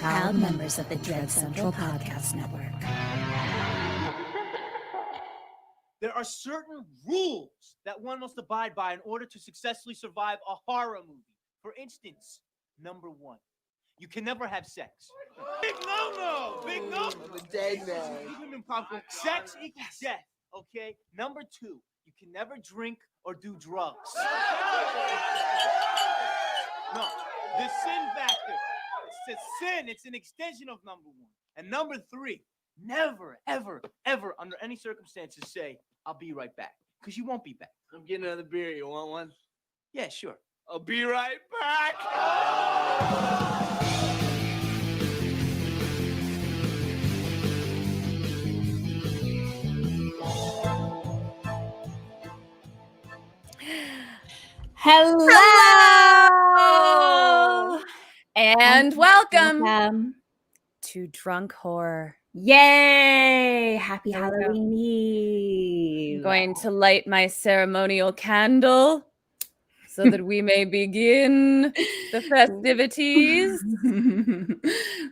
proud members of the Dread Central Podcast Network. There are certain rules that one must abide by in order to successfully survive a horror movie. For instance, number 1, you can never have sex. Big no-no! Big no! I'm a dead man. Sex equals death, okay? Number 2, you can never drink or do drugs. No, the sin factor. It's a sin. It's an extension of number 1. And number 3, never, ever, ever, under any circumstances, say, I'll be right back. Because you won't be back. I'm getting another beer. You want one? Yeah, sure. I'll be right back. Hello! And welcome to Drunk Horror. Yay! Happy Halloween Eve. I'm going to light my ceremonial candle so that we may begin the festivities.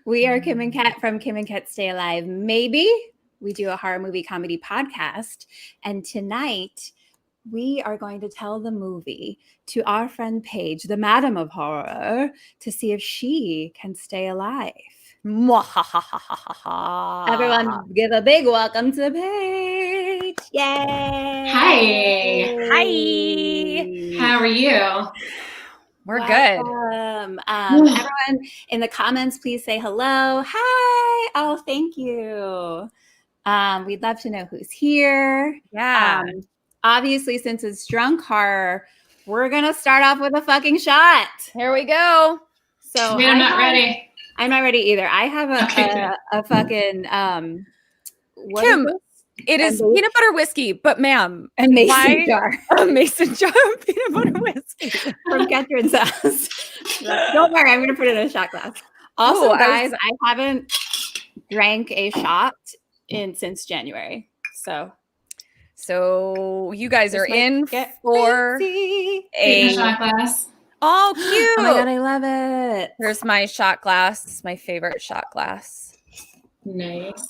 We are Kim and Ket from Kim and Ket Stay Alive. Maybe we do a horror movie comedy podcast. And tonight we are going to tell the movie to our friend Paige, the Madam of Horror, to see if she can stay alive. Everyone give a big welcome to Paige. Yay! Hi. Hi. How are you? We're good. Everyone in the comments, please say hello. Hi. Oh, thank you. We'd love to know who's here. Yeah. Obviously, since it's drunk horror, we're going to start off with a fucking shot. Here we go. So Wait, I'm not ready. I'm not ready either. I have a fucking what Kim, is it is peanut butter whiskey, but ma'am, a mason jar a mason jar of peanut butter whiskey from Catherine's house. Don't worry, I'm gonna put it in a shot glass. Also, guys, I haven't drank a shot since January. So you guys are in for A shot glass. Oh, cute. Oh my God, I love it. Here's my shot glass. It's my favorite shot glass. Nice.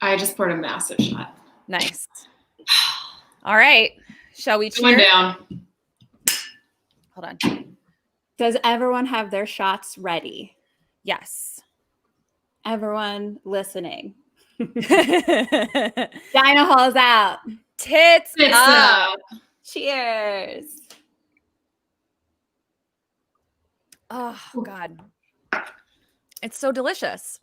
I just poured a massive shot. Nice. All right. Shall we cheer? One down. Hold on. Does everyone have their shots ready? Yes. Everyone listening. Dino Hall's out. Tits up. Cheers. Oh, God. It's so delicious.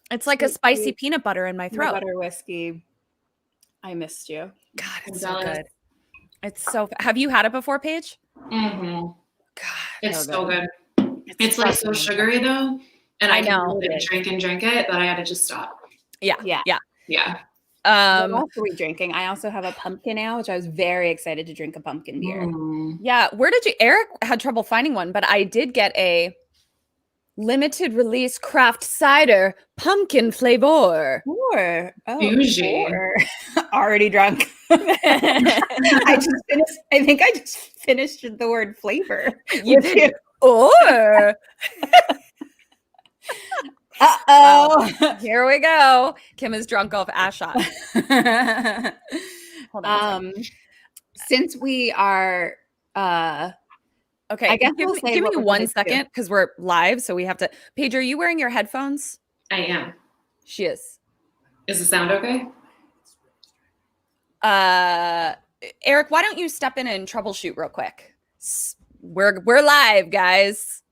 It's like a spicy peanut butter in my throat. Peanut butter whiskey. I missed you. God, it's so good. It's so. Have you had it before, Paige? Mm-hmm. God, it's so good. It's like so sugary though, and I know drink it that I had to just stop. Yeah. What else are we drinking? I also have a pumpkin ale, which I was very excited to drink a pumpkin beer. Yeah. Where did you? Eric had trouble finding one, but I did get a limited release craft cider pumpkin flavor. Bougie. Already drunk. I think I just finished the word flavor. You did. Or. Uh-oh. Well, here we go. Kim is drunk off ass shot. Hold on. Since we are okay, I guess give me 1 second because we're live, so we have to. Paige, are you wearing your headphones? I am. She is. Is the sound okay? Eric, why don't you step in and troubleshoot real quick? We're live, guys.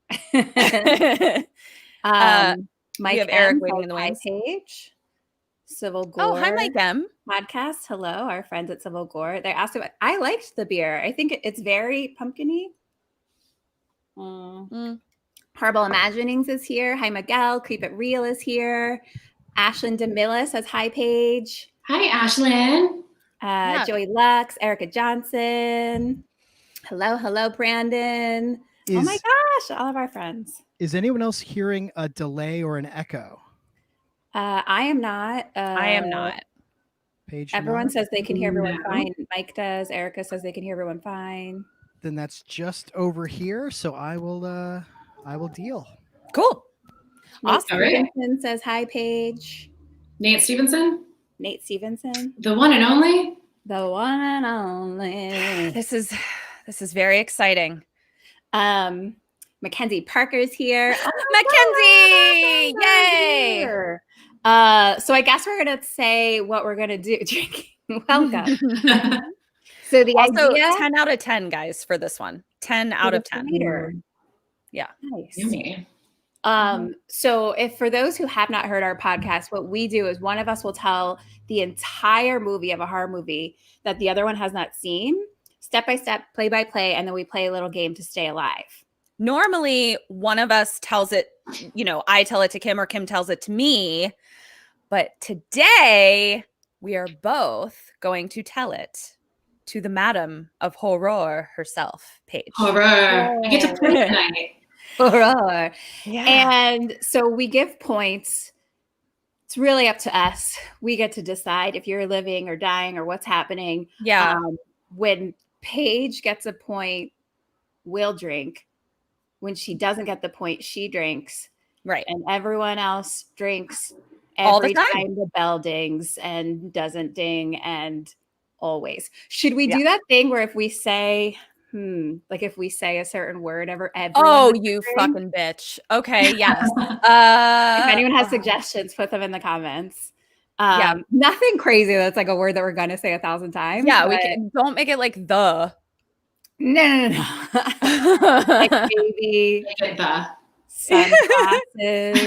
Mike have Eric M, waiting in the hi wings. Page. Civil Gore. Oh, hi, Mike M. Podcast. Hello, our friends at Civil Gore. They asked about. I liked the beer. I think it's very pumpkin-y. Horrible Imaginings is here. Hi, Miguel. Keep It Real is here. Ashlyn DeMille says hi, Paige. Hi, Ashlyn. Joey Lux, Erica Johnson. Hello, Brandon. Oh my gosh, all of our friends. Is anyone else hearing a delay or an echo? I am not. I am not. Paige, everyone says they can hear everyone fine. Mike does. Erica says they can hear everyone fine. Then that's just over here. So I will deal. Cool. Nate All right. Stevenson says hi, Paige. Nate Stevenson, Nate Stevenson, the one and only. the one and only. This is very exciting. Mackenzie Parker's here. Mackenzie! Yay! Here. So I guess we're gonna say what we're gonna do. Welcome. So the Also, idea 10 out of 10, guys, for this one. 10 out of 10. Yeah. Nice. Yummy. So if for those who have not heard our podcast, what we do is one of us will tell the entire movie of a horror movie that the other one has not seen, step by step, play by play, and then we play a little game to stay alive. Normally, one of us tells it, I tell it to Kim or Kim tells it to me. But today, we are both going to tell it to the Madam of Horror herself, Paige. Horror. I get to play tonight. Horror. Yeah. And so we give points. It's really up to us. We get to decide if you're living or dying or what's happening. Yeah. When Paige gets a point, we'll drink. When she doesn't get the point, she drinks. Right. And everyone else drinks All the every time. time the bell dings and doesn't ding, and always. Should we do that thing where if we say, like if we say a certain word everyone Oh, has to you drink? fucking bitch. Okay, yes. If anyone has suggestions, put them in the comments. Yeah. Nothing crazy that's like a word that we're gonna say 1,000 times. Yeah, we but- can. Don't make it like the. No. Like baby, Get the. sunglasses,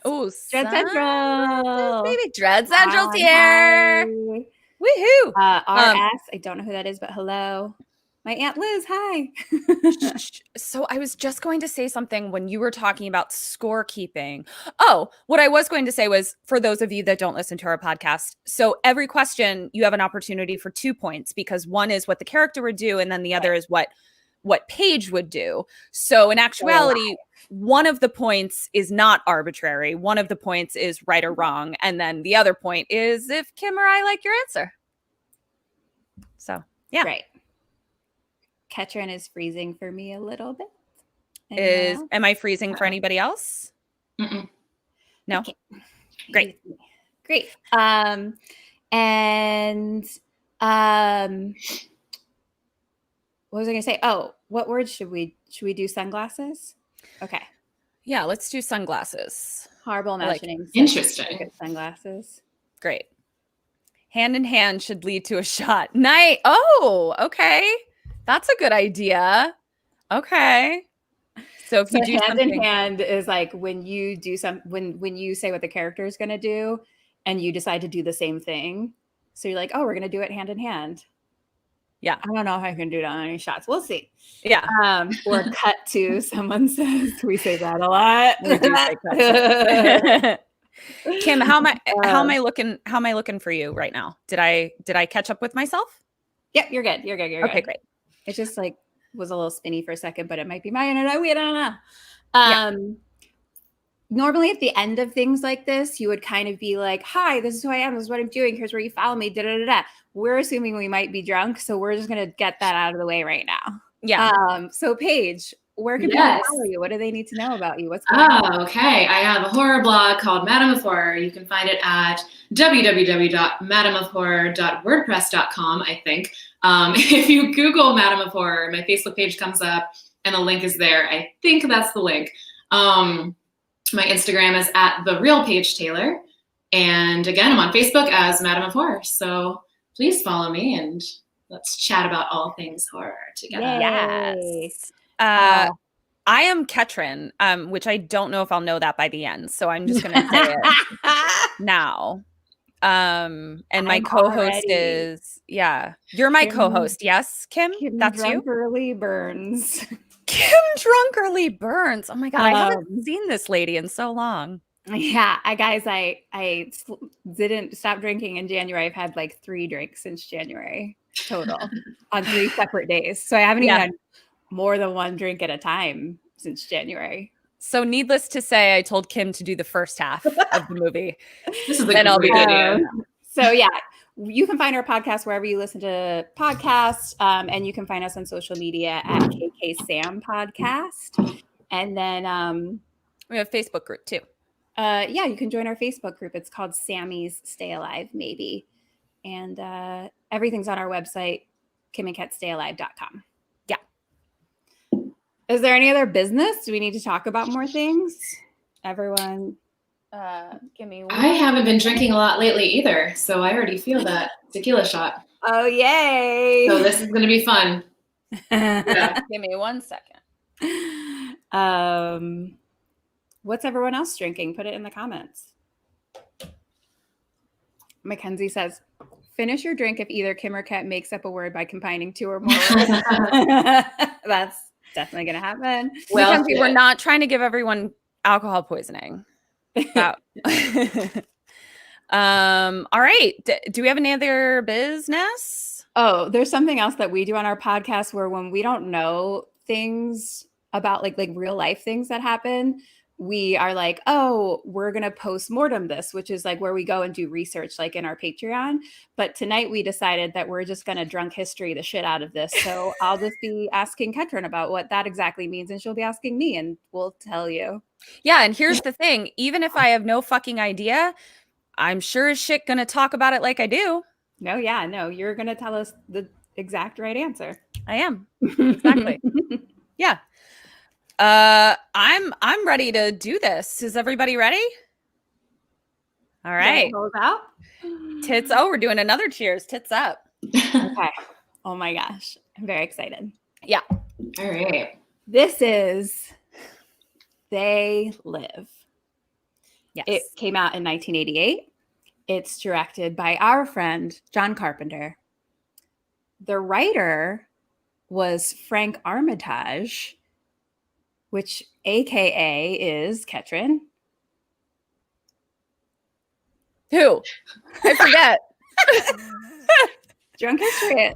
Oh, Dread Central. Baby Dread Central's Hi, here. hi. Woohoo. RS, I don't know who that is, but hello. My Aunt Liz, hi. So I was just going to say something when you were talking about scorekeeping. Oh, what I was going to say was for those of you that don't listen to our podcast. So every question you have an opportunity for 2 points because one is what the character would do and then the other is what Paige would do. So in actuality, one of the points is not arbitrary. One of the points is right or wrong. And then the other point is if Kim or I like your answer. So, yeah. Right. Ketrin is freezing for me a little bit. Am I freezing for anybody else? Mm-mm. No. Okay. Great. Great. And what was I gonna say? Oh, what words should we do? Sunglasses? Okay. Yeah, let's do sunglasses. Horrible I like imagining. Interesting. Sunglasses. Great. Hand in hand should lead to a shot. Night. Oh, okay. That's a good idea. Okay. So if you do hand something in hand is like when you do when you say what the character is gonna do and you decide to do the same thing. So you're like, oh, we're gonna do it hand in hand. Yeah. I don't know if I can do that on any shots. We'll see. Yeah. Or cut to someone says we say that a lot. We do say cut. Kim, how am I looking for you right now? Did I catch up with myself? Yep, you're good. You're good. You're Okay, good. great. It just like was a little spinny for a second, but it might be my internet. We don't know. Yeah. Normally at the end of things like this, you would kind of be like, hi, this is who I am. This is what I'm doing. Here's where you follow me. Da, da, da, da. We're assuming we might be drunk. So we're just going to get that out of the way right now. Yeah. So Paige, where can people Yes. follow you? What do they need to know about you? What's going on? Oh, okay. I have a horror blog called Madam of Horror. You can find it at www.madamofhorror.wordpress.com, I think. If you Google Madam of Horror, my Facebook page comes up and a link is there. I think that's the link. My Instagram is at The Real Paige Taylor. And again, I'm on Facebook as Madam of Horror. So please follow me and let's chat about all things horror together. Yay. Yes. I am Ketrin, which I don't know if I'll know that by the end. So I'm just going to say it now. And my I'm co-host already- is, you're my Kim- co-host. Yes, Kim? That's you? Early Burns. Kim Drunkerly Burns. Oh my God. I haven't seen this lady in so long. Yeah, I didn't stop drinking in January. I've had like 3 drinks since January total on 3 separate days. So I haven't even had more than 1 drink at a time since January. So needless to say, I told Kim to do the first half of the movie. This is a Then I'll be great idea. So yeah, you can find our podcast wherever you listen to podcasts, and you can find us on social media at KKKSAM podcast. And then We have a Facebook group too. Yeah, you can join our Facebook group. It's called Sammy's Stay Alive, maybe. And everything's on our website, kimandketstayalive.com. Yeah. Is there any other business? Do we need to talk about more things? Everyone, Give me I haven't been drinking a lot lately either, so I already feel that tequila shot. oh, yay. So this is going to be fun. Yeah. Give me 1 second. What's everyone else drinking? Put it in the comments. Mackenzie says, finish your drink if either Kim or Ket makes up a word by combining two or more words. That's definitely going to happen. Well, Mackenzie, we're not trying to give everyone alcohol poisoning. All right. Do we have any other business? Oh, there's something else that we do on our podcast where when we don't know things about like real life things that happen, we are like, oh, we're going to post-mortem this, which is like where we go and do research like in our Patreon. But tonight we decided that we're just going to drunk history the shit out of this. So I'll just be asking Ketrin about what that exactly means. And she'll be asking me and we'll tell you. Yeah. And here's the thing. Even if I have no fucking idea, I'm sure as shit going to talk about it like I do. No, yeah, no, you're going to tell us the exact right answer. I am. Exactly. Yeah. I'm ready to do this. Is everybody ready? All right. Hold out. Tits. Oh, we're doing another cheers. Tits up. Okay. Oh my gosh. I'm very excited. Yeah. All right. This is They Live. Yes. It came out in 1988. It's directed by our friend, John Carpenter. The writer was Frank Armitage, which AKA is Ketrin. Who? I forget. Drunk history.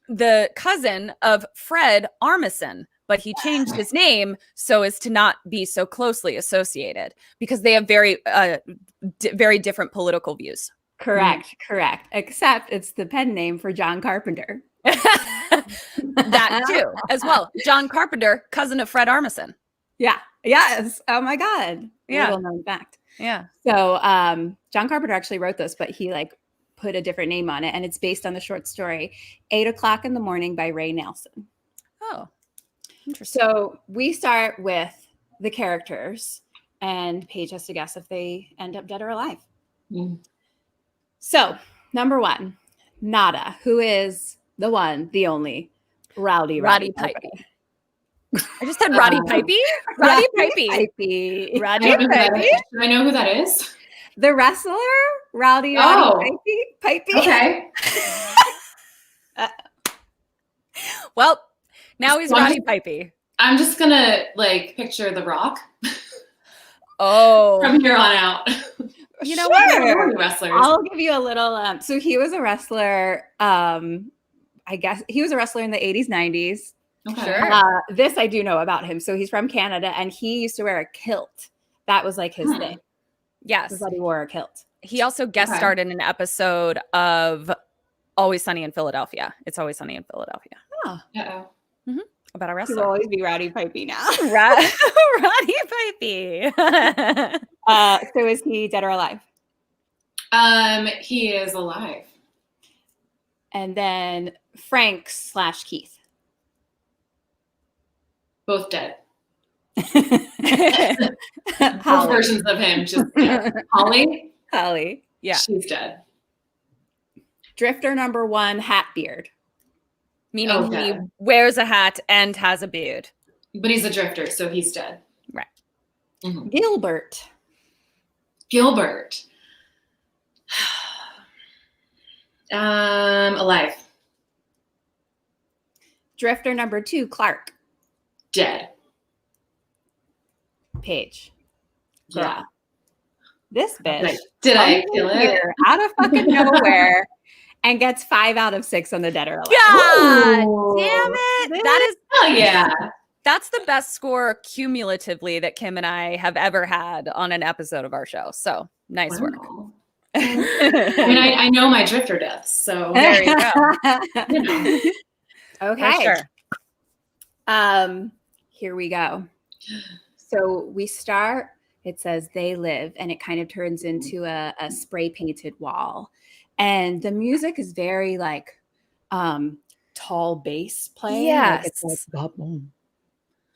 The cousin of Fred Armisen, but he changed his name so as to not be so closely associated because they have very different political views. Correct. Except it's the pen name for John Carpenter. That too, as well. John Carpenter, cousin of Fred Armisen. Yeah. Yes. Oh my God. Yeah. Little known fact. Yeah. So John Carpenter actually wrote this, but he like put a different name on it, and it's based on the short story 8 o'clock in the morning by Ray Nelson. Oh, interesting. So we start with the characters, and Paige has to guess if they end up dead or alive. Mm. So number one, Nada, who is the one, the only Roddy Pipey. I just said Roddy Pipey. Roddy Pipey. Pipey. Roddy Pipey. Do I know who that is? The wrestler, Roddy Pipey. Okay. Well, now he's Roddy Pipey. I'm just gonna like picture The Rock Oh, from here on out. you know Sure. The wrestlers. I'll give you a little. So he was a wrestler. I guess he was a wrestler in the 80s, 90s. Okay. Sure. This I do know about him. So he's from Canada, and he used to wear a kilt. That was like his thing. Yes. Was that he wore a kilt. He also guest starred in an episode of Always Sunny in Philadelphia. It's Always Sunny in Philadelphia. Oh, Uh-oh. About a he'll wrestler. always be Rowdy Pipey now. Roddy Pipey. So is he dead or alive? He is alive. And then Frank / Keith. Both dead. Both Holly. versions of him. Just Holly. Holly. Yeah. She's dead. Drifter number 1, Hatbeard. Meaning Okay. he wears a hat and has a beard. But he's a drifter, so he's dead. Right. Mhm. Gilbert. Gilbert. Alive. Drifter number 2, Clark. Dead. Paige. Yeah. Girl. This bitch. Did I comes kill in it? here out of fucking nowhere and gets 5 out of 6 on the dead or alive. God Ooh. damn it. That is Oh yeah. That's the best score cumulatively that Kim and I have ever had on an episode of our show. So nice work. Wow. I mean, I know my drifter deaths, so There you go. you know. Okay. For sure. here we go. So we start, it says they live, and it kind of turns into a spray painted wall. And the music is very like tall bass playing. Like it's like Yes. ba-boom,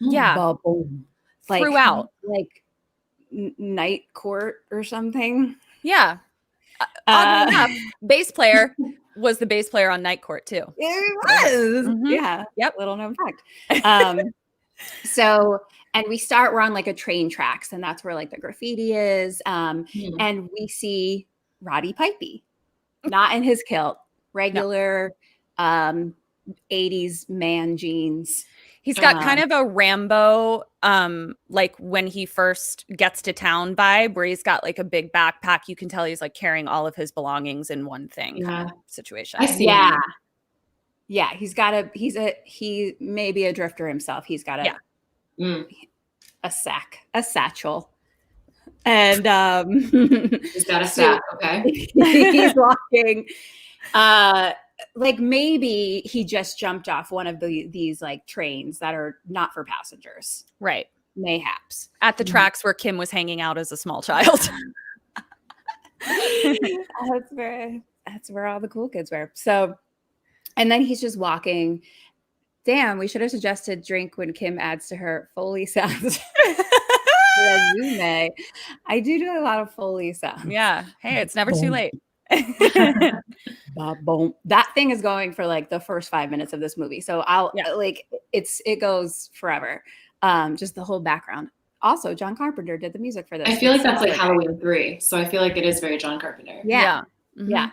Yeah. ba-boom. Like, Throughout. like Night Court or something. Yeah. Oddly enough, bass player was the bass player on Night Court too. It was. Mhm. Yeah. Yep. Little known fact. And we start, we're on like a train tracks, and that's where like the graffiti is. And we see Roddy Pipey, not in his kilt, regular 80s man jeans. He's got kind of a Rambo, like when he first gets to town vibe, where he's got like a big backpack. You can tell he's like carrying all of his belongings in one thing kind of situation. I see. Yeah. Yeah. He may be a drifter himself. He's got a satchel. And He's got a sack. Okay. he's walking. Like maybe he just jumped off one of these like trains that are not for passengers. Right. Mayhaps. At the tracks where Kim was hanging out as a small child. That's where all the cool kids were. So, and then he's just walking. Damn, we should have suggested drink when Kim adds to her Foley sounds. Resume. I do a lot of Foley sounds. Yeah. Hey, it's never too late. Boom. That thing is going for like the first 5 minutes of this movie. So it goes forever. Just the whole background. Also, John Carpenter did the music for this. I feel like that's like Halloween 3. So I feel like it is very John Carpenter. Yeah. Mm-hmm. Yeah.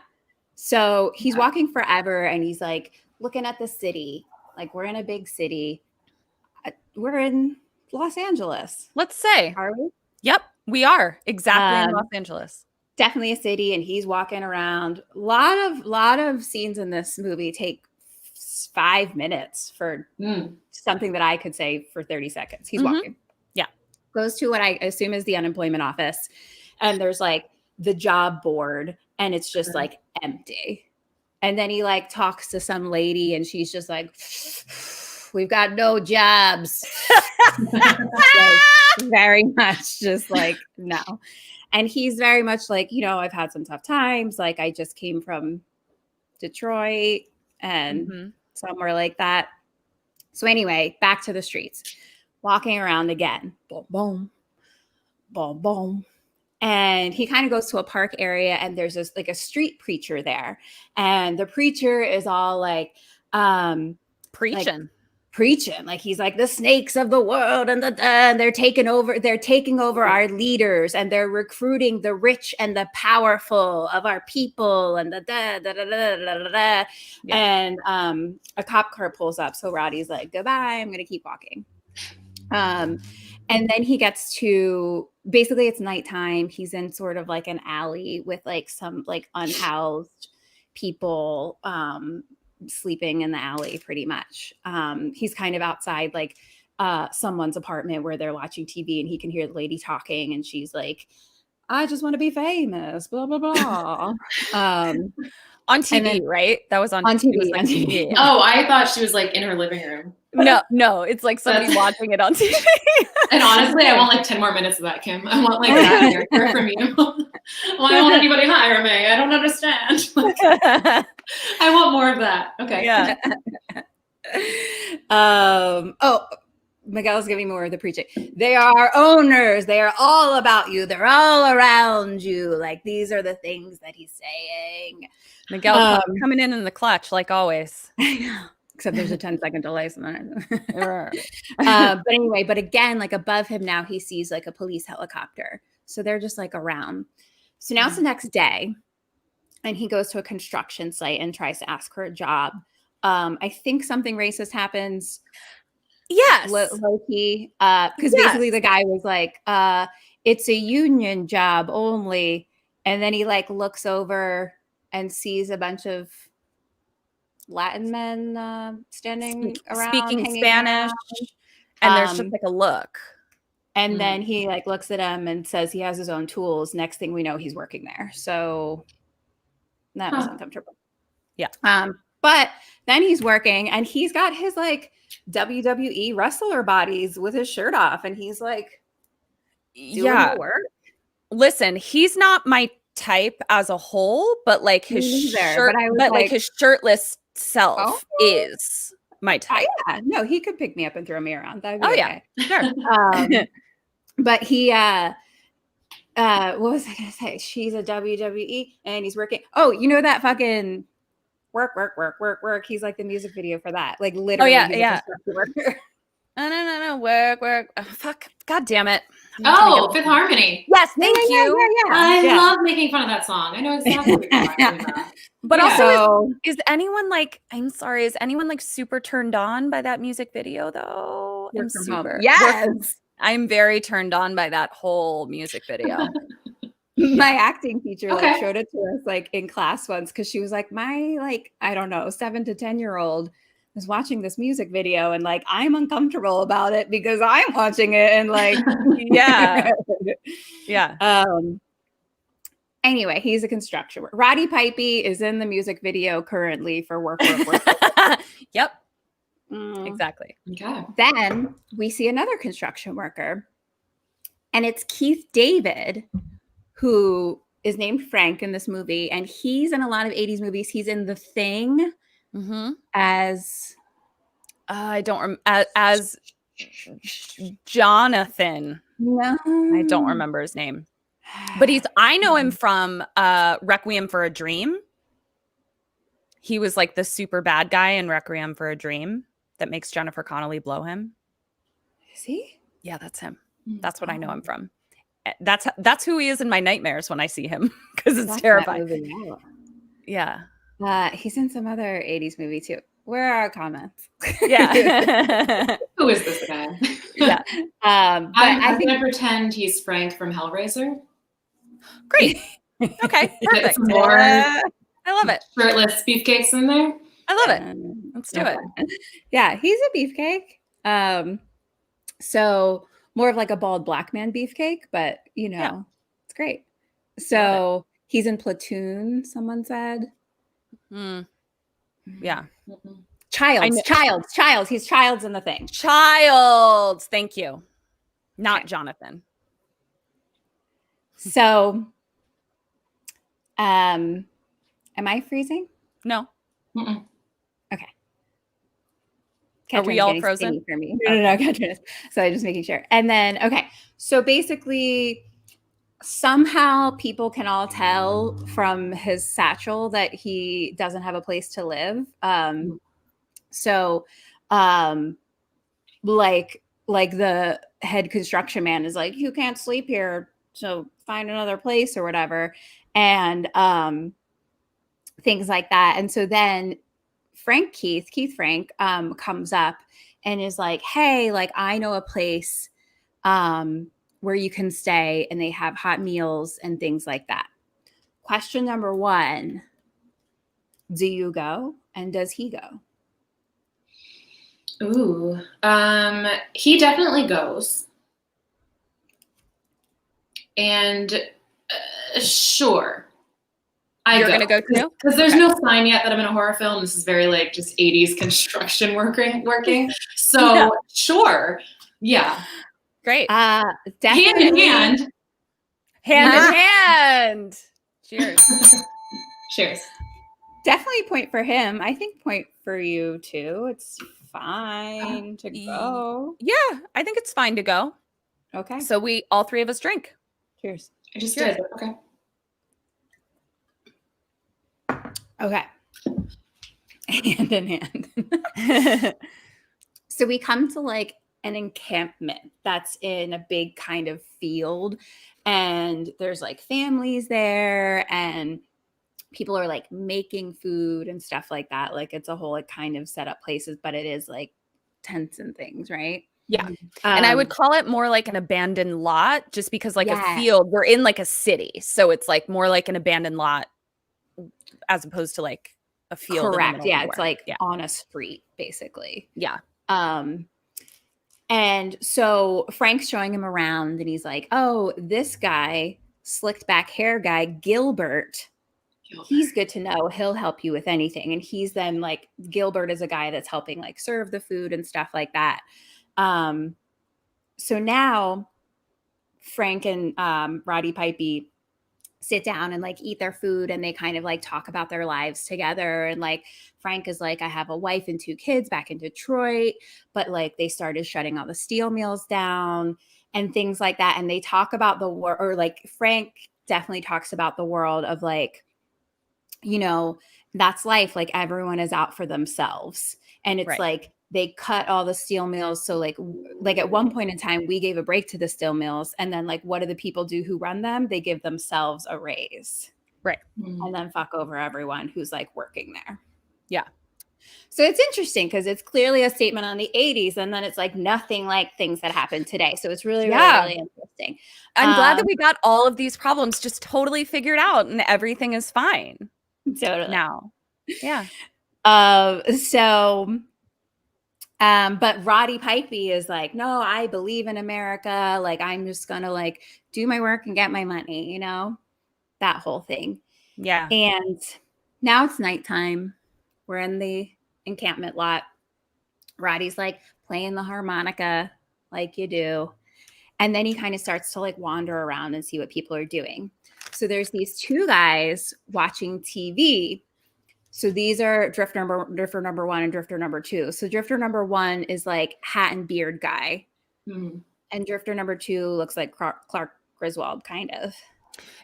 So he's walking forever, and he's like looking at the city. Like, we're in a big city. We're in Los Angeles. Let's say. Are we? Yep, we are exactly in Los Angeles. Definitely a city, and he's walking around. Lot of scenes in this movie take 5 minutes for something that I could say for 30 seconds. He's walking. Yeah. Goes to what I assume is the unemployment office, and there's like the job board, and it's just like empty. And then he like talks to some lady, and she's just like, we've got no jobs. Like, very much just like, no. And he's very much like, I've had some tough times. Like, I just came from Detroit and somewhere like that. So anyway, back to the streets, walking around again. Boom, boom, boom, boom. And he kind of goes to a park area, and there's this like a street preacher there. And the preacher is all like, preaching. Like he's like, the snakes of the world and they're taking over our leaders, and they're recruiting the rich and the powerful of our people, and And a cop car pulls up. So Roddy's like, goodbye, I'm gonna keep walking. And then he gets to, basically it's nighttime. He's in sort of like an alley with like some like unhoused people sleeping in the alley pretty much. He's kind of outside like someone's apartment where they're watching TV, and he can hear the lady talking, and she's like, I just want to be famous, blah, blah, blah. On TV, right? That was on TV. On TV. Oh, I thought she was like in her living room. No, it's like somebody watching it on TV. And honestly, I want like 10 more minutes of that, Kim. I want like that character from you. Why won't anybody hire me? I don't understand. I want more of that. Okay. Yeah. Miguel's giving more of the preaching. They are owners. They are all about you. They're all around you. Like, these are the things that he's saying. Miguel coming in the clutch, like always. Except there's a 10-second delay. But anyway, but again, like above him now, he sees like a police helicopter. So they're just like around. So now it's the next day, and he goes to a construction site and tries to ask for a job. I think something racist happens. Yes. Low-key. Because basically the guy was like, it's a union job only. And then he like looks over and sees a bunch of Latin men standing around speaking Spanish, and there's just like a look. And then he like looks at him and says he has his own tools. Next thing we know, he's working there. So that was uncomfortable. Yeah. But then he's working and he's got his like WWE wrestler bodies with his shirt off, and he's like doing the work. Listen, he's not my type as a whole, but like his shirt, but I was like like, his shirtless self is my type. yeah, no, he could pick me up and throw me around. That'd be Oh okay. yeah, sure. But he what was I gonna say? She's a WWE and he's working. Oh, you know that fucking work. He's like the music video for that. Like literally, yeah, he's a yeah. construction worker. No, work. Oh, fuck, god damn it. Oh, Fifth Harmony. Yes, thank you. Yeah. I love making fun of that song. I know exactly what you're talking about. But Yeah. also, is anyone like? I'm sorry. Is anyone like super turned on by that music video though? Work I'm from home. super. Yes. I'm very turned on by that whole music video. My acting teacher like Okay. showed it to us like in class once because she was like, my like, I don't know, 7 to 10-year-old is watching this music video and like I'm uncomfortable about it because I'm watching it and like Yeah. Yeah. Anyway, he's a construction worker. Roddy Pipey is in the music video currently for work. Yep. Mm. Exactly. Okay. Then we see another construction worker, and it's Keith David, who is named Frank in this movie, and he's in a lot of 80s movies. He's in The Thing as I don't as Jonathan. no, I don't remember his name, but I know him from Requiem for a Dream. He was like the super bad guy in Requiem for a Dream that makes Jennifer Connelly blow him. Is he? Yeah, that's him. That's what I know him from. That's who he is in my nightmares when I see him because it's That's terrifying. that movie out. Yeah. He's in some other 80s movie too. Where are our comments? Yeah. Who is this guy? Yeah. But I'm going to pretend he's Frank from Hellraiser. Great. Okay. Get Perfect. some more I love it. shirtless beefcakes in there. I love it. Let's do it. Yeah, he's a beefcake. So more of like a bald black man beefcake, but you know, it's great. So he's in Platoon, someone said. Yeah. Childs. He's Childs in The Thing. Childs. Thank you. Not Jonathan. So, am I freezing? No. Mm-mm. Okay. Are we all frozen? For me. No. Catherine's. So I'm just making sure. And then, okay. So basically, somehow people can all tell from his satchel that he doesn't have a place to live. Like the head construction man is like, you can't sleep here, so find another place or whatever, and things like that. And so then Keith Frank comes up and is like, hey, like I know a place where you can stay and they have hot meals and things like that. Question number 1, do you go? And does he go? Ooh. He definitely goes. And sure. You're going to go too? Because there's no sign yet that I'm in a horror film. This is very like just 80s construction working. So sure. Yeah. Great. Definitely. Hand in Hand. Cheers. Cheers. Definitely point for him. I think point for you too. It's fine to go. Yeah, I think it's fine to go. Okay. So all 3 of us drink. Cheers. I just Cheers. did. Okay. Okay. Hand in hand. So we come to like an encampment that's in a big kind of field, and there's like families there and people are like making food and stuff like that. Like it's a whole like kind of set up places, but it is like tents and things, right? Yeah. And I would call it more like an abandoned lot just because like a field, we're in like a city. So it's like more like an abandoned lot as opposed to like a field. Correct. Yeah. It's like on a street basically. Yeah. And so Frank's showing him around and he's like, oh, this guy, slicked back hair guy, Gilbert, he's good to know. He'll help you with anything. And he's then like, Gilbert is a guy that's helping like serve the food and stuff like that. So now Frank and Roddy Pipey sit down and like eat their food, and they kind of like talk about their lives together. And like Frank is like, I have a wife and 2 kids back in Detroit, but like they started shutting all the steel mills down and things like that. And they talk about the war, or like Frank definitely talks about the world of like, you know, that's life. Like everyone is out for themselves. And it's Right. like they cut all the steel mills. So like at one point in time, we gave a break to the steel mills. And then like, what do the people do who run them? They give themselves a raise. Right. And then fuck over everyone who's like working there. Yeah. So it's interesting because it's clearly a statement on the 80s, and then it's like nothing like things that happen today. So it's really, really interesting. I'm glad that we got all of these problems just totally figured out and everything is fine Totally. now. Yeah. But Roddy Pipey is like, no, I believe in America. Like, I'm just gonna like do my work and get my money, you know, that whole thing. Yeah. And now it's nighttime. We're in the encampment lot. Roddy's like playing the harmonica like you do. And then he kind of starts to like wander around and see what people are doing. So there's these 2 guys watching TV. So these are drifter number 1 and drifter number 2. So drifter number 1 is like hat and beard guy. Mhm. And drifter number 2 looks like Clark Griswold, kind of.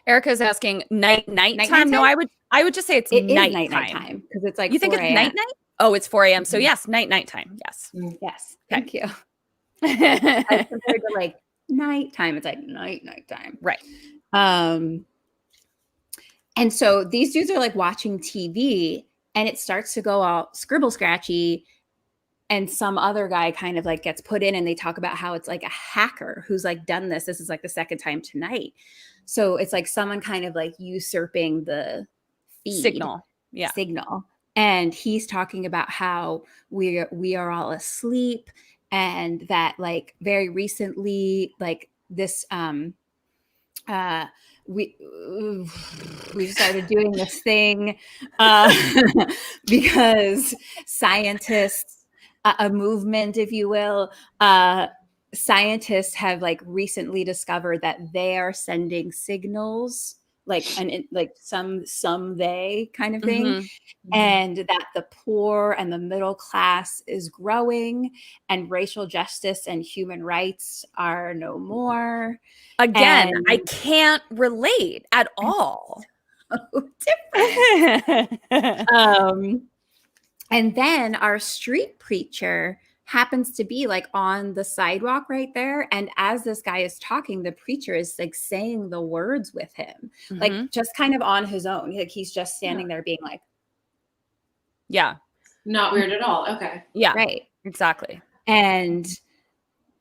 Erica's asking nighttime. Nighttime? No, I would just say it's It is nighttime. because it's like You think 4 it's a.m. night? Oh, it's 4 a.m. So yes, nighttime. Yes. Yes. Okay. Thank you. As compared to like nighttime, it's like nighttime. Right. And so these dudes are like watching TV, and it starts to go all scribble scratchy. And some other guy kind of like gets put in, and they talk about how it's like a hacker who's like done this. This is like the second time tonight. So it's like someone kind of like usurping the feed Signal. Yeah. signal. And he's talking about how we are all asleep, and that like very recently, like this we started doing this thing because scientists, a movement, if you will, scientists have like recently discovered that they are sending signals, like some they kind of thing, and that the poor and the middle class is growing, and racial justice and human rights are no more. Again, And I can't relate at all. so different. And then our street preacher happens to be like on the sidewalk right there. And as this guy is talking, the preacher is like saying the words with him, like just kind of on his own. Like he's just standing there being like, yeah. Not weird at all. Okay. Yeah. right. Exactly. And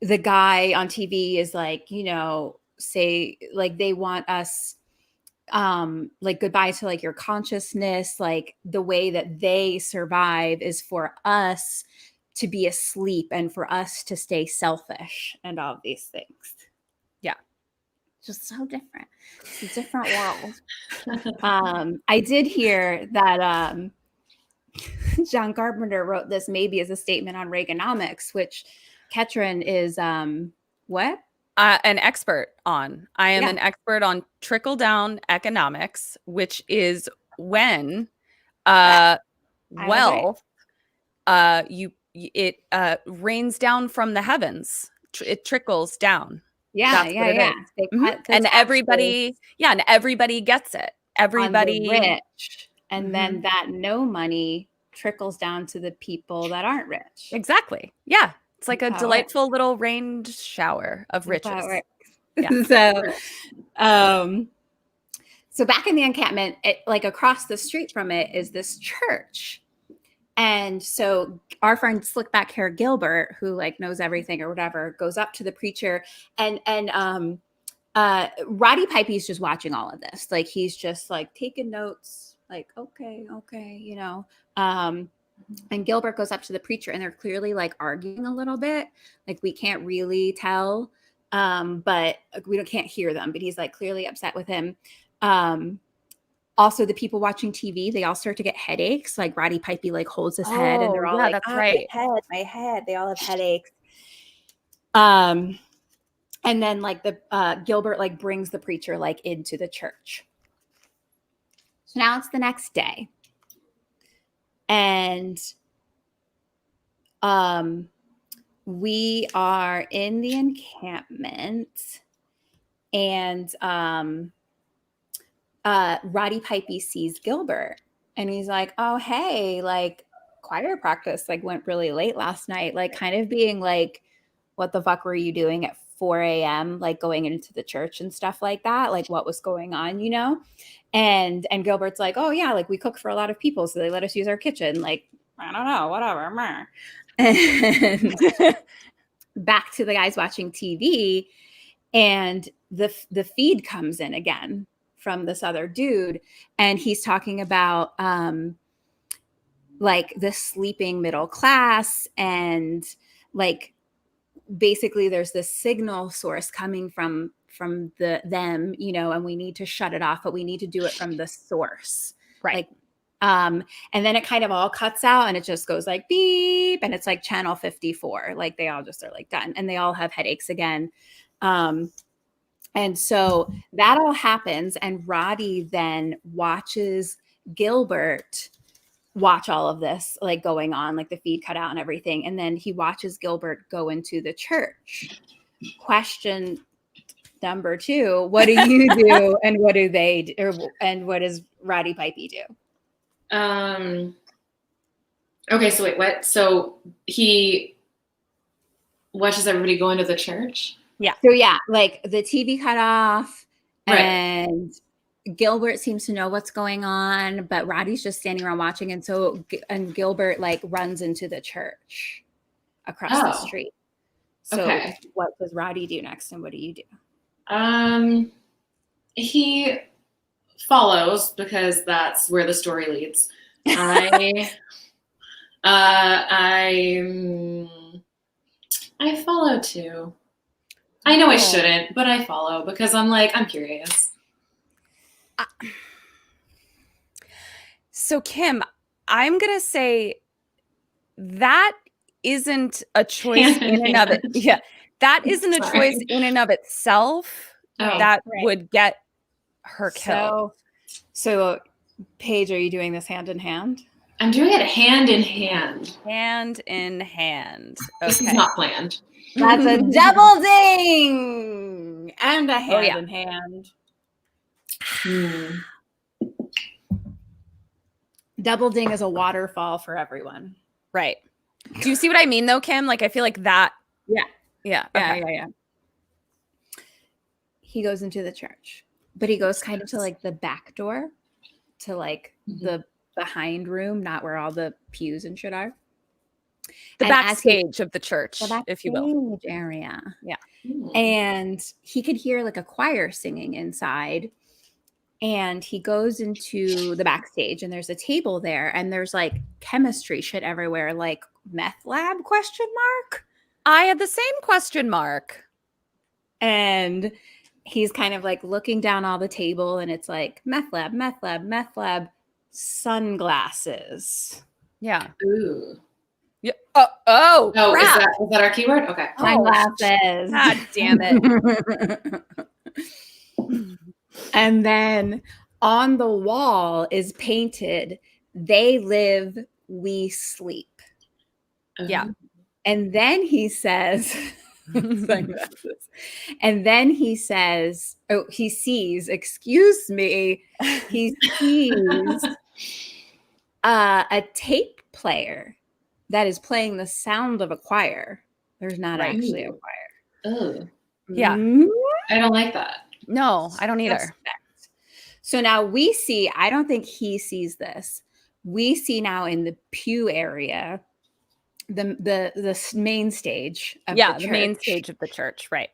the guy on TV is like, you know, say like they want us like goodbye to like your consciousness, like the way that they survive is for us to be asleep and for us to stay selfish and all of these things. Yeah. Just so different. It's a different world. I did hear that John Carpenter wrote this maybe as a statement on Reaganomics, which Ketron is what? An expert on. I am an expert on trickle down economics, which is when wealth it rains down from it trickles down. Yeah. And everybody gets it. Everybody rich, and then that no money trickles down to the people that aren't rich. Exactly. Yeah. It's like a delightful little rain shower of riches. Yeah. So back in the encampment, like across the street from it is this church. And so our friend Slickback Hair Gilbert, who like knows everything or whatever, goes up to the preacher, and Roddy Pipey's just watching all of this. Like he's just like taking notes, like, okay, you know. And Gilbert goes up to the preacher, and they're clearly like arguing a little bit. Like we can't really tell, but we can't hear them, but he's like clearly upset with him. All Also, the people watching TV, they all start to get headaches. Like Roddy Pipey like holds his head, and they're all like, that's "Oh, right. my head." They all have headaches. And then like the Gilbert like brings the preacher like into the church. So now it's the next day, and we are in the encampment, and Roddy Pipey sees Gilbert, and he's like, "Oh, hey, like choir practice like went really late last night," like kind of being like, "What the fuck were you doing at 4 a.m. like going into the church and stuff like that? Like what was going on, you know?" And Gilbert's like, "Oh yeah, like we cook for a lot of people, so they let us use our kitchen. Like I don't know, whatever." And back to the guys watching TV, and the feed comes in again from this other dude, and he's talking about like the sleeping middle class, and like basically there's this signal source coming from them, you know, and we need to shut it off, but we need to do it from the source, Right. like and then it kind of all cuts out, and it just goes like beep, and it's like channel 54, like they all just are like done, and they all have headaches again. And so that all happens, and Roddy then watches Gilbert watch all of this like going on, like the feed cut out and everything, and then he watches Gilbert go into the church. Question number 2: what do you do, and what do they do, and what does Roddy Pipey do? Okay, so wait, what? So he watches everybody go into the church? So yeah, like the TV cut off, Right. and Gilbert seems to know what's going on, but Roddy's just standing around watching, and so Gilbert like runs into the church across the street. So Okay. what does Roddy do next, and what do you do? He follows because that's where the story leads. I follow too. I know I shouldn't, but I follow because I'm curious. So Kim, I'm going to say that isn't a choice in and of it. Yeah. That isn't a choice in and of itself that would get her killed. So Paige, are you doing this hand in hand? I'm doing it hand in hand. Hand in hand. Okay. This is not planned. That's a double ding and a hand in hand. Double ding is a waterfall for everyone. Right. Do you see what I mean though, Kim? Like I feel like that. Yeah. Okay. Yeah. He goes into the church, but he goes kind of to like the back door, to like the behind room, not where all the pews and shit are. The backstage of the church, if you will. Area. Yeah. And he could hear like a choir singing inside. And he goes into the backstage, and there's a table there, and there's like chemistry shit everywhere, like meth lab ? I had the same question mark. And he's kind of like looking down all the table, and it's like meth lab, sunglasses. Yeah. Ooh. Yeah. Oh, is that our keyword? Okay. Sunglasses. God damn it. And then on the wall is painted, "They live, we sleep." Yeah. And then he says, sunglasses. And then he says, he sees a tape player that is playing the sound of a choir. There's not actually a choir. Oh. Yeah. I don't like that. No, I don't either. So now we see, I don't think he sees this. We see now in the pew area, the main stage of the church. The main stage of the church, right.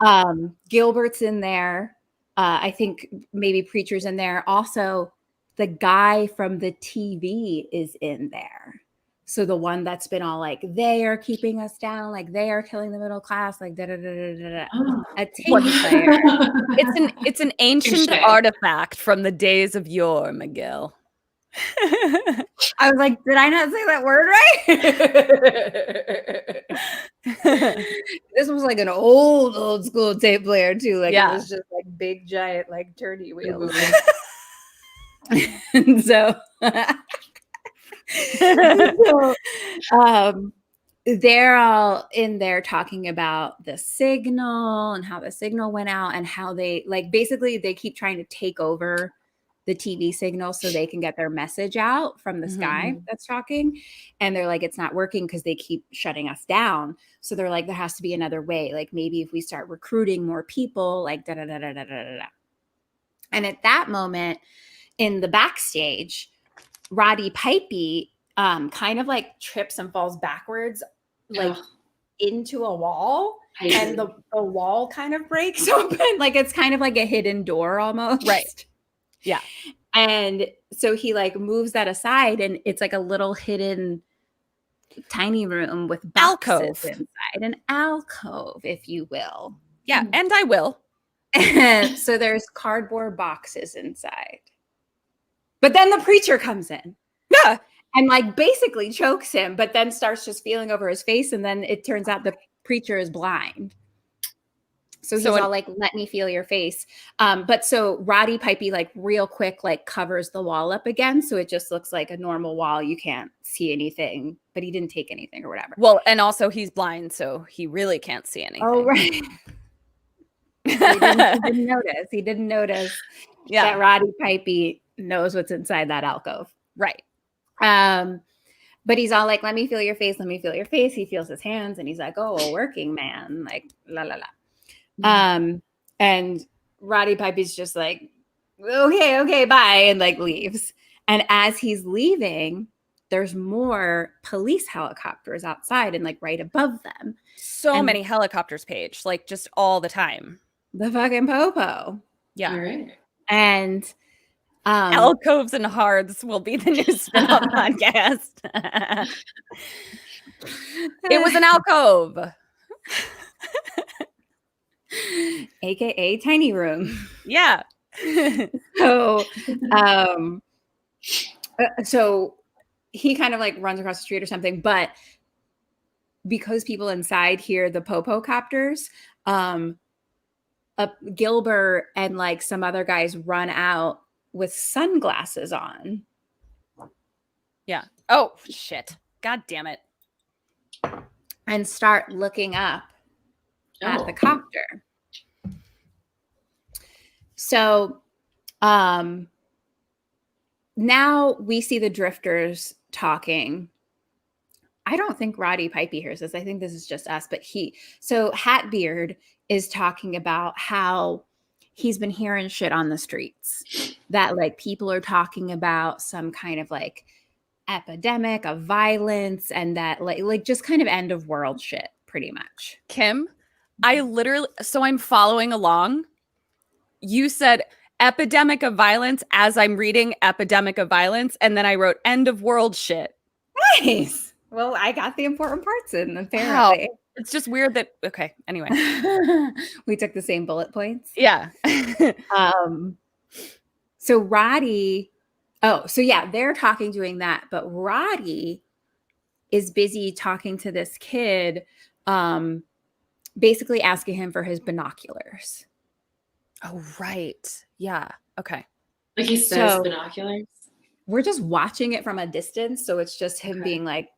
Gilbert's in there. I think maybe preacher's in there. Also, the guy from the TV is in there. So the one that's been all like, they are keeping us down, like they are killing the middle class, like da da da da da. Oh. A tape player. It's an ancient Touché. artifact from the days of yore, Miguel. I was like, did I not say that word right? This was like an old school tape player too. Like Yeah. it was just like big giant like turning wheels. And so, they're all in there talking about the signal and how the signal went out and how they like basically they keep trying to take over the TV signal so they can get their message out from the sky that's talking. And they're like, it's not working because they keep shutting us down. So they're like, there has to be another way. Like maybe if we start recruiting more people, like da da da da da da da. And at that moment in the backstage, Roddy Pipey kind of like trips and falls backwards like into a wall. And the wall kind of breaks open. Like it's kind of like a hidden door almost. Right. Yeah. And so he like moves that aside and it's like a little hidden tiny room with boxes Alcove. inside, an alcove, if you will. Yeah, and I will. And so there's cardboard boxes inside. But then the preacher comes in. Yeah. And like basically chokes him, but then starts just feeling over his face. And then it turns out the preacher is blind. So he's all like, let me feel your face. But so Roddy Pipey, like real quick, like covers the wall up again. So it just looks like a normal wall. You can't see anything, but he didn't take anything or whatever. Well, and also he's blind, so he really can't see anything. Oh, right. he didn't notice. He didn't notice that Roddy Pipey knows what's inside that alcove. Right. But he's all like, let me feel your face. Let me feel your face. He feels his hands and he's like, oh, a working man. Like, la, la, la. And Roddy Pipey's just like, okay, bye. And like leaves. And as he's leaving, there's more police helicopters outside and like right above them. So many helicopters, Paige, like just all the time. The fucking popo. Yeah. All right. And alcoves and hearths will be the new spin-off podcast. It was an alcove. AKA tiny room. Yeah. So he kind of like runs across the street or something, but because people inside hear the popo copters, Gilbert and like some other guys run out with sunglasses on. Yeah. Oh shit. God damn it. And start looking up at the copter. So now we see the drifters talking. I don't think Roddy Pipey hears this. I think this is just us, but so Hatbeard is talking about how he's been hearing shit on the streets that like people are talking about some kind of like epidemic of violence and that like just kind of end of world shit pretty much. Kim, so I'm following along. You said epidemic of violence as I'm reading epidemic of violence. And then I wrote end of world shit. Nice. Well, I got the important parts in apparently. Wow. It's just weird that, okay, anyway. We took the same bullet points. Yeah. So Roddy, they're talking doing that, but Roddy is busy talking to this kid, basically asking him for his binoculars. Oh, right. Yeah. Okay. Like he says binoculars. We're just watching it from a distance. So it's just him being like,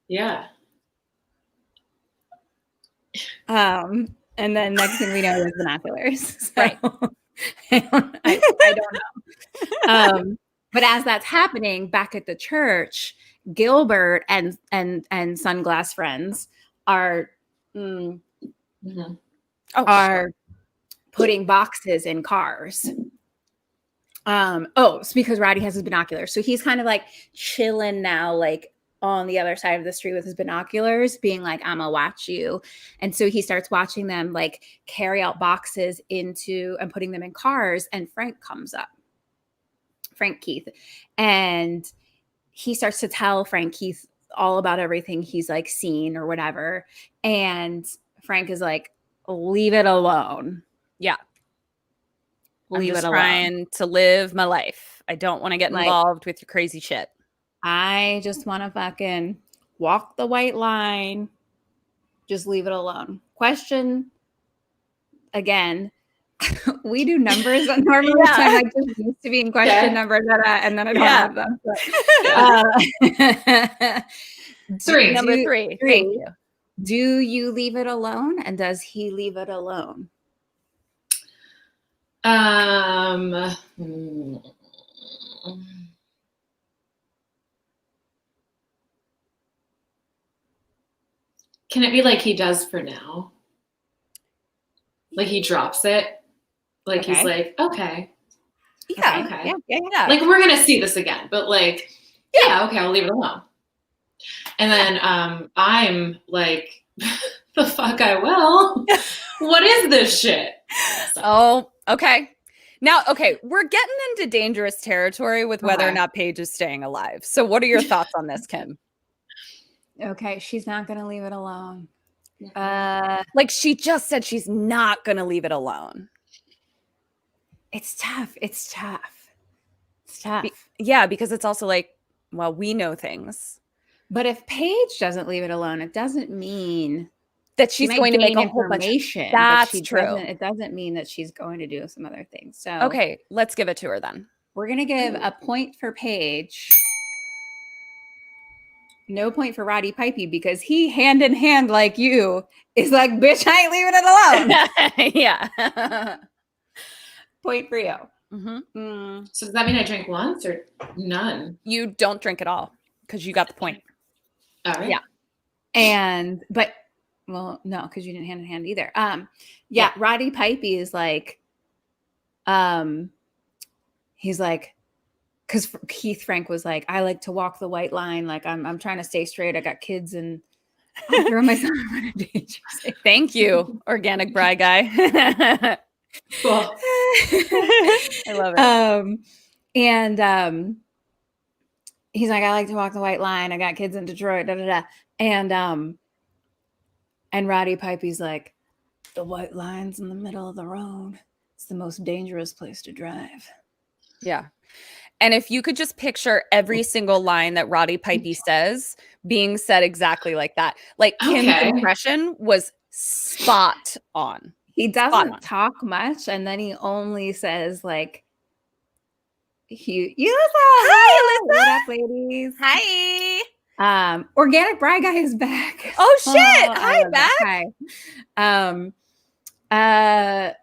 yeah. And then next thing we know is binoculars. So, right. I don't know. But as that's happening back at the church, Gilbert and Sunglass Friends are putting boxes in cars. It's because Roddy has his binoculars. So he's kind of like chilling now, like on the other side of the street with his binoculars, being like, I'm gonna watch you. And so he starts watching them like carry out boxes into and putting them in cars. And Frank comes up, Frank Keith. And he starts to tell Frank Keith all about everything he's like seen or whatever. And Frank is like, leave it alone. Yeah. I'm Leave just it alone. trying to live my life. I don't want to get Like- involved with your crazy shit. I just want to fucking walk the white line. Just leave it alone. Question again. We do numbers on normally, Yeah. so I'm like just used to being question Yeah. numbers, and then I don't Yeah. have them. So, Three. Number do- 3. three. Thank you. Do you leave it alone, and does he leave it alone? Can it be like he does for now? Like he drops it? Like he's Okay. like, okay. Yeah. Okay. Yeah. Like we're gonna see this again, but like, yeah, okay, I'll leave it alone. And then I'm like, the fuck I will. What is this shit? So, Oh, okay. Now, okay, we're getting into dangerous territory with whether or Okay. not Paige is staying alive. So what are your thoughts on this, Kim? Okay, she's not gonna leave it alone. Like she just said she's not going to leave it alone. It's tough. It's tough. It's tough. Yeah, because it's also like, well, we know things But if Paige doesn't leave it alone, it doesn't mean that she she's might going to make gain a whole bunch. information. but That's she true. It doesn't mean that she's going to do some other things. So Okay, let's give it to her then. we're gonna give a point for Paige. No point for Roddy Pipey because he hand in hand like you is like, bitch, I ain't leaving it alone. Yeah. Point for you. Mhm. so does that mean I drink once or none? You don't drink at all because you got the point. All right. Yeah. But no, because you didn't hand in hand either. Roddy Pipey is like, he's like, because Keith Frank was like, I like to walk the white line. Like I'm trying to stay straight. I got kids and I'll throw myself in a dangerous. Thank you, organic bri guy. Cool. I love it. And he's like, I like to walk the white line. I got kids in Detroit. Da, da, da. And Roddy Pipey's like, the white line's in the middle of the road. It's the most dangerous place to drive. Yeah. And if you could just picture every single line that Roddy Pipey says being said exactly like that, like Kim's Okay. impression was spot on. He Spot doesn't on. talk much, and then he only says like, Yulissa, hi, Yulissa. what up, ladies? Hi. Organic Bri Guy is back. Oh shit. I Hi, love that. back. Hi.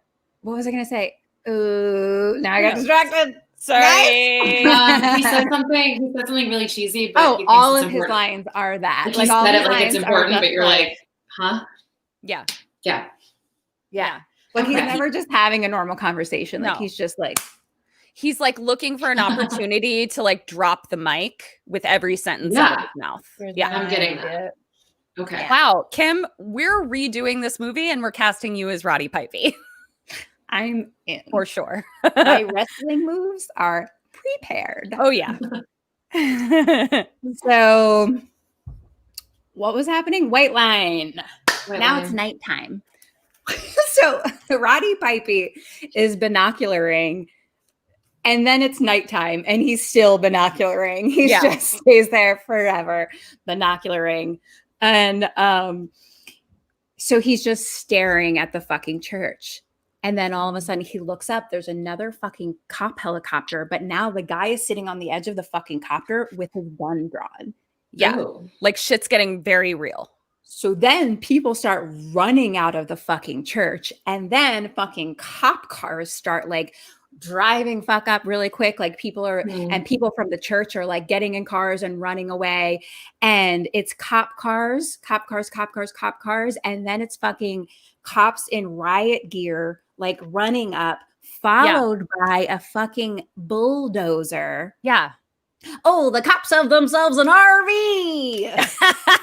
What was I gonna say? Ooh, now I got distracted. Sorry. He said something really cheesy, but he thinks all it's of his important. lines are that. Like he all said his it like it's lines are important, just but you're like, huh? Yeah. Yeah. yeah. Like he's Okay. never just having a normal conversation. Like No. he's just like, He's like looking for an opportunity to like drop the mic with every sentence out of Yeah. his mouth. "Where's Yeah. I'm my getting idea?" that. Okay. Wow. Kim, we're redoing this movie and we're casting you as Roddy Pipey I'm in. for sure. My wrestling moves are prepared. Oh, yeah. So, what was happening? White line. Wait, Now wait. it's nighttime. So Roddy Pipey is binocularing, and then it's nighttime, and he's still binocularing. He Yeah. just stays there forever, binocularing, and so he's just staring at the fucking church. And then all of a sudden he looks up, there's another fucking cop helicopter, but now the guy is sitting on the edge of the fucking copter with his gun drawn. Yeah. Ooh. Like shit's getting very real. So then people start running out of the fucking church, and then fucking cop cars start like driving fuck up really quick. Like people are, and people from the church are like getting in cars and running away. And it's cop cars. And then it's fucking cops in riot gear, like running up, followed by a fucking bulldozer. Yeah. Oh, the cops have themselves an RV.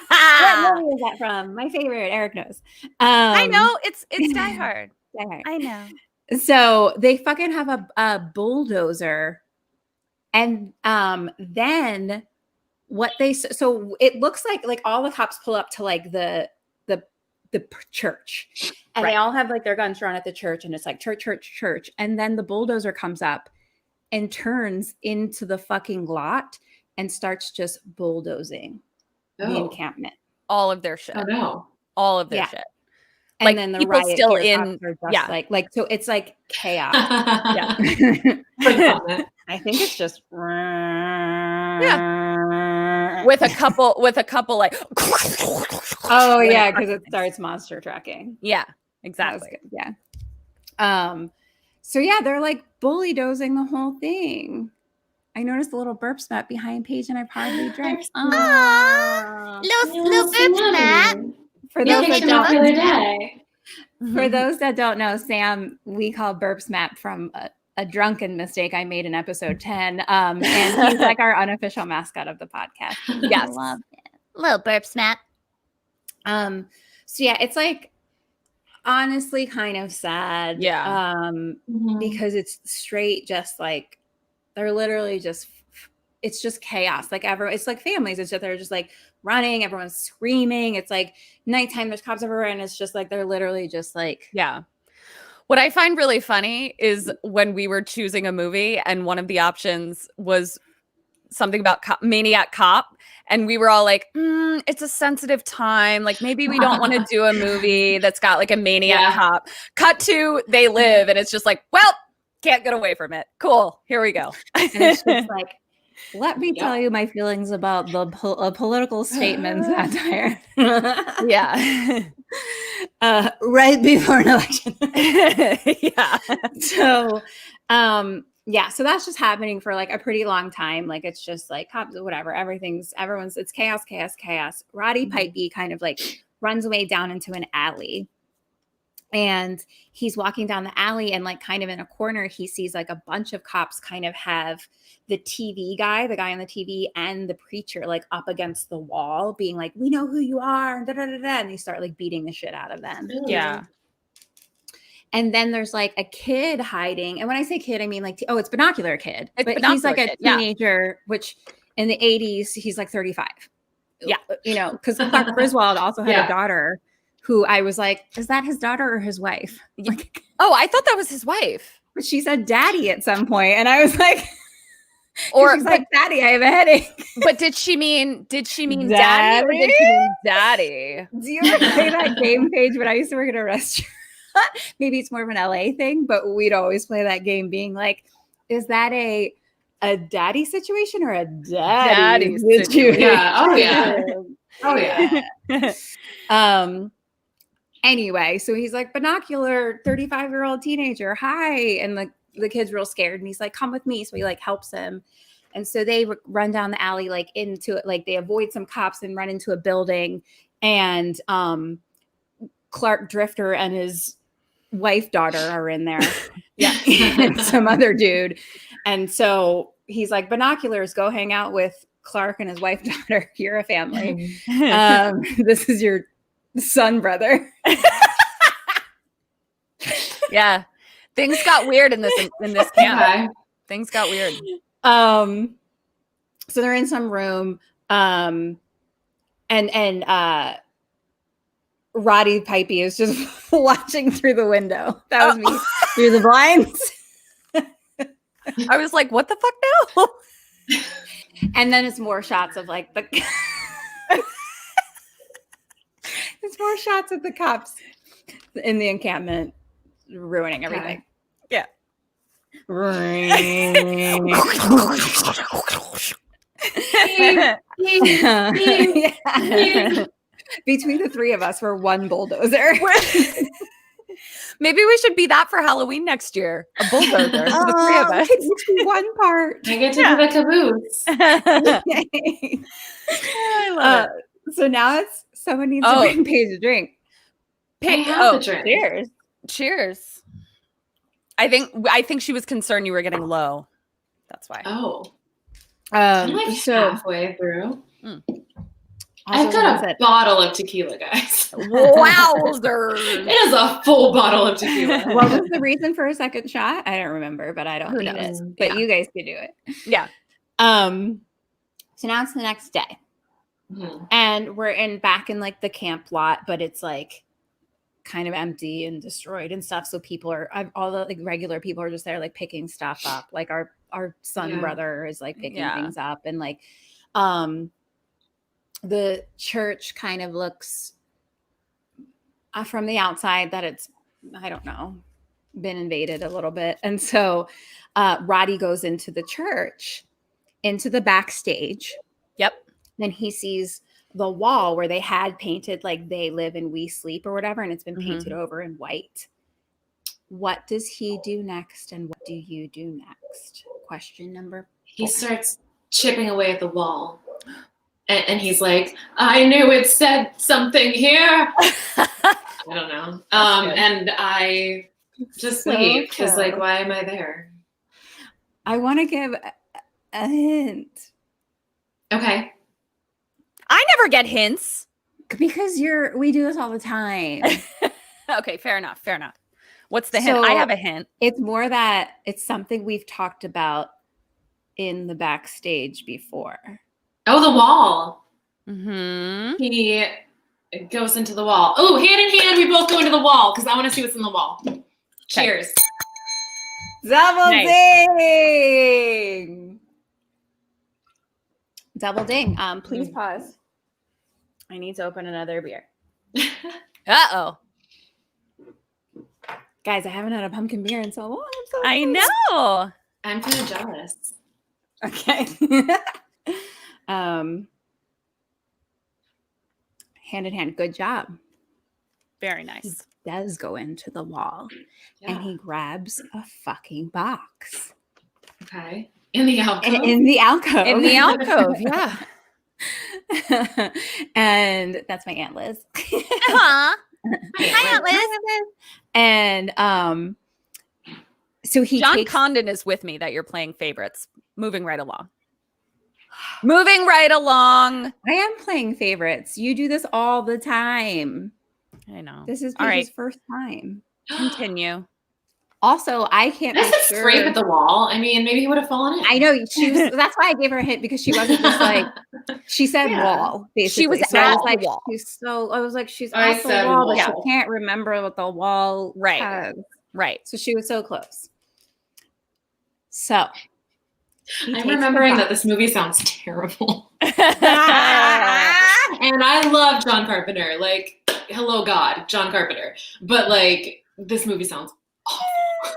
What movie is that from? My favorite. Eric knows. I know. It's Die Hard. Die Hard. I know. So they fucking have a bulldozer, and then what they so it looks like all the cops pull up to like the church, and they all have like their guns drawn at the church, and it's like church, and then the bulldozer comes up and turns into the fucking lot and starts just bulldozing the encampment. All of their shit. Oh no. All of their shit. And Like, then the people riot still gear in- cops are just yeah. like so it's like chaos. Yeah. I think it's just With a couple like oh yeah, because it starts monster trucking. yeah, That was exactly. good, yeah. So yeah, they're like bully dozing the whole thing. I noticed a little burp spot behind Paige, and I probably drank. Little boots, Matt. For Yeah, those thanks that for the other don't, day. for those that don't know, Sam, we call burp snap from a drunken mistake I made in episode 10. And he's like our unofficial mascot of the podcast. Yes. Love Little burp snap. So yeah, it's like honestly kind of sad. Yeah. Because it's straight just like they're literally just it's just chaos. Like it's like families. It's just they're just like running, everyone's screaming. It's like nighttime, there's cops everywhere, and it's just like they're literally just like Yeah. What I find really funny is when we were choosing a movie and one of the options was something about Maniac Cop, and we were all like, it's a sensitive time. Like maybe we don't want to do a movie that's got like a Maniac Cop. Cut to They Live, and it's just like, well, can't get away from it. Cool. Here we go. and it's just like let me tell you my feelings about the political statement satire. Yeah. Right before an election. Yeah. So yeah, so that's just happening for like a pretty long time. Like it's just like cops, whatever, everyone's it's chaos. Roddy Pipey kind of like runs away down into an alley. And he's walking down the alley, and like kind of in a corner, he sees like a bunch of cops kind of have the guy on the TV, and the preacher like up against the wall being like, we know who you are. And they start like beating the shit out of them. Yeah. And then there's like a kid hiding. And when I say kid, I mean like, it's Binocular Kid. It's but Binocular he's like a Kid, yeah. teenager, which in the 80s, he's like 35. Yeah. You know, because Clark Griswold also had a daughter who I was like, is that his daughter or his wife? Like, oh, I thought that was his wife. but she said daddy at some point, and I was like, Or she's like, daddy, I have a headache. But did she mean daddy, or Daddy? did she mean daddy? Do you ever play that game, Paige? When I used to work at a restaurant, maybe it's more of an LA thing, but we'd always play that game being like, is that a daddy situation or a daddy situation? Yeah. Oh yeah. Anyway, so he's like, Binocular, 35-year-old teenager, hi. And the kid's real scared, and he's like, come with me. So he like helps him. And so they run down the alley, like into it, like they avoid some cops and run into a building. And Clark Drifter and his daughter are in there. Yeah. And some other dude. And so he's like, Binoculars, go hang out with Clark and his daughter. You're a family. This is your son, brother. Yeah. Things got weird in this camp. Okay. Things got weird. So they're in some room, and Roddy Pipey is just watching through the window. That was me through the blinds. I was like, what the fuck now? And then it's more shots of like it's more shots of the cops in the encampment ruining everything. Yeah. Yeah. Between the three of us, we're one bulldozer. Maybe we should be that for Halloween next year. A bulldozer. The three of us. One part. I get to do the caboose. I love it. So now someone needs to bring Paige a drink. I have the drink. Cheers. Cheers. I think she was concerned you were getting low. That's why. Oh. I'm like halfway through. I've got a bottle of tequila, guys. Wowzers. It is a full bottle of tequila. What was the reason for a second shot? I don't remember, but I don't need it. But you guys could do it. Yeah. So now it's the next day. Mhm. And we're back in like the camp lot, but it's like kind of empty and destroyed and stuff. So people are all the like regular people are just there like picking stuff up. Like our son Yeah. brother is like picking Yeah. things up, and like the church kind of looks from the outside that it's, I don't know, been invaded a little bit. And so Roddy goes into the church, into the backstage. Yep. Then he sees the wall where they had painted like "They Live and We Sleep" or whatever, and it's been painted over in white. What does he do next, and what do you do next? Question number 4. He starts chipping away at the wall. And he's like, I knew it said something here. I don't know. And I just So leave because, like, cute. why am I there? I want to give a hint. Okay. I never get hints. Because we do this all the time. Okay, fair enough. Fair enough. What's the hint? I So- have a hint. It's more that it's something we've talked about in the backstage before. Oh, the wall. Mm-hmm. He goes into the wall. Oh, hand in hand, we both go into the wall because I want to see what's in the wall. Cheers. Double Nice. ding! Double ding. Please pause. I need to open another beer. Uh-oh. Guys, I haven't had a pumpkin beer in so long. I'm so I excited. know. I'm kind of jealous. Okay. Hand in hand. Good job. Very He nice. does go into the wall and Yeah. he grabs a fucking box. Okay. In the alcove. In the alcove. In the alcove, yeah. And that's my Aunt Liz. Aw. Hi, Aunt Liz. And so he John takes Condon is with me that you're playing favorites. Moving right along. Moving right along. I am playing favorites. You do this all the time. I know. This is All Paige's right. first time. Continue. Also, I can't I be said sure. scrape at the wall. I mean, maybe he would have fallen in. I know she was. That's why I gave her a hint, because she wasn't just like, she said Yeah. wall basically. She was so I at was the like, wall. I was like, she's I at the said wall, but she wall. can't remember what the wall Right. has. Right. So she was so close. So he takes I'm the remembering that box. this movie sounds terrible. And I love John Carpenter. Like, hello, God, John Carpenter. But, like, this movie sounds awful.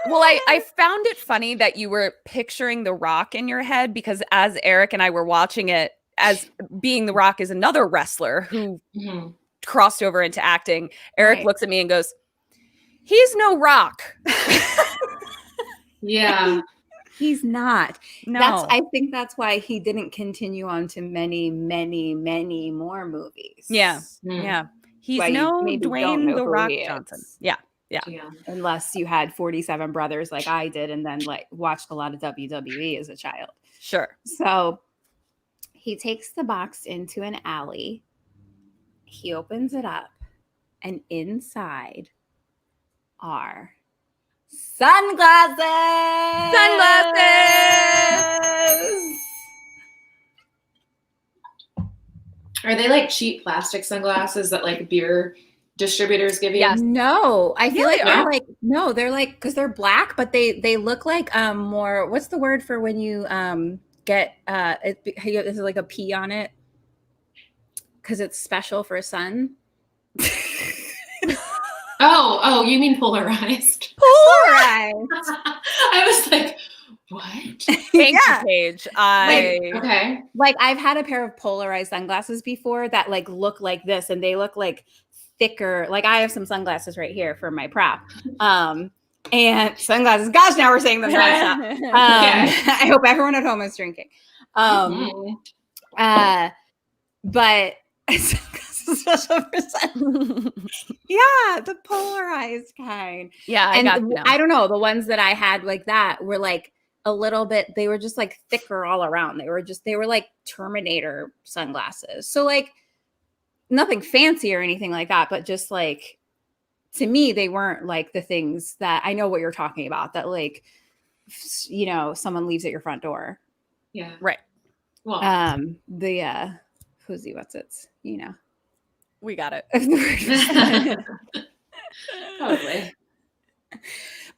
Well, I found it funny that you were picturing The Rock in your head, because as Eric and I were watching it, as being The Rock is another wrestler who Mhm. crossed over into acting, Eric Right. looks at me and goes, he's no Rock. Yeah. He's not. No. I think that's why he didn't continue on to many, many, many more movies. Yeah. Mm. Yeah. He's Why you no maybe don't Dwayne know The who Rock he Johnson. is. Yeah. Yeah. Unless you had 47 brothers like I did, and then like watched a lot of WWE as a child. Sure. So he takes the box into an alley. He opens it up, and inside are sunglasses. Are they like cheap plastic sunglasses that like beer distributors give you? Yes. No, I feel Yeah, like they they're are. like, no, they're like, because they're black, but they look like more, what's the word for when you get this is like a P on it because it's special for a sun. Oh, you mean polarized? Polarized. I was like, what? Thank Yeah. you, Paige. Okay. Like I've had a pair of polarized sunglasses before that like look like this, and they look like thicker. Like I have some sunglasses right here for my prop. And sunglasses. Gosh, now we're saying them nonstop. Okay. I hope everyone at home is drinking. Mhm. But special for sun. Yeah, the polarized kind. yeah, I And got you now. I don't know, the ones that I had like that were like a little bit, they were just like thicker all around. They were like Terminator sunglasses. So like nothing fancy or anything like that, but just like, to me, they weren't like the things that I know what you're talking about, that like, you know, someone leaves at your front door. Yeah. Right. Well, The who's what's it's, you know. We got it. probably.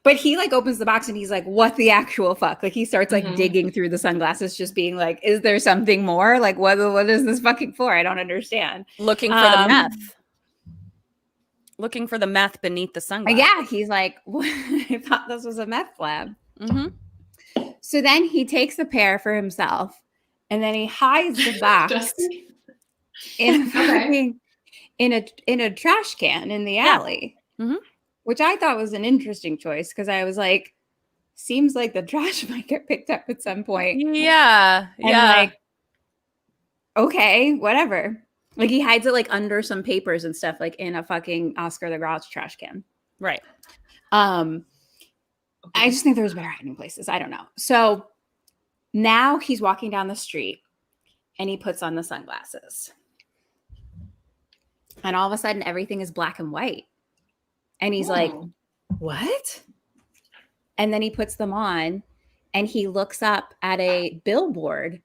But he like opens the box and he's like, what the actual fuck? Like he starts like digging through the sunglasses, just being like, is there something more? Like what is this fucking for? I don't understand. Looking for the meth. Looking for the meth beneath the sunglasses. Yeah, he's like, I thought this was a meth lab. Mm-hmm. So then he takes a pair for himself and then he hides the box in a trash can in the alley. Mm-hmm. Which I thought was an interesting choice because I was like, seems like the trash might get picked up at some point. Yeah. And Yeah. like, okay, whatever. Like he hides it like under some papers and stuff, like in a fucking Oscar the Grouch trash can. Right. I just think there's better hiding places. I don't know. So now he's walking down the street and he puts on the sunglasses. And all of a sudden everything is black and white. And he's like, what? And then he puts them on and he looks up at a billboard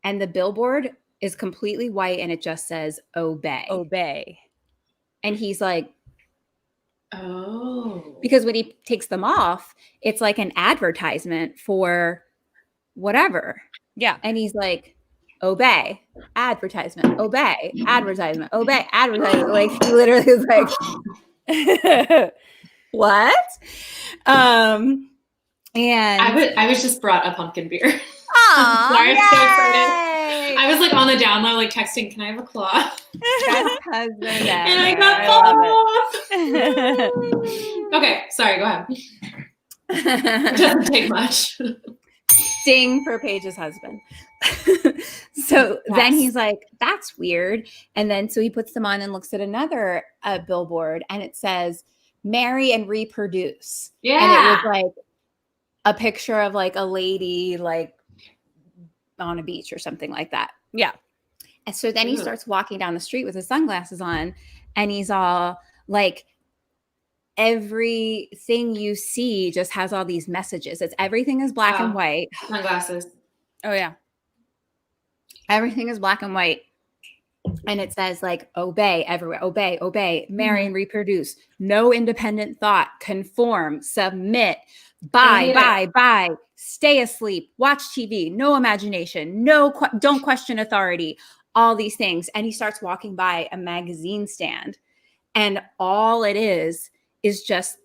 and the billboard is completely white and it just says obey. Obey. And he's like, oh. because when he takes them off, it's like an advertisement for whatever. Yeah. And he's like, obey, advertisement, obey, advertisement, obey, advertisement. Like he literally is like, what? And I was just brought a pumpkin beer. Aw, Sorry, I'm so excited. yay! I was like on the down low, like texting, can I have a claw? Best husband And I ever. got love both. Okay, sorry, go ahead. it. It doesn't take much. Ding for Paige's husband. So then he's like, that's weird. And then so he puts them on and looks at another billboard and it says, marry and reproduce. Yeah. And it was like a picture of like a lady like on a beach or something like that. Yeah. And so then he starts walking down the street with his sunglasses on and he's all like, everything you see just has all these messages. It's everything is black and white. Sunglasses. Oh, yeah. Everything is black and white. And it says like, obey everywhere, obey, marry and reproduce, no independent thought, conform, submit, buy, stay asleep, watch TV, no imagination, don't question authority, all these things. And he starts walking by a magazine stand and all it is just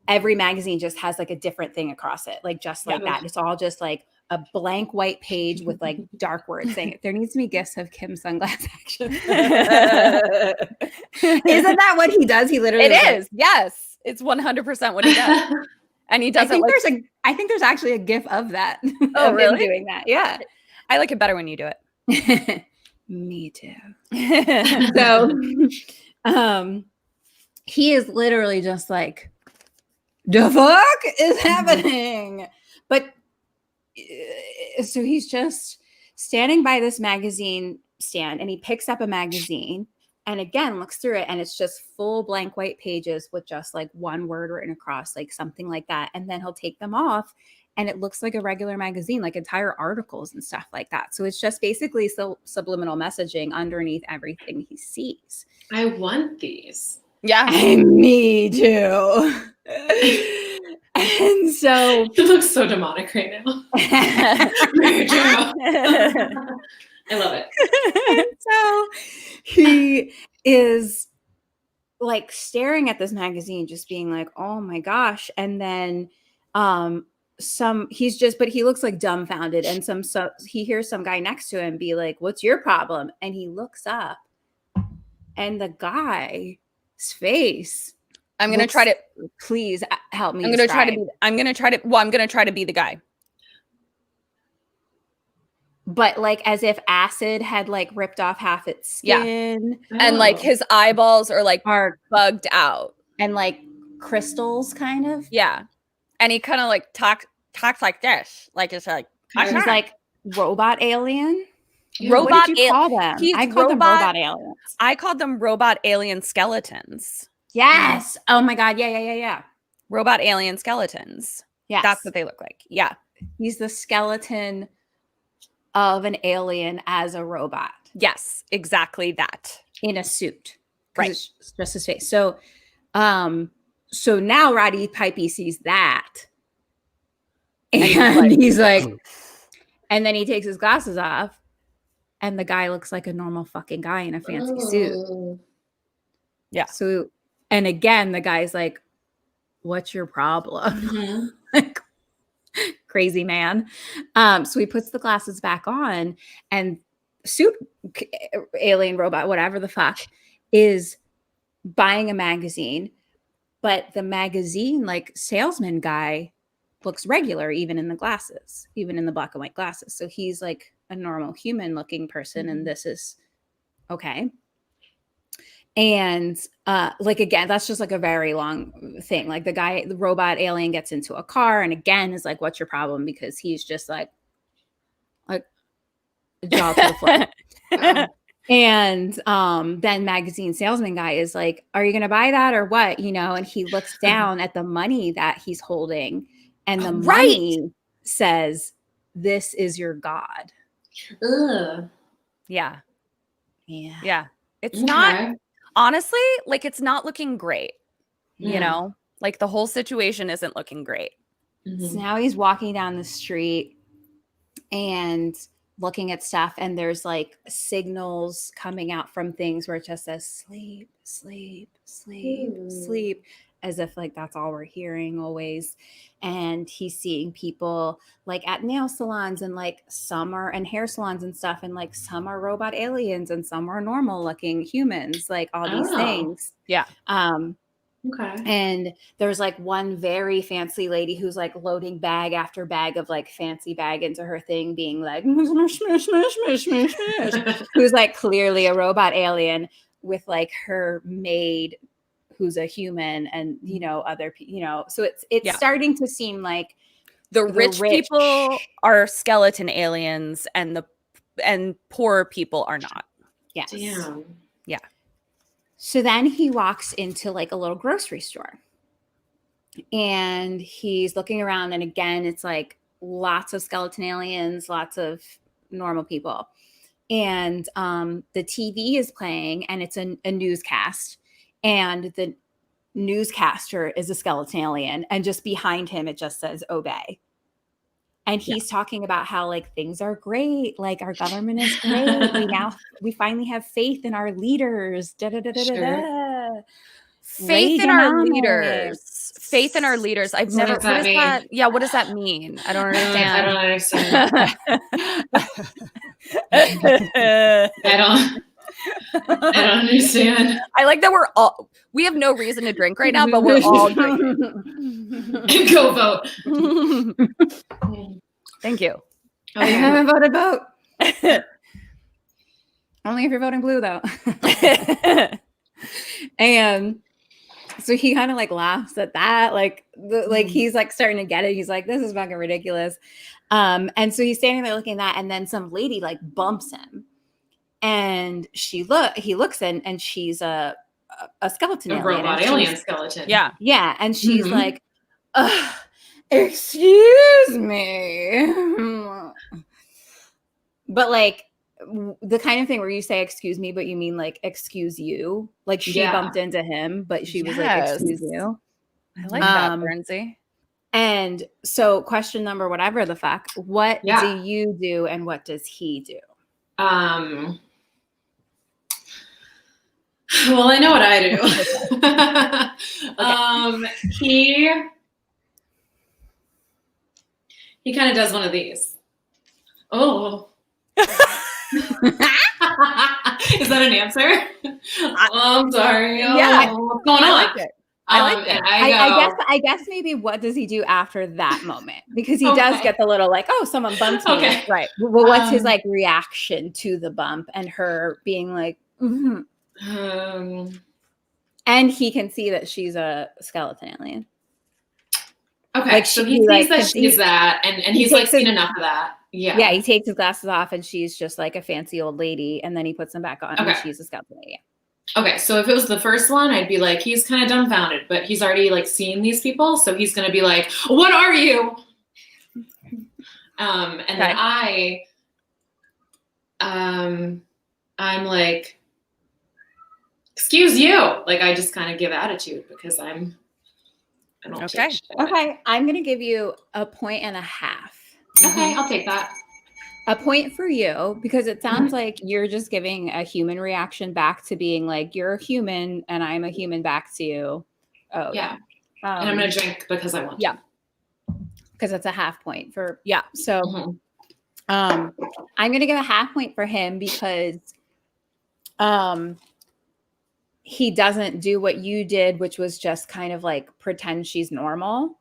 every magazine just has like a different thing across it. Like just like that. It's all just like a blank white page with like dark words saying it. There needs to be gifts of Kim's sunglass action. Isn't that what he does? He literally It is. Yes. It's 100% what he does. And he does I think there's actually a gif of that. Oh, of really? him doing that. Yeah. I like it better when you do it. Me too. So he is literally just like, the fuck is happening? But so he's just standing by this magazine stand and he picks up a magazine and again looks through it and it's just full blank white pages with just like one word written across, like something like that. And then he'll take them off and it looks like a regular magazine, like entire articles and stuff like that. So it's just basically subliminal messaging underneath everything he sees. I want these. Yeah. Me too. And so It looks so demonic right now. I love it. And so he is like staring at this magazine, just being like, oh my gosh. And then he looks like dumbfounded. And he hears some guy next to him be like, what's your problem? And he looks up and the guy's face. I'm going to try to, please help me. I'm going to try to be the guy. But like as if acid had like ripped off half its skin. Yeah. And like his eyeballs are bugged out. And like crystals kind of. Yeah. And he kind of like talks like this. Like it's like, He's like robot alien. Yeah. What did you call them? I called them robot aliens. I called them robot alien skeletons. Yes. Oh my God. Yeah. Robot alien skeletons. Yes. That's what they look like. Yeah. he's the skeleton of an alien as a robot Yes, exactly that. in a suit. 'Cause Right. it's just his face. So now Roddy Pipey sees that. And he's like, and then he takes his glasses off, and the guy looks like a normal fucking guy in a fancy suit. Oh. Yeah. So, and again, the guy's like, what's your problem? Mhm. Like, crazy man. So he puts the glasses back on, and suit alien robot, whatever the fuck, is buying a magazine, but the magazine like salesman guy looks regular, even in the glasses, even in the black and white glasses. So he's like a normal human looking person, and this is okay. And like, again, that's just like a very long thing. Like the robot alien gets into a car and again is like, what's your problem? Because he's just like jaw to the floor. And then magazine salesman guy is like, are you going to buy that or what? You know, and he looks down at the money that he's holding, and the money says, this is your God. Ugh. Yeah. Yeah. Yeah. It's Okay. not, honestly, like it's not looking great. You Yeah. know, like the whole situation isn't looking great. Mhm. So now he's walking down the street and looking at stuff, and there's like signals coming out from things where it just says sleep, sleep, sleep, sleep, as if like that's all we're hearing always. And he's seeing people like at nail salons, and like some are, and hair salons and stuff, and like some are robot aliens and some are normal looking humans, like all these Oh. things. Yeah. Okay. And there's like one very fancy lady who's like loading bag after bag of like fancy bag into her thing, being like, smush, smush, smush, smush, smush, smush, who's like clearly a robot alien with like her maid who's a human, and you know, other you know, so it's Yeah. starting to seem like The rich people are skeleton aliens and poor people are not. yes. Damn. So then he walks into like a little grocery store, and he's looking around, and again, it's like lots of skeleton aliens, lots of normal people. And the TV is playing, and it's a newscast, and the newscaster is a skeleton alien, and just behind him it just says obey. And he's talking about how like things are great, like our government is great. we finally have faith in our leaders. Da, da, da, da, da, da. Faith in our Reaganomics. leaders. Faith in our leaders. I've What never. does that What is mean? that? Yeah. What does that mean? I don't I don't understand. understand. I don't understand. I like that we have no reason to drink right now, but we're all drinking. Go vote. Thank you. I haven't voted vote. Only if you're voting blue, though. And so he kind of like laughs at that, like he's like starting to get it. He's like, "This is fucking ridiculous." And so he's standing there looking at that, and then some lady like bumps him, and he looks in, and she's a skeleton alien, robot alien skeleton. Yeah. and she's like, excuse me. But like the kind of thing where you say excuse me, but you mean like excuse you. Like she bumped into him, but she was like, excuse you. I like that, Bernsey. And so question number whatever the fuck, what do you do and what does he do? Well, I know what I do. He kind of does one of these. Oh. Is that an answer? I'm sorry. Yeah. What's going on? I like it. I like it. I guess maybe what does he do after that moment? Because he does get the little like, oh, someone bumped me. Okay. Right. Well, what's his like reaction to the bump and her being like, and he can see that she's a skeleton alien. Okay. Like so he sees like, that she's that, and he's like seen enough of that. Yeah. Yeah. He takes his glasses off, and she's just like a fancy old lady, and then he puts them back on, and she's a skeleton lady. Okay, so if it was the first one, I'd be like, he's kind of dumbfounded, but he's already like seen these people, so he's gonna be like, "What are you?" And then I'm like, excuse you. Like, I just kind of give attitude because I don't take shit. Okay, I'm gonna give you 1.5 points. Okay, I'll take that. A point for you because it sounds like you're just giving a human reaction back to being like, you're a human and I'm a human back to you. Oh Yeah. And I'm gonna drink because I want to. Yeah. Because it's a 0.5 point for So I'm gonna give a 0.5 point for him because he doesn't do what you did, which was just kind of like pretend she's normal.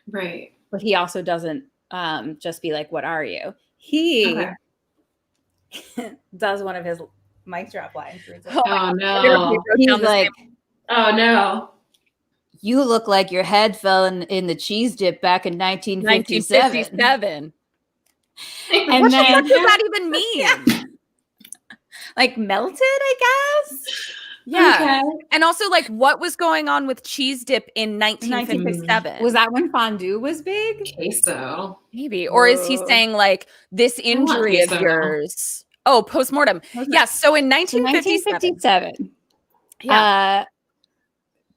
Right. But he also doesn't just be like, what are you? He does one of his mic drop lines. Oh no. He's like, oh no. You look like your head fell in the cheese dip back in 1957. And And then, what does that even mean? Like melted, I guess. Yeah. Okay. And also, like, what was going on with cheese dip in 1957? Was that when fondue was big? Queso. Maybe. Or is he saying, like, this injury of yours? Oh, postmortem. Yes. So in 1957. Yeah.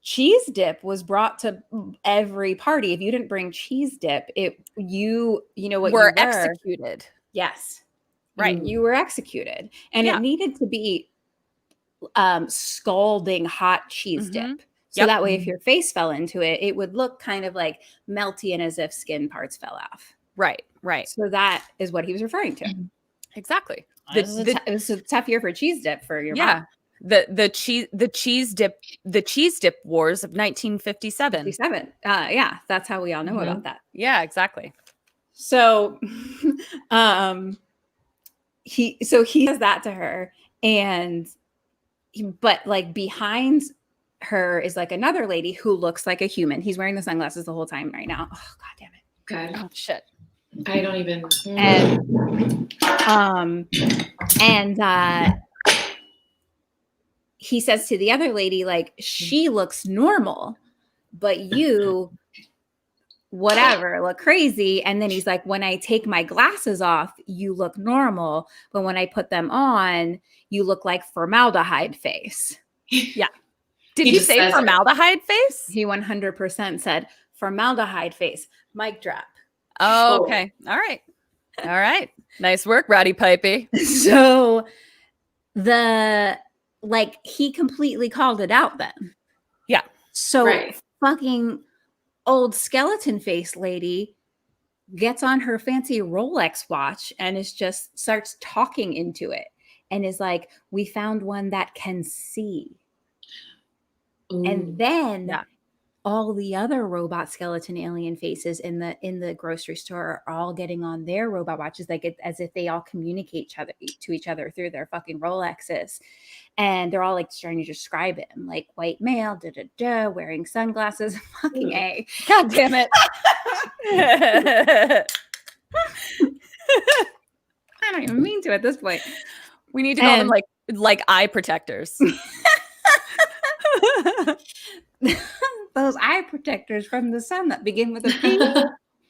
Cheese dip was brought to every party. If you didn't bring cheese dip, you know what, were executed. Yes. Right. You were executed. And it needed to be scalding hot cheese dip. So that way, if your face fell into it, it would look kind of like melty and as if skin parts fell off. Right. Right. So that is what he was referring to. Exactly. It was a tough year for cheese dip for your mom. The cheese dip wars of 1957. Yeah, that's how we all know about that. Yeah, exactly. So he does that to her, but like behind her is like another lady who looks like a human. He's wearing the sunglasses the whole time right now. Oh god damn it. Good. Oh shit. I don't even and he says to the other lady, like, she looks normal, but you, whatever, look crazy. And then he's like, when I take my glasses off, you look normal. But when I put them on, you look like formaldehyde face. Yeah. Did he say formaldehyde face? He 100% said formaldehyde face. Mic drop. Oh, okay. All right. All right. Nice work, Roddy Pipey. So he completely called it out then. Yeah. So fucking old skeleton face lady gets on her fancy Rolex watch and starts talking into it and is like, we found one that can see. Ooh. And then all the other robot skeleton alien faces in the grocery store are all getting on their robot watches, like as if they all communicate to each other through their fucking Rolexes. And they're all like trying to describe him, like white male, wearing sunglasses. Fucking A. God damn it. I don't even mean to at this point. We need to call them like eye protectors. Those eye protectors from the sun that begin with a P.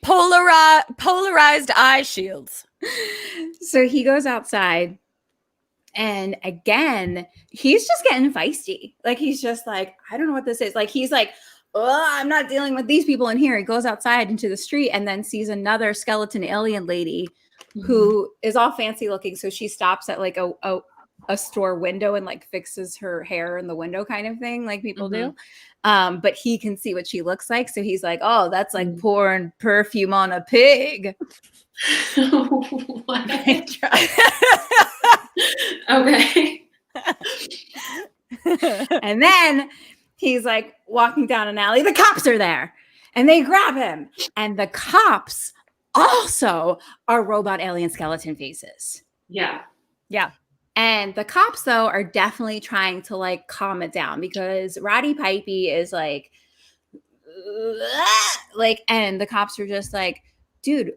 Polarized eye shields. So he goes outside. And again, he's just getting feisty. Like, he's just like, I don't know what this is. Like, he's like, oh, I'm not dealing with these people in here. He goes outside into the street and then sees another skeleton alien lady who is all fancy looking. So she stops at like a store window and like fixes her hair in the window kind of thing, like people do. But he can see what she looks like. So he's like, oh, that's like pouring perfume on a pig. Okay. And then he's like walking down an alley. The cops are there and they grab him. And the cops also are robot alien skeleton faces. Yeah. Yeah. And the cops, though, are definitely trying to like calm it down because Roddy Pipey is like, and the cops are just like, dude,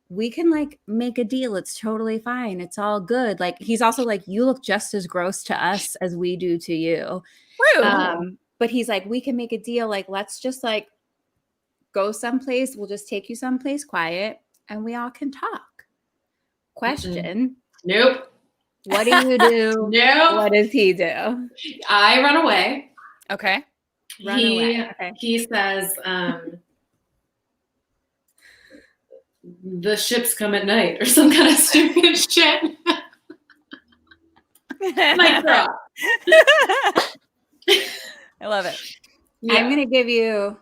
we can like make a deal. It's totally fine. It's all good. Like, he's also like, you look just as gross to us as we do to you. Rude. But he's like, we can make a deal. Like, let's just like go someplace. We'll just take you someplace quiet. and we all can talk. Question. Nope. What do you do? Nope. What does he do? I run away. Okay. Run away. Okay. He says, the ships come at night or some kind of stupid shit. Mic drop. I love it. Yeah. I'm gonna give you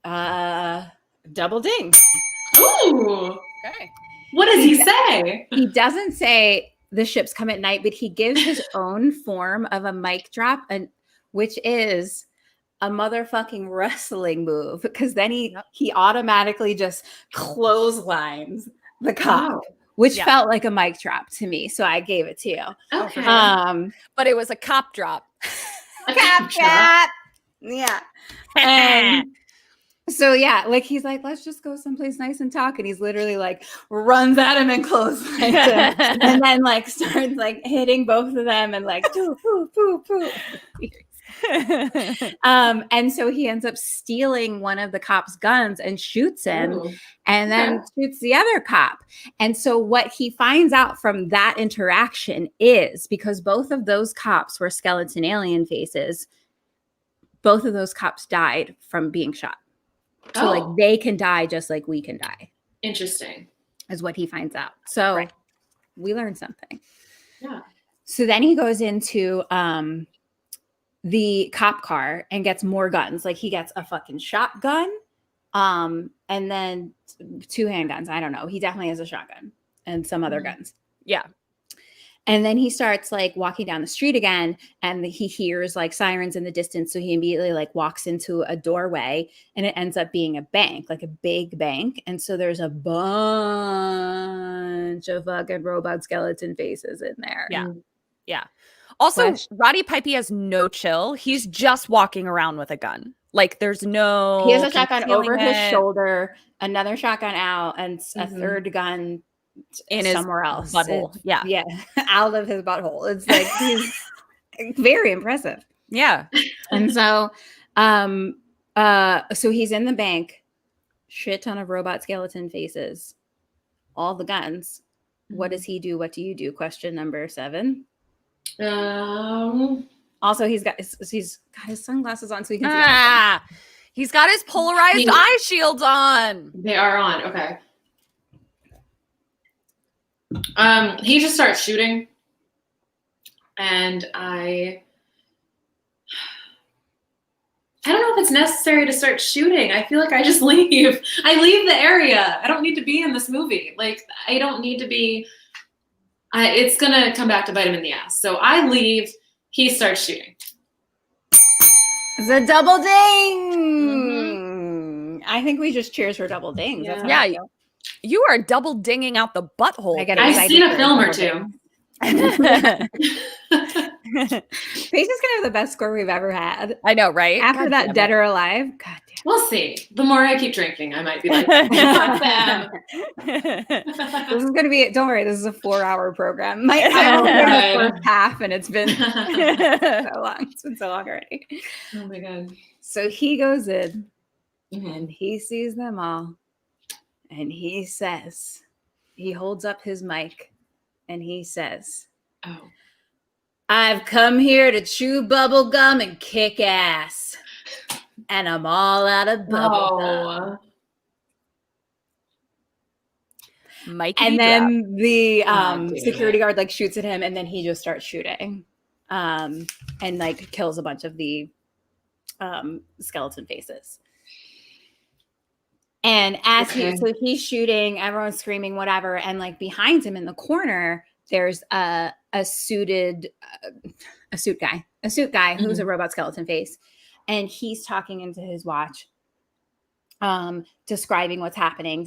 double ding. Ooh. Okay. What does he say? He doesn't say the ships come at night, but he gives his own form of a mic drop, and which is a motherfucking wrestling move, because then he automatically just clotheslines the cop, which felt like a mic drop to me. So I gave it to you. Okay. But it was a cop drop. Cop drop. Yeah. And so yeah, like he's like, let's just go someplace nice and talk. And he's literally like runs at him and clotheslines him, and then like starts like hitting both of them and like poo poo poo poo. And so he ends up stealing one of the cop's guns and shoots him. Ooh. And then shoots the other cop. And so what he finds out from that interaction is, because both of those cops were skeleton alien faces, both of those cops died from being shot. So like they can die just like we can die. Interesting. Is what he finds out. So we learned something. Yeah. So then he goes into the cop car and gets more guns. Like he gets a fucking shotgun, and then 2 handguns. I don't know. He definitely has a shotgun and some other guns. Yeah. And then he starts like walking down the street again, and he hears like sirens in the distance. So he immediately like walks into a doorway, and it ends up being a bank, like a big bank. And so there's a bunch of fucking robot skeleton faces in there. Yeah. Yeah. Also, Roddy Pipey has no chill. He's just walking around with a gun. Like there's no. He has a shotgun concealing over his it. shoulder, another shotgun out, and a third gun in somewhere his else. butthole. Yeah, out of his butthole. It's like he's very impressive. Yeah. And so, so he's in the bank, shit ton of robot skeleton faces, all the guns. What does he do? What do you do? Question number 7. Also, he's got his sunglasses on so he can see. He's got his polarized eye shields on. They are on. Okay. He just starts shooting, and I don't know if it's necessary to start shooting. I feel like I just leave. I leave the area. I don't need to be in this movie. Like I don't need to be. It's gonna come back to bite him in the ass. So I leave. He starts shooting. It's a double ding. I think we just cheers for double dings. That's Yeah. You are double dinging out the butthole. I've seen a film or two. Paige is gonna have the best score we've ever had. I know, right? After that, Dead or Alive. God damn. We'll see. The more I keep drinking, I might be like, fuck them. This is gonna be. Don't worry, this is a 4-hour program. I'm only in the first half, and it's been so long. It's been so long already. Oh my god. So he goes in, and he sees them all, and he says, he holds up his mic, and he says, I've come here to chew bubble gum and kick ass. And I'm all out of bubble gum. Mike, and then the security guard like shoots at him, and then he just starts shooting, and like kills a bunch of the skeleton faces. And as he's shooting, everyone's screaming, whatever, and like behind him in the corner, there's a suit guy who's a robot skeleton face, and he's talking into his watch, describing what's happening,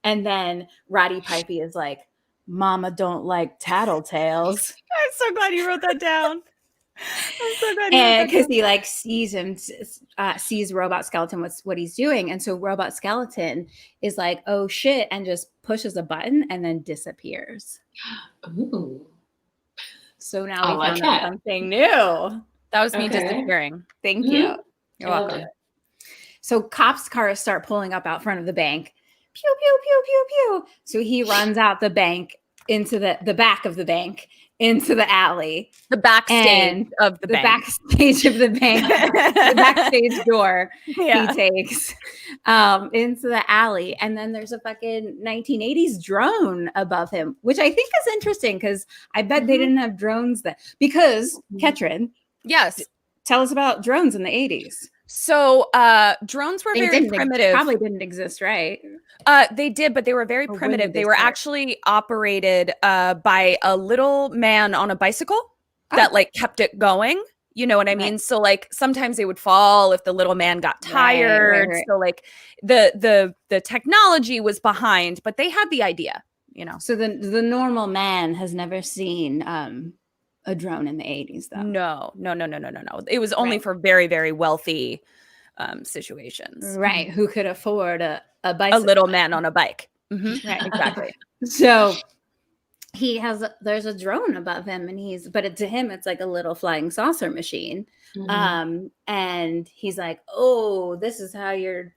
and then Roddy Pipey is like, "Mama don't like tattletales." I'm so glad you wrote that down. I'm so glad and because he like sees Robot Skeleton what he's doing, and so Robot Skeleton is like, "Oh shit," and just pushes a button and then disappears. Ooh. So now we found out something new. That was me disappearing. Thank you. You're welcome. So cops' cars start pulling up out front of the bank. pew, pew, pew, pew, pew. So he runs out the bank into the back of the bank into the alley. The backstage And of the the bank. backstage of the bank, the backstage door Yeah. he takes into the alley. And then there's a fucking 1980s drone above him, which I think is interesting because I bet they didn't have drones then. Because, Ketrin, Yes. tell us about drones in the 80s. So drones were very primitive. Probably didn't exist, right? They did, but they were very Or when primitive. did They they were start? actually operated by a little man on a bicycle that like kept it going. You know what I mean? Right. So like sometimes they would fall if the little man got tired. right. So like the technology was behind, but they had the idea, you know. So the normal man has never seen a drone in the 80s, though. No. It was only for very, very wealthy situations. Right. Who could afford a A bicycle? little man on a bike. Mhm. Right. Exactly. So there's a drone above him, and to him it's like a little flying saucer machine. Mhm. And he's like, "Oh, this is how you're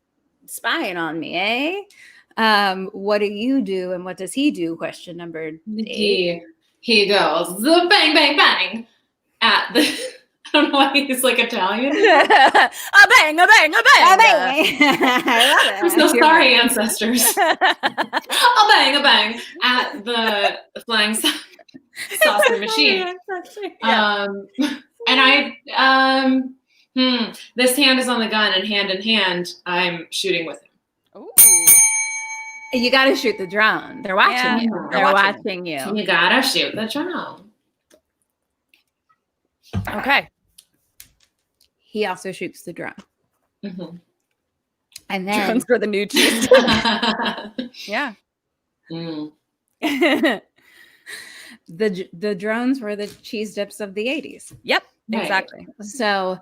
spying on me, eh? What do you do and what does he do?" Question number 8. He goes the bang bang bang at the. I don't know why he's like Italian. A bang, a bang, a bang. I love There's it. no You're sorry right. ancestors. a bang at the flying saucer machine. And I this hand is on the gun, and hand in hand I'm shooting with him. Ooh. You got to shoot the drone. They're watching Yeah, you. they're They're watching watching you. You gotta shoot the drone. Okay. He also shoots the drone. Mm-hmm. And then Drones for the new cheese. Yeah. Mm. the drones were the cheese dips of the 80s. Yep. Right. Exactly. So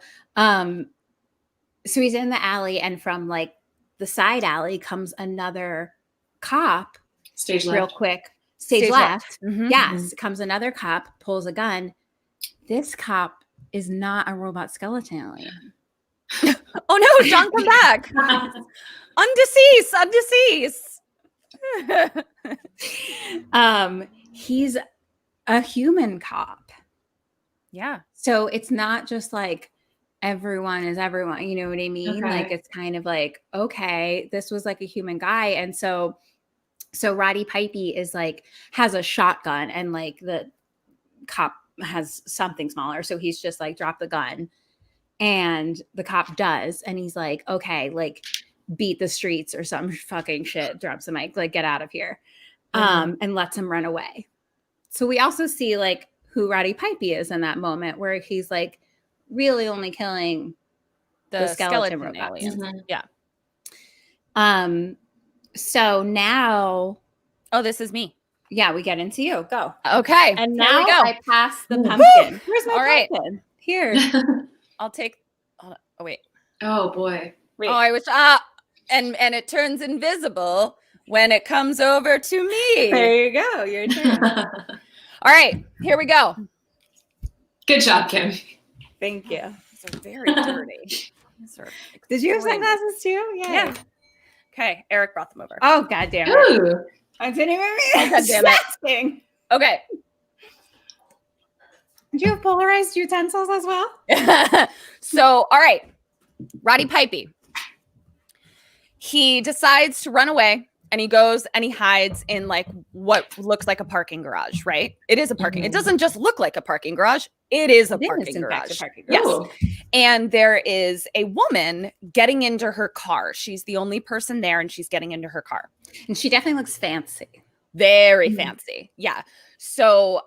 he's in the alley, and from like the side alley comes another cop. Stage Real left. quick. Stage left. Mhm. Yes, comes another cop, pulls a gun. This cop is not a robot skeleton alien. Oh no, John, come back. Undeceased. He's a human cop. Yeah. So it's not just like everyone is everyone, you know what I mean? Okay. Like it's kind of like, okay, this was like a human guy. And so Roddy Pipey is like, has a shotgun, and like the cop has something smaller. So he's just like, drop the gun. And the cop does. And he's like, okay, like beat the streets or some fucking shit, drops the mic, like get out of here. And lets him run away. So we also see like who Roddy Pipey is in that moment, where he's like really only killing the skeleton robots. aliens. Mhm. Yeah. So now, Oh, this is me. yeah, we get into you. Go. Okay. And here now we go. I pass the Woo! pumpkin. Where's my All right. pumpkin? Here. I'll take. Hold on. Oh wait. Oh boy. Wait. Oh, I wish. And it turns invisible when it comes over to me. There you go. Your turn. All right. Here we go. Good job, Kim. Thank you. These are very dirty. These are Did you have extremely- sunglasses too? Yay. Yeah. Okay. Eric brought them over. Oh, God damn it. Ooh. I didn't even Oh, God damn it. asking. Okay. Did you have polarized utensils as well? So, all right. Roddy Pipey. He decides to run away, and he goes and he hides in like what looks like a parking garage, right? It is a parking. It doesn't just look like a parking garage. It is a It is, parking in fact, garage. a parking garage. Yes. Ooh. And there is a woman getting into her car. She's the only person there, and she's getting into her car. And she definitely looks fancy. Very Mhm. fancy. Yeah. So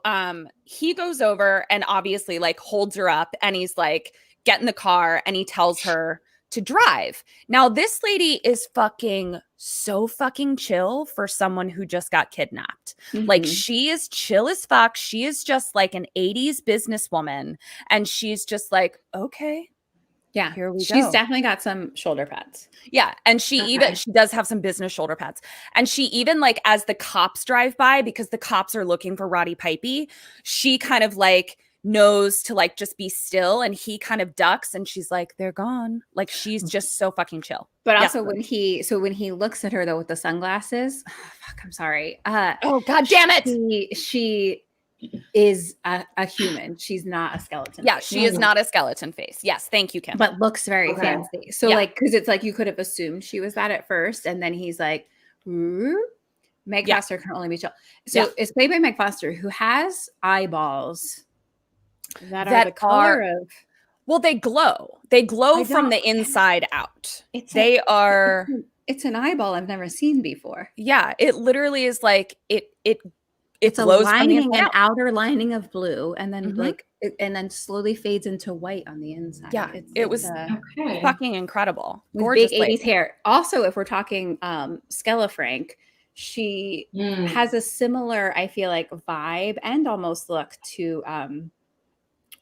he goes over and obviously like holds her up, and he's like, get in the car, and he tells her to drive. Now, this lady is so fucking chill for someone who just got kidnapped. Like, Mhm. she is chill as fuck. She is just like an 80s businesswoman. And she's just like, okay, yeah, here we she's go. definitely got some shoulder pads. Yeah. And she does have some business shoulder pads. And she even like, as the cops drive by, because the cops are looking for Roddy Pipey, she kind of like knows to like just be still, and he kind of ducks, and she's like, they're gone. Like she's just so fucking chill. But Yeah. also when he looks at her though with the sunglasses, fuck, I'm sorry. Oh god damn it. She is a human. She's not a skeleton. Yeah, face. she is not a skeleton face. Yes, thank you, Kim. But looks very Okay. fancy. So Yeah. like, because it's like you could have assumed she was that at first, and then he's like, Meg Yeah. Foster can only be chill. So Yeah. it's played by Meg Foster, who has eyeballs that are That the color of. Well, they glow. They glow I from don't- the inside out. It's They are. It's an eyeball I've never seen before. Yeah, it literally is like it It's a glows from the lining, inside an out. outer lining of blue, and then Mhm. and then slowly fades into white on the inside. Yeah, it was Okay. fucking incredible. with Gorgeous big lady. 80s hair. Also, if we're talking Skella Frank, she Mm. has a similar, I feel like, vibe and almost look to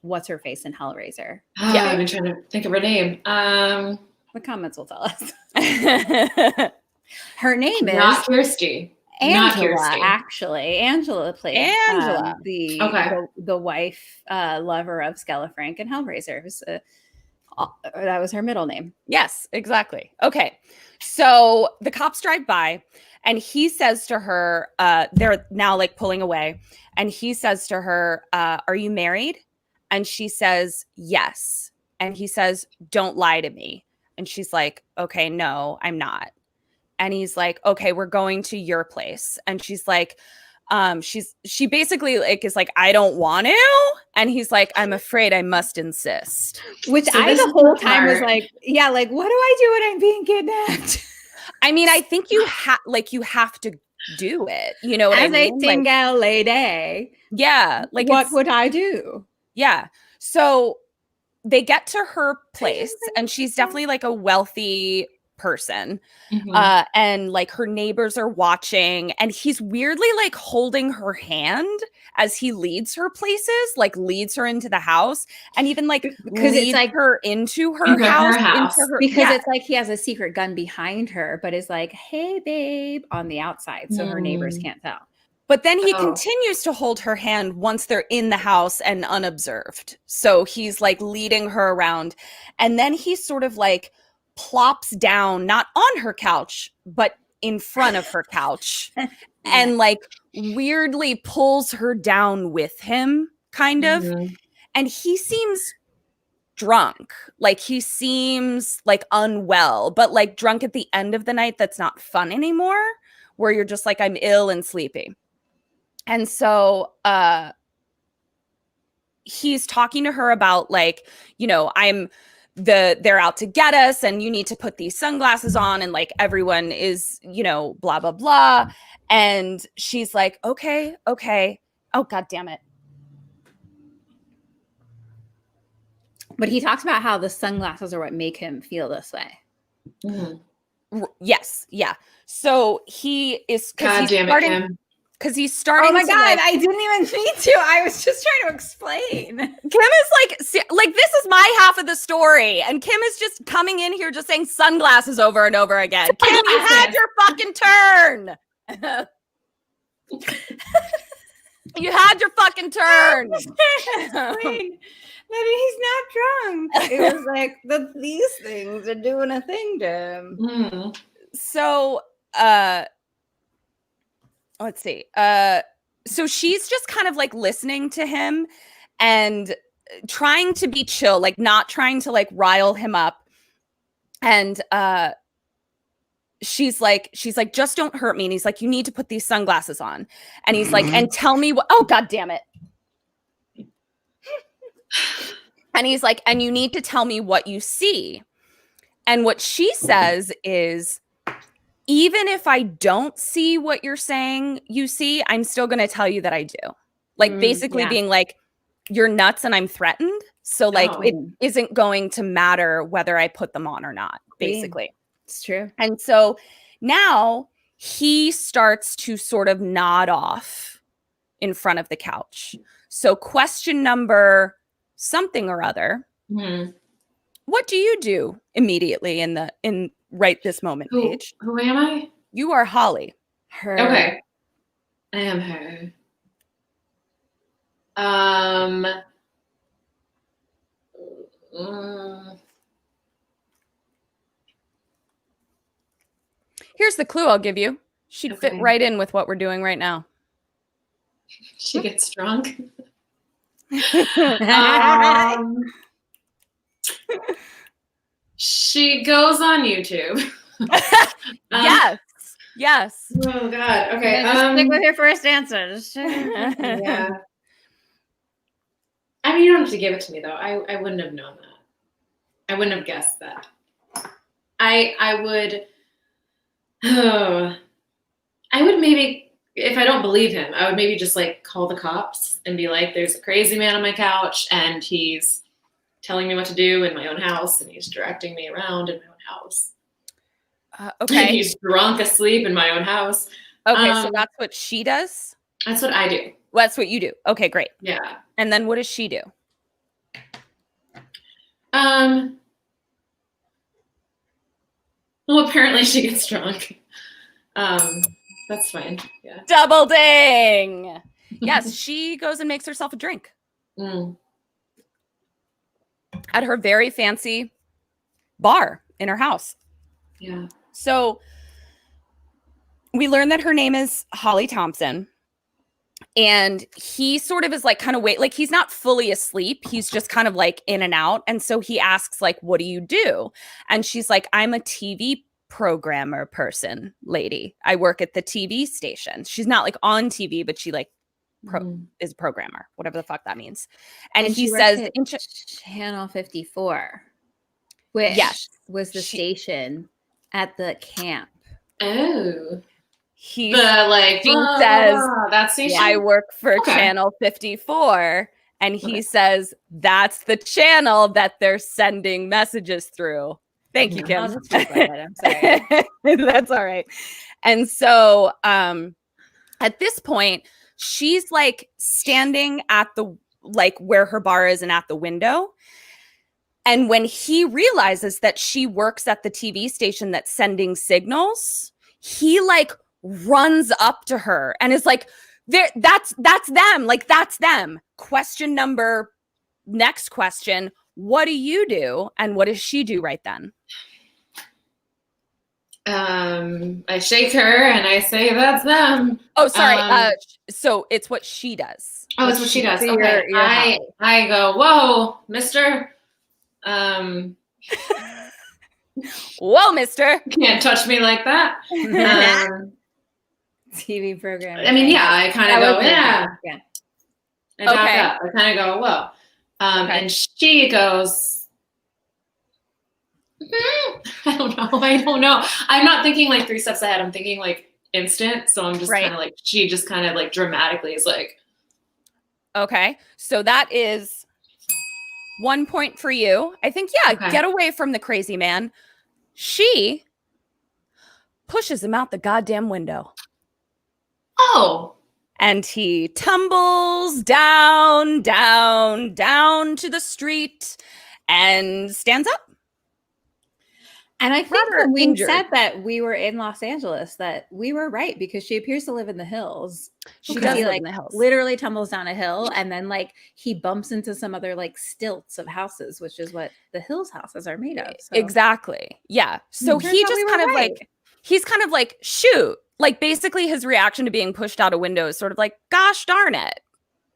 what's her face in Hellraiser. Yeah, I've been trying to think of her name. The comments will tell us. Her name is Not Kirsty. Not Angela. Kirsty. Actually, Angela played Angela. the wife, lover of Skella Frank in Hellraiser. It was, that was her middle name. Yes, exactly. Okay. So the cops drive by and he says to her, they're now like pulling away. And he says to her, are you married? And she says, yes. And he says, don't lie to me. And she's like, okay, no, I'm not. And he's like, okay, we're going to your place. And she's like, she basically like is like, I don't want to. And he's like, I'm afraid I must insist. Which So I this the is whole the time was part- like, yeah, like what do I do when I'm being kidnapped? I mean, I think you have to do it. You know what As I mean? a single lady, Yeah, like what it's- would I do? yeah. So they get to her place, and she's definitely like a wealthy person. Mhm. And like her neighbors are watching, and he's weirdly like holding her hand as he leads her places, like leads her into the house, and even like Because it's leads like her into her Into her house, house. into her, because yeah. it's like he has a secret gun behind her, but is like, hey babe, on the outside, so her neighbors Mm. can't tell. But then he Oh. continues to hold her hand once they're in the house and unobserved. So he's like leading her around. And then he sort of like plops down, not on her couch, but in front of her couch and like weirdly pulls her down with him, kind of. Mhm. And he seems drunk. Like he seems like unwell, but like drunk at the end of the night. That's not fun anymore, where you're just like, I'm ill and sleepy. And so he's talking to her about like, you know, they're out to get us and you need to put these sunglasses on and like everyone is, you know, blah, blah, blah. And she's like, okay. Oh, God damn it. But he talks about how the sunglasses are what make him feel this way. Mhm. Yes. Yeah. So he is, God damn it, Kim. because he's starting Oh my to, god, like, I didn't even mean to. I was just trying to explain. Kim is like this is my half of the story, and Kim is just coming in here just saying sunglasses over and over again. Kim, you had your fucking turn. You had your fucking turn. Explain that he's not drunk. It was like these things are doing a thing to him. Mhm. So let's see. So she's just kind of like listening to him and trying to be chill, like not trying to like rile him up. And she's like, just don't hurt me. And he's like, you need to put these sunglasses on. And he's like, and tell me what, oh, God damn it. And he's like, and you need to tell me what you see. And what she says is, even if I don't see what you're saying you see, I'm still going to tell you that I do. Like basically yeah. being like, you're nuts and I'm threatened. So like Oh. it isn't going to matter whether I put them on or not, basically. It's true. And so now he starts to sort of nod off in front of the couch. So question number something or other. Mhm. What do you do immediately in right this moment, Who Paige? am I? You are Holly. Her. Okay. I am her. Here's the clue I'll give you. She'd fit Okay. right in with what we're doing right now. She gets drunk. Yes. She goes on YouTube. Yes. Oh God. Okay. Just stick with your first answer. Yeah. I mean, you don't have to give it to me though. I wouldn't have known that. I wouldn't have guessed that. I would. Oh, I would maybe, if I don't believe him, I would maybe just like call the cops and be like, "There's a crazy man on my couch, and he's telling me what to do in my own house, and he's directing me around in my own house. Okay. He's drunk asleep in my own house." Okay, so that's what she does? That's what I do. Well, that's what you do. Okay, great. Yeah. And then what does she do? Well, apparently she gets drunk. That's fine. Yeah. Double ding. Yes, she goes and makes herself a drink at her very fancy bar in her house. Yeah. So we learn that her name is Holly Thompson. And he sort of is like kind of like he's not fully asleep. He's just kind of like in and out. And so he asks like, "What do you do?" And she's like, "I'm a TV programmer person, lady. I work at the TV station." She's not like on TV, but she like is a programmer, whatever the fuck that means. And he says at Channel 54, which was the station at the camp. Oh. He says, that station? "I work for Channel 54." And he says, "That's the channel that they're sending messages through." Thank you, Kim. I'll just keep quiet. I'm sorry. That's all right. And so at this point, she's like standing at the like where her bar is and at the window. And when he realizes that she works at the TV station that's sending signals, he like runs up to her and is like, that's them. Like, that's them. Next question. What do you do? And what does she do right then? I shake her and I say, "That's them." Oh, sorry. So it's what she does. Oh, it's what she does. So Okay. you're I go, "Whoa, mister. Whoa, mister. Can't touch me like that." TV program. I mean, yeah, I kind of go, "Yeah." I back Okay. up. I kind of go, "Whoa." And she goes, I don't know. I'm not thinking like 3 steps ahead. I'm thinking like instant. So I'm just kind of like, she just kind of like dramatically is like. Okay. So that is 1 point for you. I think, get away from the crazy man. She pushes him out the goddamn window. Oh. And he tumbles down to the street and stands up. And I think Rather when we injured. said that we were in Los Angeles, that we were right, because she appears to live in the hills. She Because does he live like in the hills. literally tumbles down a hill, and then like he bumps into some other like stilts of houses, which is what the hills houses are made of. So. Exactly. Yeah. So Turns he out just we were kind of right. like, he's kind of like, shoot. Like basically his reaction to being pushed out a window is sort of like, gosh darn it.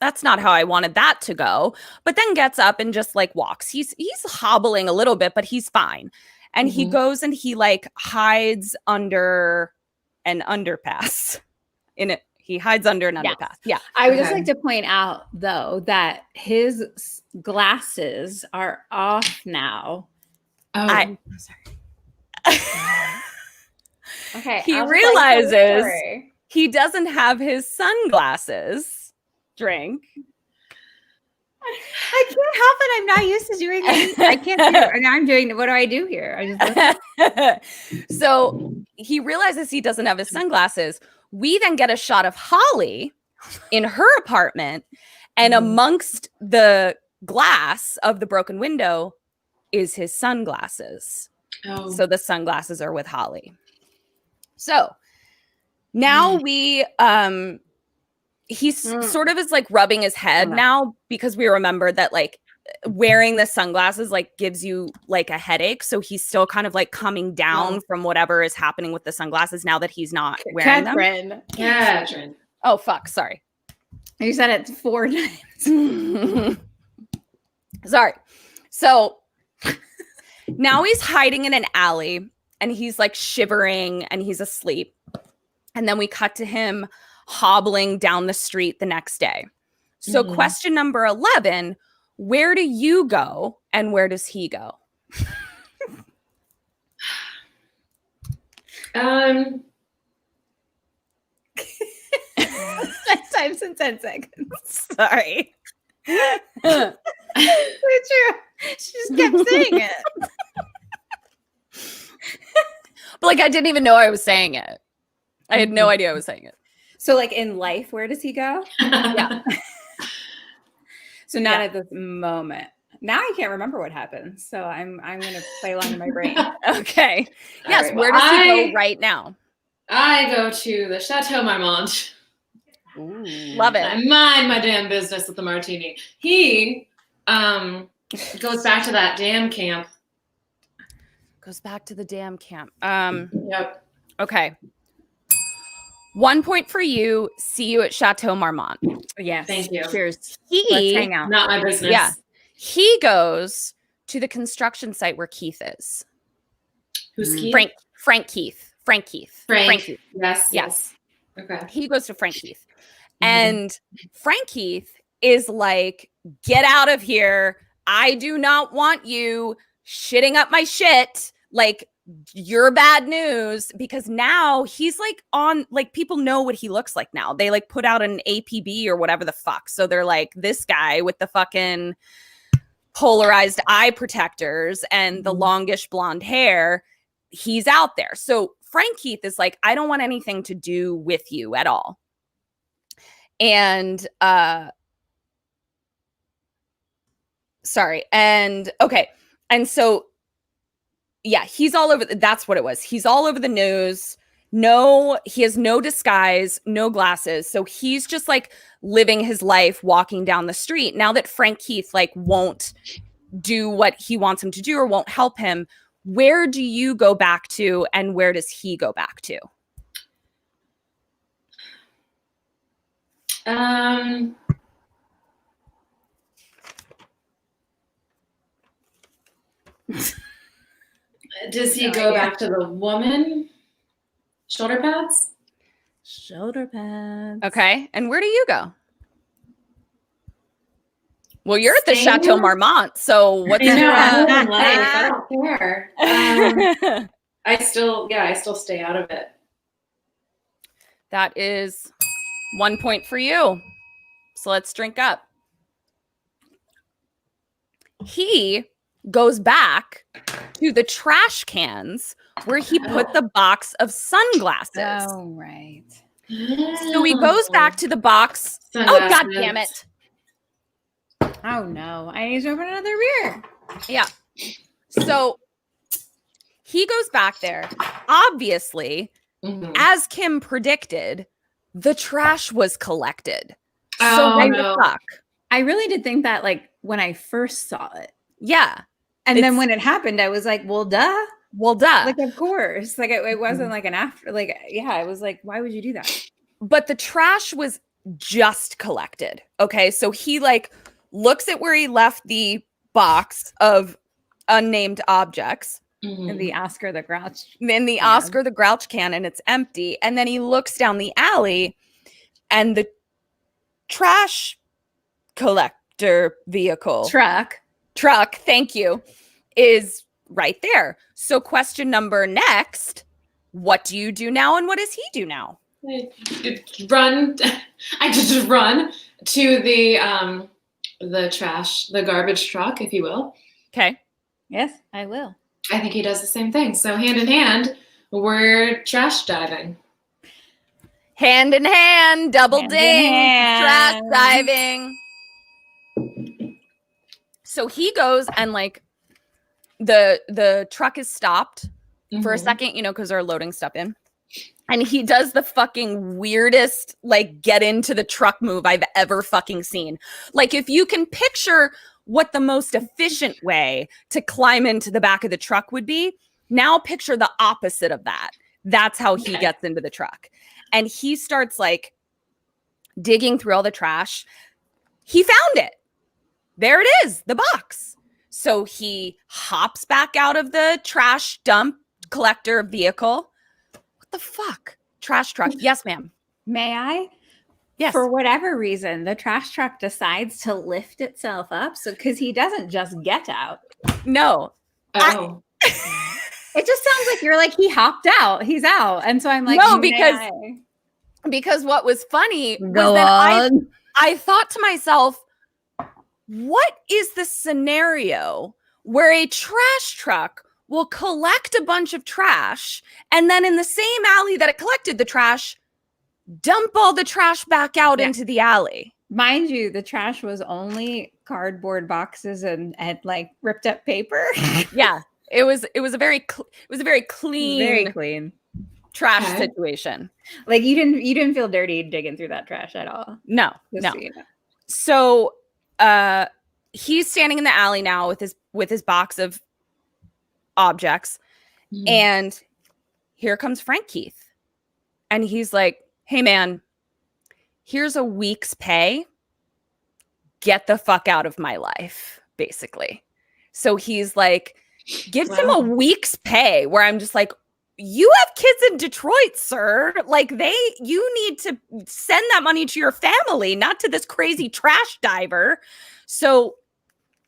That's not how I wanted that to go. But then gets up and just like walks. He's hobbling a little bit, but he's fine. And he goes and he like hides under an underpass. He hides under an underpass. Yeah. I would just like to point out though that his glasses are off now. Oh. I'm sorry. Okay. He I'll just, realizes sorry. he doesn't have his sunglasses. Drink. I can't help it. I'm not used to doing it. I can't do it. And I'm doing it. What do I do here? I just So he realizes he doesn't have his sunglasses. We then get a shot of Holly in her apartment, and amongst the glass of the broken window is his sunglasses. Oh. So the sunglasses are with Holly. So now he's sort of is like rubbing his head now, because we remember that like wearing the sunglasses like gives you like a headache. So he's still kind of like coming down from whatever is happening with the sunglasses now that he's not wearing them. Catherine. Oh, fuck. Sorry. You said it 4 times. Sorry. So now he's hiding in an alley and he's like shivering and he's asleep. And then we cut to him hobbling down the street the next day. So question number 11, where do you go and where does he go? 10 times in 10 seconds. Sorry. So true. She just kept saying it. But like I didn't even know I was saying it. I had no idea I was saying it. So like in life, where does he go? Yeah. So not at this moment. Now I can't remember what happened. So I'm gonna play along in my brain. Okay. Yes. right, Where does he go right now? I go to the Chateau Marmont. Ooh. Love it. I mind my damn business with the martini. He goes back to that damn camp. Goes back to the damn camp. Yep. Okay. 1 point for you. See you at Chateau Marmont. Yes. Thank you. Cheers. He, Let's hang out. Not my business. Yeah. He goes to the construction site where Keith is. Who's Keith? Frank Keith. Frank Keith. Frank. Keith. Yes. Okay. He goes to Frank Keith. And Frank Keith is like, get out of here. I do not want you shitting up my shit. Like, you're bad news, because now he's like on, like, people know what he looks like now. They like put out an APB or whatever the fuck. So they're like, this guy with the fucking polarized eye protectors and the longish blonde hair, he's out there. So Frank Keith is like, I don't want anything to do with you at all. And sorry. And okay. And so yeah, he's all over. That's what it was. He's all over the news. No, he has no disguise, no glasses. So he's just like living his life, walking down the street. Now that Frank Keith like won't do what he wants him to do or won't help him, where do you go back to and where does he go back to? Does he go back to the woman? Shoulder pads? Shoulder pads. Okay. And where do you go? Well, you're at the Staying Chateau there? Marmont. So what's I know, your I live in life. I don't care. I still stay out of it. That is 1 point for you. So let's drink up. He goes back to the trash cans where he put the box of sunglasses. Oh, right. So he goes back to the box. Oh, God damn it. Oh, no. I need to open another beer. Yeah. So he goes back there. Obviously, as Kim predicted, the trash was collected. So what the fuck? I really did think that, like, when I first saw it. Yeah. And then when it happened, I was like, well, duh. Well, duh. Like, of course. Like, it wasn't like an after. Like, yeah, I was like, why would you do that? But the trash was just collected. Okay. So he like looks at where he left the box of unnamed objects. In the Oscar the Grouch. In the Oscar the Grouch can, and it's empty. And then he looks down the alley and the trash collector vehicle. Truck, thank you, is right there. So question number next, what do you do now and what does he do now? I just run to the garbage truck, if you will. Okay. yes, I will. I think he does the same thing. So hand in hand, we're trash diving. Hand in hand, double Hand in ding, hand. trash diving. So he goes and like the truck is stopped for a second, you know, because they're loading stuff in. And he does the fucking weirdest, like, get into the truck move I've ever fucking seen. Like, if you can picture what the most efficient way to climb into the back of the truck would be. Now picture the opposite of that. That's how he gets into the truck. And he starts like digging through all the trash. He found it. There it is, the box. So he hops back out of the trash dump collector vehicle. What the fuck? Trash truck. Yes, ma'am. May I? Yes. For whatever reason, the trash truck decides to lift itself up. So, because he doesn't just get out. No. Oh. It just sounds like you're like, he hopped out. He's out. And so I'm like, No, may because what was funny was Go that on. I thought to myself, what is the scenario where a trash truck will collect a bunch of trash and then in the same alley that it collected the trash, dump all the trash back out into the alley? Mind you, the trash was only cardboard boxes and like ripped up paper. Yeah. It was a very clean, Very clean trash Okay. situation. Like you didn't feel dirty digging through that trash at all. No, Just no. so you know. So he's standing in the alley now with his box of objects, and here comes Frank Keith, and he's like, "Hey man, here's a week's pay. Get the fuck out of my life," basically. So he's like, gives him a week's pay, where I'm just like, you have kids in Detroit, sir. Like you need to send that money to your family, not to this crazy trash diver. So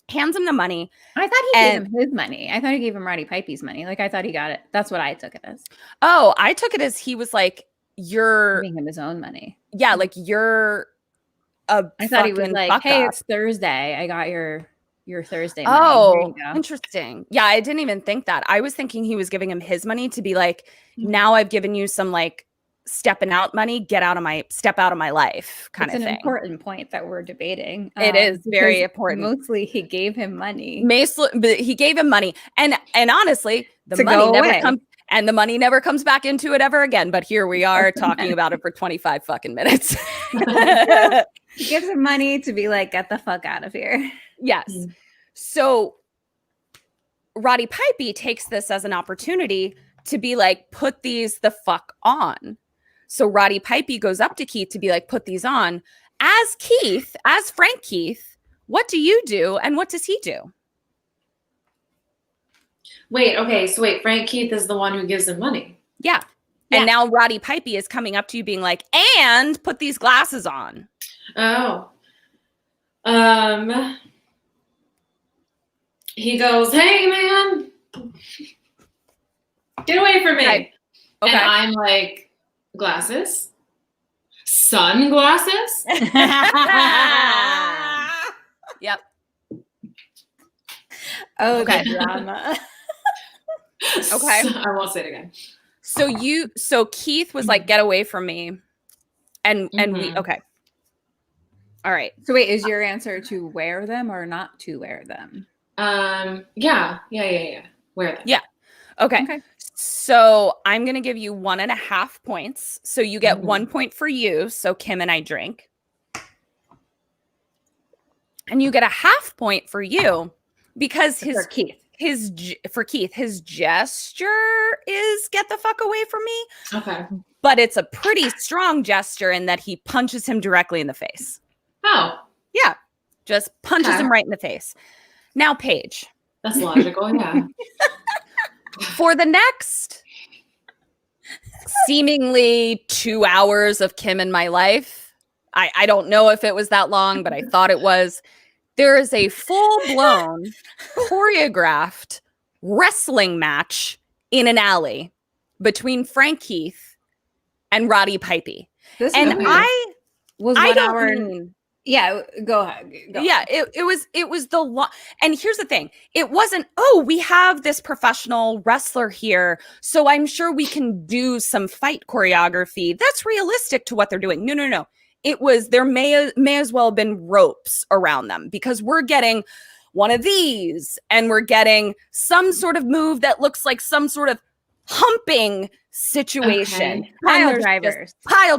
hands him the money. I thought he gave him his money. I thought he gave him Roddy Pipey's money. Like I thought he got it. That's what I took it as. Oh, I took it as he was like, you're Giving him his own money. yeah, like you're a I thought he was fucking like, fuck "Hey, up. it's Thursday. I got your Thursday money. Here Oh, you go." interesting. Yeah, I didn't even think that. I was thinking he was giving him his money to be like, now I've given you some like stepping out money, step out of my life kind It's of an thing. important point that we're debating. It is very because important. Mostly he gave him money. But he gave him money. And honestly, the To money go never away. comes and the money never comes back into it ever again. But here we are talking about it for 25 fucking minutes. He gives him money to be like, "Get the fuck out of here." Yes. So Roddy Pipey takes this as an opportunity to be like, put these the fuck on. So Roddy Pipey goes up to Keith to be like, put these on. As Frank Keith, what do you do and what does he do? Wait, Frank Keith is the one who gives him money. Yeah. And now Roddy Pipey is coming up to you being like, and put these glasses on. Oh. He goes, "Hey man, get away from me." Okay. And I'm like, "Glasses? Sunglasses?" Yep. Oh, Okay. the drama. Okay. I won't say it again. So Keith was like, get away from me. And we Mhm. okay. All right. So wait, is your answer to wear them or not to wear them? Yeah. Wear them. Yeah. Okay. Okay. So I'm gonna give you 1.5 points. So you get Mhm. 1 point for you. So Kim and I drink. And you get a 0.5 point for you because For Keith. his gesture is get the fuck away from me. Okay. But it's a pretty strong gesture in that he punches him directly in the face. Oh, Yeah. Just punches Okay. him right in the face. Now, Paige, that's logical. Yeah. for the next seemingly 2 hours of Kim in my life, I don't know if it was that long, but I thought it was. There is a full-blown choreographed wrestling match in an alley between Frank Keith and Roddy Pipey. This And movie I was I 1 don't hour. mean Yeah, go ahead. Go. yeah, it was and here's the thing. It wasn't, we have this professional wrestler here, so I'm sure we can do some fight choreography that's realistic to what they're doing. No. It was there may as well have been ropes around them because we're getting one of these and we're getting some sort of move that looks like some sort of humping situation. Okay. Pile drivers.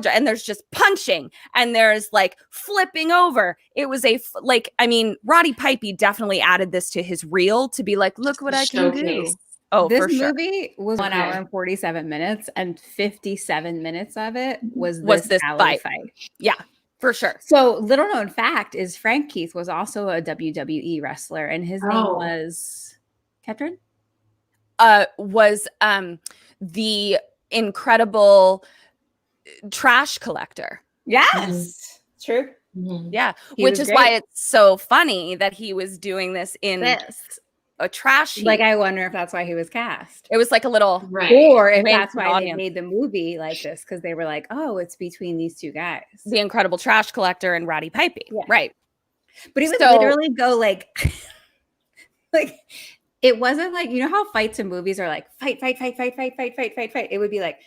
And there's just punching and there's like flipping over. It was Roddy Pipey definitely added this to his reel to be like, look what I can do. Showcase. Oh, This for sure. movie was 1 Okay. hour and 47 minutes, and 57 minutes of it was this alley fight. Yeah, for sure. So, little known fact is Frank Keith was also a WWE wrestler, and his name was Ketron. Was the incredible trash collector. Yes, true. Mhm. Yeah, He which was is great. why it's so funny that he was doing this in This, a trash heap. like, I wonder if that's why he was cast, It was like a little Right. or if Wink that's to the why they audience. made the movie like this, because they were like, "Oh, it's between these two guys." the incredible trash collector and Roddy Pipey. Yeah. Right. But he would So- literally go like, like it wasn't like, you know how fights in movies are like fight. It would be like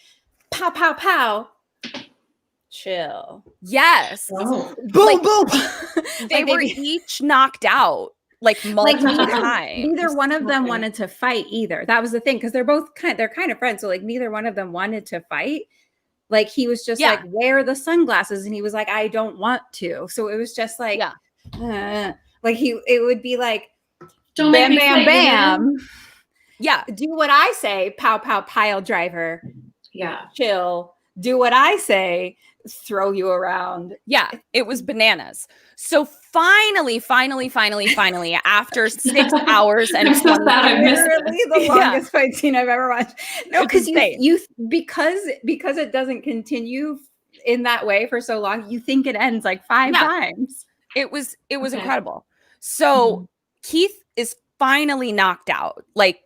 pow, pow, pow, chill, Yes. Oh. boom, Like, boom. They Like, were each knocked out like multiple times. neither one of them Okay. wanted to fight either. That was the thing, because they're kind of friends. So like neither one of them wanted to fight. Like he was just Yeah. like, wear the sunglasses, and he was like, I don't want to. So it was just like, Yeah. like it would be like, Don't make bam, me bam, fight, bam. Yeah. Do what I say, pow, pow, pile driver, Yeah. chill. Do what I say, throw you around. Yeah. It was bananas. So finally, after 6 hours and I'm so 20 sad I missed Literally it. the Yeah. longest fight scene I've ever watched. No, It's because insane. you because it doesn't continue in that way for so long, you think it ends like 5 Yeah. times. It was Okay. incredible. So Keith is finally knocked out, like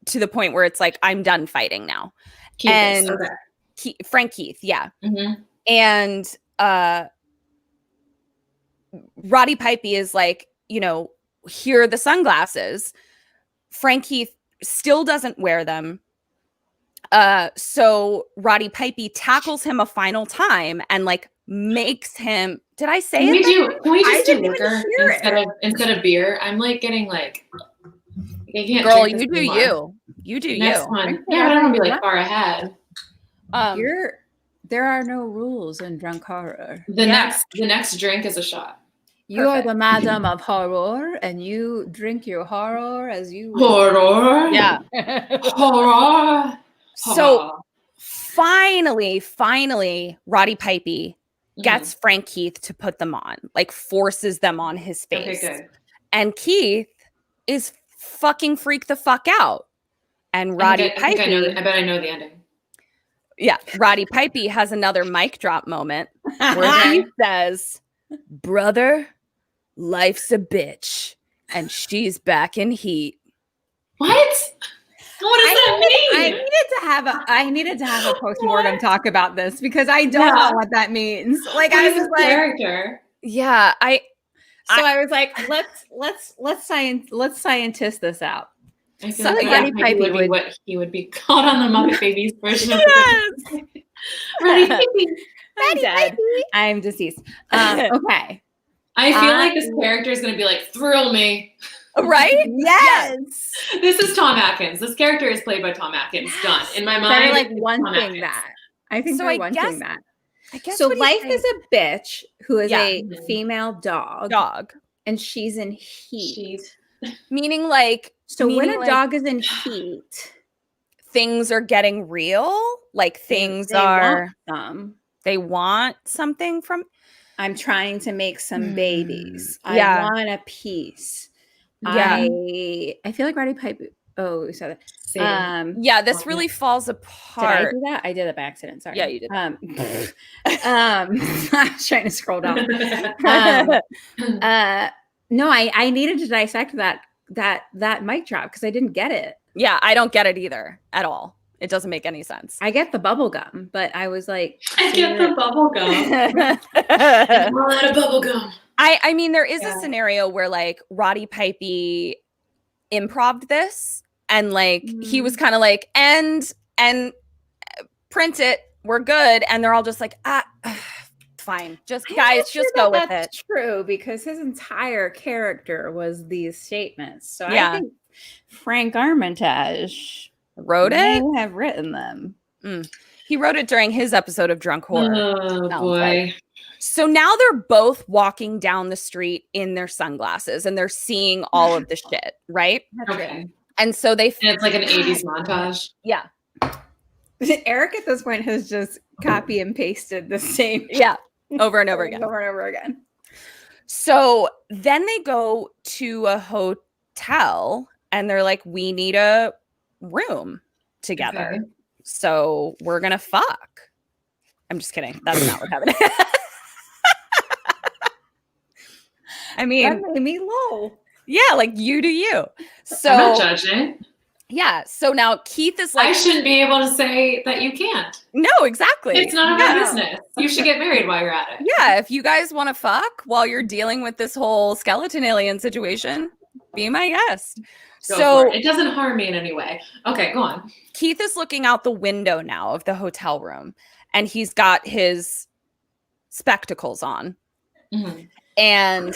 to the point where it's like, I'm done fighting now. Keep And- this. Okay. Frank Keith, yeah. Mhm. And Roddy Pipey is like, here are the sunglasses. Frank Keith still doesn't wear them. So Roddy Pipey tackles him a final time and like makes him. Did I say Can it? we I just do didn't even liquor hear instead of beer? I'm like getting like I can't Girl, drink this you do anymore. you. You do Next you. one. Yeah, but I don't want to be like far ahead. There are no rules in drunk horror. The Yeah. next drink is a shot. You are Perfect. the madam of horror, and you drink your horror as you Horror. Yeah. Horror. So finally, Roddy Pipey gets Frank Keith to put them on, like forces them on his face. Okay, good. And Keith is fucking freak the fuck out. And Roddy I think I know. Pipey, I bet I know the ending. yeah, Roddy Pipey has another mic drop moment where he says, "Brother, life's a bitch, and she's back in heat." What? What does that I mean? needed to have a postmortem talk about this, because I don't Yeah. know what that means. Like What I is was this like, character? Yeah, I was like, let's scientist this out. I feel So like Roddy that maybe Pipey would be would- what he would be called on the Muppet Babies version of Yes. Roddy Pipey. I'm dead. I'm deceased. Okay. I feel like this character is going to be like, thrill me. right? Yes. This is Tom Atkins. This character is played by Tom Atkins. Done. In my mind, They're like it's one Tom thing Atkins. that. I think So they're I one guess- thing that. I guess So what he's life saying- is a bitch who is Yeah. a female dog, and she's in heat. meaning like So when meaning a like dog is in heat, things are getting real, like things they are want some. they want something from I'm trying to make some babies. Yeah. I want a piece. Yeah. I feel like Roddy Piper. Oh, we saw that. Same. yeah, this really falls Did I apart. do that? I did it by accident. Sorry. Yeah, you did. I was trying to scroll down. No, I needed to dissect that mic drop because I didn't get it. Yeah, I don't get it either at all. It doesn't make any sense. I get the bubble gum, but I was like, I get the bubble gum. I All out of bubble gum. mean, there is Yeah. a scenario where like Roddy Pipey improv'd this and like he was kind of like and print it, we're good, and they're all just like fine, just I'm guys not sure just go with that's it. True, because his entire character was these statements. So Yeah. I think Frank Armitage wrote it. May have written them. He wrote it during his episode of Drunk Horror. Oh Sounds boy. like. So now they're both walking down the street in their sunglasses and they're seeing all of the shit, right? Okay. And so they And it's like an 80s montage. yeah. Eric at this point has just copy and pasted the same Yeah. Over and over again. over and over again. So then they go to a hotel and they're like, we need a room together. Okay. So we're going to fuck. I'm just kidding. That's not what happened. I mean, That made me low. yeah, like you do you. So I'm not judging. yeah. So now Keith is like, I shouldn't be able to say that you can't. no, exactly. It's none of Yeah. our business. You should get married while you're at it. Yeah, if you guys want to fuck while you're dealing with this whole skeleton alien situation, be my guest. Go So for it. It doesn't harm me in any way. Okay, go on. Keith is looking out the window now of the hotel room and he's got his spectacles on. Mhm. And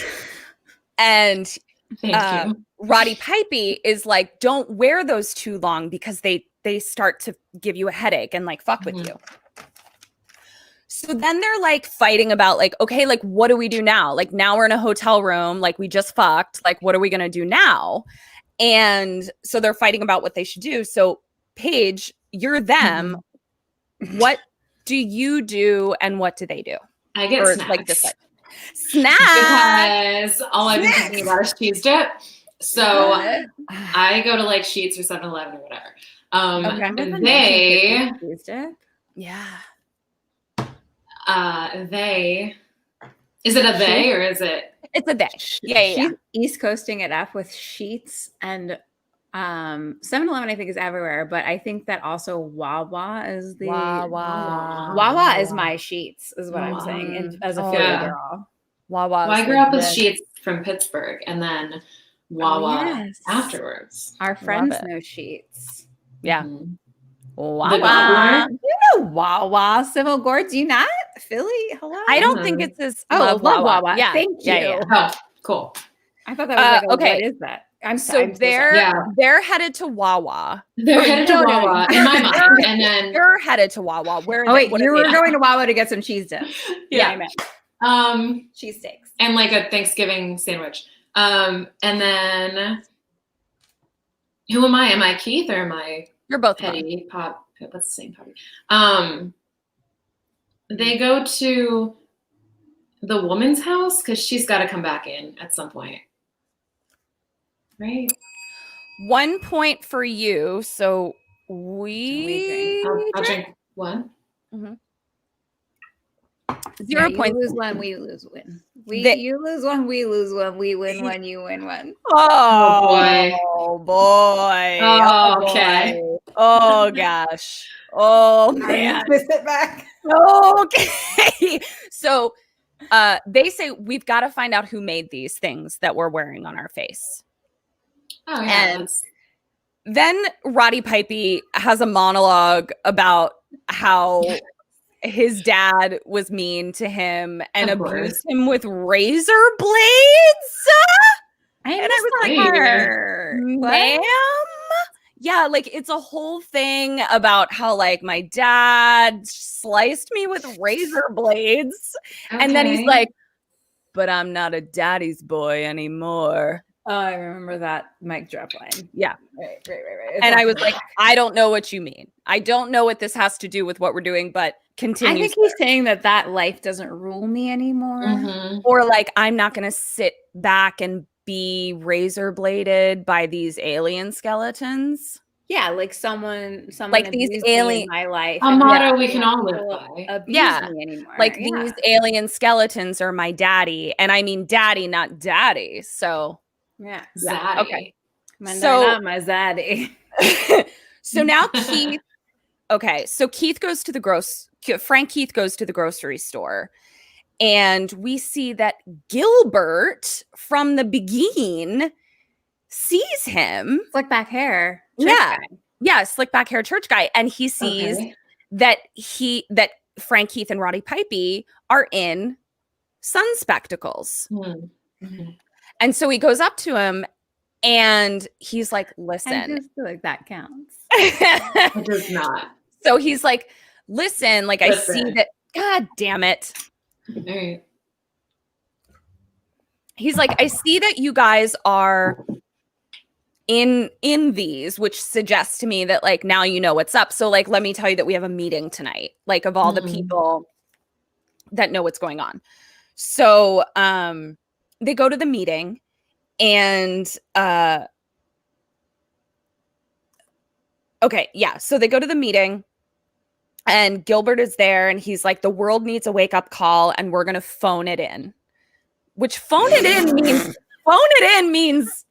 Thank you. Roddy Pipey is like, don't wear those too long because they start to give you a headache and like fuck with Mhm. you. So then they're like fighting about like, okay, like what do we do now? Like now we're in a hotel room, like we just fucked, like what are we gonna do now? And so they're fighting about what they should do. So Paige, you're them. What do you do and what do they do? I get Or snacks. like this like snack. Because all I've been thinking about is cheese dip. So I go to like Sheetz or 7-Eleven or whatever. Okay. They Yeah. is it a they or is it It's a day. Yeah. She's East Coasting it up with Sheets and 7-Eleven I think is everywhere, but I think that also Wawa is the Wawa is my Sheets is what I'm saying. And as a Oh, Philly yeah. girl. Wawa. well, I grew up with Sheetz from Pittsburgh and then Wawa yes. afterwards. Our friends it. know Sheets. Yeah. Mhm. Wawa. The gobbler? You know Wawa, Civil Gore. Do you not? Philly? Hello? I don't think it's as love Wawa. Yeah. Thank you. Yeah. Oh, cool. I thought that was like, okay. what is that? So they're Yeah. they're headed to Wawa. They're headed to no, no. Wawa in my mind. And then You're headed to Wawa. Where? Oh wait, what you are were they- going to Wawa to get some cheese dip. yeah. I meant cheese steaks. And like a Thanksgiving sandwich. And then who am I? Am I Keith or am I You're both fun. Petty? Pop. That's the same Poppy. They go to the woman's house because she's got to come back in at some point. Right? 1 point for you. So we I'll drink one. 0 You points. lose one, we lose one. They- You lose one, we lose one. We win one, you win one. Oh boy. boy. Oh, okay. boy. Oh gosh. Oh man. Twist it back. Okay. So they say we've got to find out who made these things that we're wearing on our face. Oh yeah. And then Roddy Pipey has a monologue about how his dad was mean to him and Of course. abused him with razor blades. And I was like, ma'am? Yeah, like it's a whole thing about how like my dad sliced me with razor blades. And then he's Okay. like, but I'm not a daddy's boy anymore. Oh, I remember that mic drop line. Yeah. Right. And I was like, I don't know what you mean. I don't know what this has to do with what we're doing, but I continue. think he's saying that life doesn't rule me anymore. Mhm. Or like, I'm not going to sit back and be razor bladed by these alien skeletons. Yeah, like someone Like these abused me in alien- my life. A and motto now we can they all live don't by. abuse Yeah, me anymore. Like Yeah. these alien skeletons are my daddy. And I mean daddy, not daddy. So, Yeah. Zaddy. okay. So not my zaddy. so now Keith, okay. So Keith goes to Frank Keith goes to the grocery store. And we see that Gilbert from the beginning sees him. Slick back hair. Church Yeah. guy. Yeah, slick back hair church guy. And he sees Okay. that Frank Keith and Roddy Pipey are in sun spectacles. Mhm. Mhm. And so he goes up to him And he's like, I listen. just feel like that counts. It does not. So he's like, listen, like I see Listen. that, God damn it. All right. He's like, I see that you guys are in these, which suggests to me that like now you know what's up. So like, let me tell you that we have a meeting tonight, like of all the people that know what's going on. So they go to the meeting and okay, yeah. So they go to the meeting and Gilbert is there and he's like, the world needs a wake-up call and we're gonna phone it in. Which phone it in means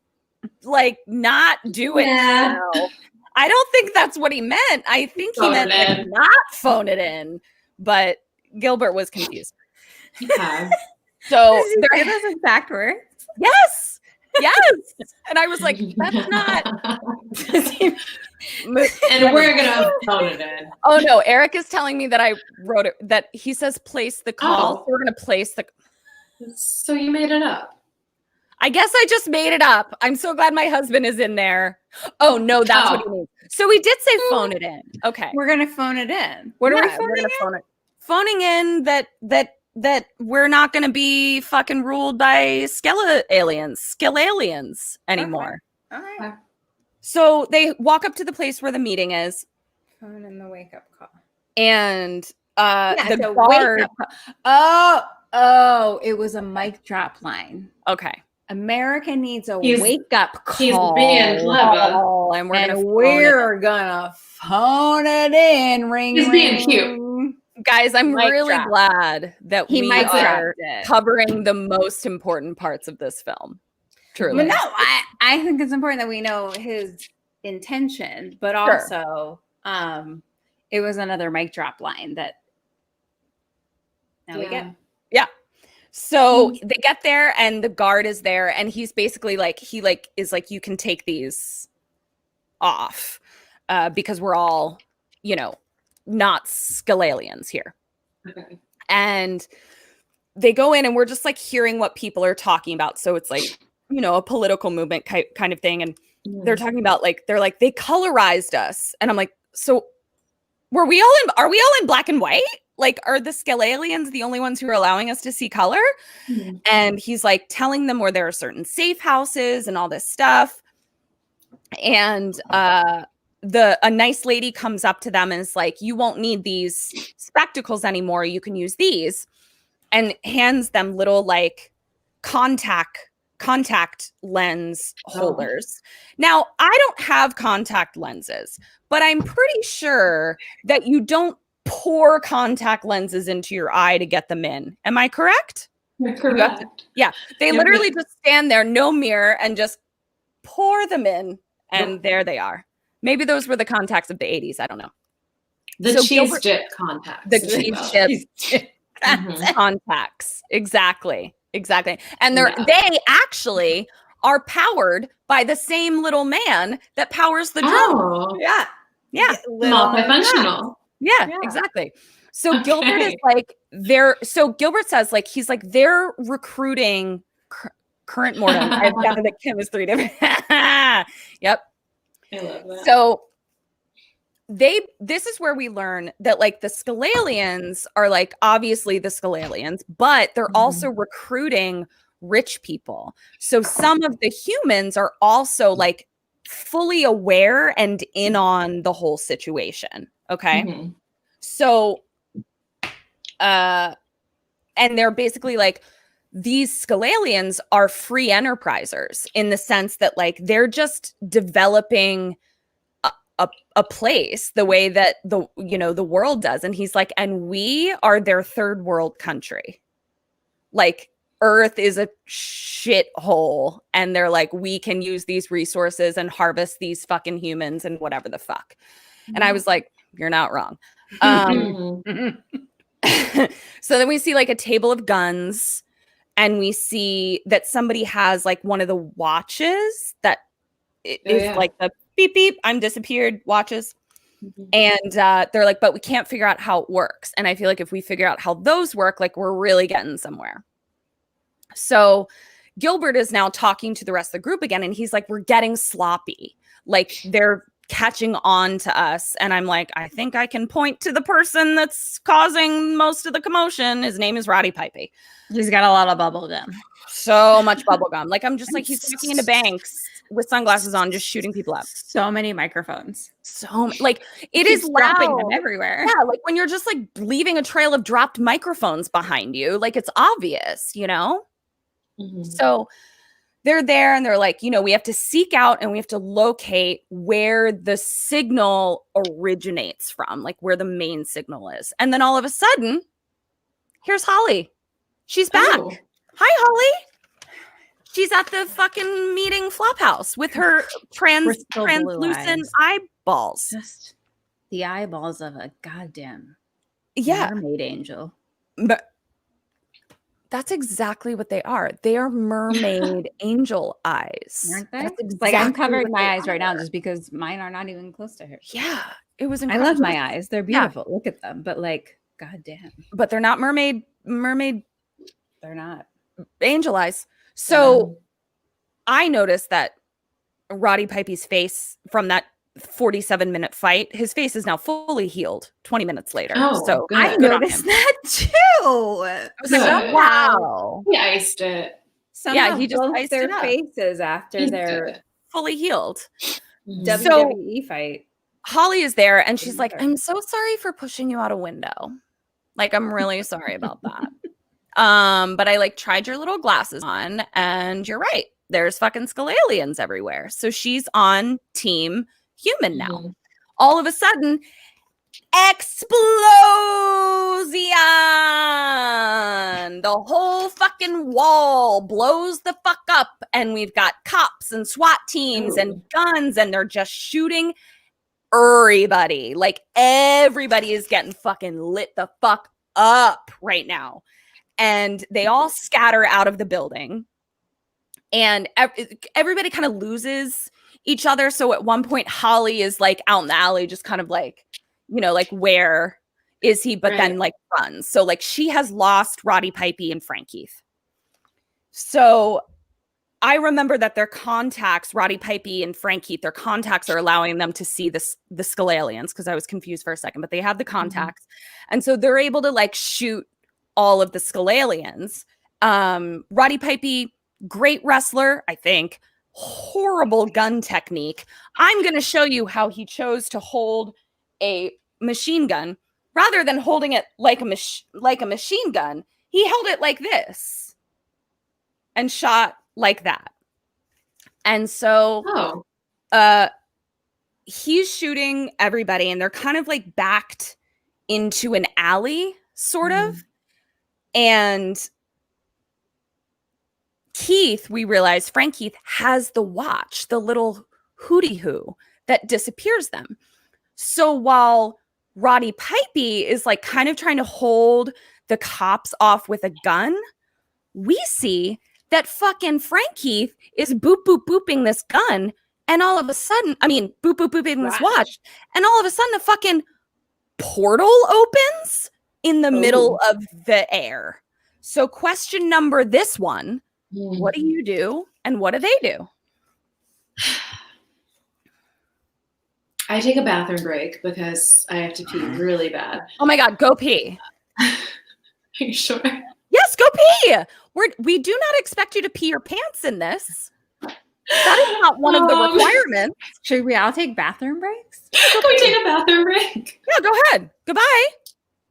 like not do it now. I don't think that's what he meant. I think he meant like not phone it in, but Gilbert was confused. Yeah. So They're those exact words. yes. And I was like, that's not. And we're gonna phone it in. Oh no, Eric is telling me that I wrote it, that he says place the call. Oh. So we're gonna place the. So you made it up. I guess I just made it up. I'm so glad my husband is in there. Oh no, that's what he means. So we did say phone it in. Okay. We're gonna phone it in. What are we phoning in? Phoning in that we're not gonna be fucking ruled by aliens anymore. All right. So they walk up to the place where the meeting is. Phone in the wake up call. And the wake guard. up. Oh, it was a mic drop line. Okay. America needs a He's- wake up call. He's being clever. And we're gonna phone it in. Ring. He's being ring. cute. Guys, I'm Mic really drop. glad that He we mic are dropped it. covering the most important parts of this film. Truly. But no, I think it's important that we know his intention, but Sure. also it was another mic drop line that now we get. So they get there and the guard is there and he's basically like, he like is like, you can take these off because we're all, you know, not Scalalians here. Okay. And they go in and we're just like hearing what people are talking about. So it's like, you know, a political movement kind of thing. And they're talking about like, they're like, they colorized us. And I'm like, so are we all in black and white? Like, are the Scalalians the only ones who are allowing us to see color? Mhm. And he's like telling them where there are certain safe houses and all this stuff. And a nice lady comes up to them and is like, you won't need these spectacles anymore. You can use these, and hands them little like contact lens holders. Now, I don't have contact lenses, but I'm pretty sure that you don't pour contact lenses into your eye to get them in. Am I correct? You're correct. They literally just stand there, no mirror, and just pour them in, and there they are. Maybe those were the contacts of the 80s. I don't know. The So cheese Gilbert- dip contacts. The cheese dip Mhm. contacts. Exactly. And they actually are powered by the same little man that powers the drone. Oh, Yeah. multifunctional. Yeah, Yeah. exactly. So Okay. Gilbert is like, Gilbert says like, he's like, they're recruiting current mortem. I've got that Kim is 3 different. Yep. I love that. So this is where we learn that like the Scalalians are like obviously the Scalalians, but they're also recruiting rich people. So some of the humans are also like fully aware and in on the whole situation. Okay. Mhm. So and they're basically like, these Scalalians are free enterprisers in the sense that like they're just developing a place the way that the world does. And he's like, and we are their third world country. Like Earth is a shithole, and they're like, we can use these resources and harvest these fucking humans and whatever the fuck. And I was like, you're not wrong. Mhm. So then we see like a table of guns, and we see that somebody has like one of the watches that is like the beep beep, I'm disappeared watches. Mhm. And they're like, but we can't figure out how it works. And I feel like if we figure out how those work, like we're really getting somewhere. So Gilbert is now talking to the rest of the group again, and he's like, we're getting sloppy. Like, they're catching on to us. And I'm like, I think I can point to the person that's causing most of the commotion. His name is Roddy Pipey. He's got a lot of bubble gum. So much bubble gum. Like, I'm just like, he's walking into banks with sunglasses on, just shooting people up. So many microphones. Like, it is dropping loud. them everywhere. Yeah, like when you're just like leaving a trail of dropped microphones behind you, like it's obvious, you know? Mhm. So they're there and they're like, you know, we have to seek out and we have to locate where the signal originates from, like where the main signal is. And then all of a sudden, here's Holly. She's back. Oh. Hi, Holly. She's at the fucking meeting Flophouse with her Crystal blue translucent eyeballs. Just the eyeballs of a goddamn Yeah. mermaid angel. But that's exactly what they are. They are mermaid angel eyes. Aren't they? That's Like, I'm exactly covering what they my eyes right now are. just because mine are not even close to hers. Yeah. It was I incredible. love my eyes. They're beautiful. Look at them. But like, goddamn, But they're not mermaid they're not. angel eyes. So I noticed that Roddy Pipey's face from that 47-minute fight, his face is now fully healed 20 minutes later. Oh, So good. I good on noticed him. that too. I was like, Good. wow. He iced it. Somehow he just both iced their it up. faces after He's their good. Fully healed. Mhm. WWE fight. Holly is there and she's like, Remember. I'm so sorry for pushing you out a window. Like, I'm really sorry about that. But I like tried your little glasses on and you're right. There's fucking Scalalians everywhere. So she's on team human now. Mhm. All of a sudden, explosion! The whole fucking wall blows the fuck up, and we've got cops and SWAT teams and guns, and they're just shooting everybody. Like, everybody is getting fucking lit the fuck up right now. And they all scatter out of the building, and everybody kind of loses each other. So at one point, Holly is like out in the alley, just kind of like, you know, like, where is he? But then like runs. So like she has lost Roddy Pipey and Frank Keith. So I remember that their contacts, Roddy Pipey and Frank Keith, their contacts are allowing them to see the Scalalians, because I was confused for a second, but they have the contacts. And so they're able to like shoot all of the Scalalians. Roddy Pipey, great wrestler, I think. Horrible gun technique. I'm going to show you how he chose to hold a machine gun rather than holding it like a machine gun. He held it like this and shot like that. And so he's shooting everybody, and they're kind of like backed into an alley, sort of. And Keith, we realize Frank Keith has the watch, the little hootie hoo that disappears them. So while Roddy Pipey is like kind of trying to hold the cops off with a gun, we see that fucking Frank Keith is boop, boop, booping this gun. And all of a sudden, boop, boop, booping this watch. And all of a sudden, the fucking portal opens in the middle of the air. So question number this one, what do you do and what do they do? I take a bathroom break because I have to pee really bad. Oh my God, go pee. Are you sure? Yes, go pee. We do not expect you to pee your pants in this. That is not one of the requirements. Should we all take bathroom breaks? Can we take a bathroom break? Yeah, go ahead. Goodbye.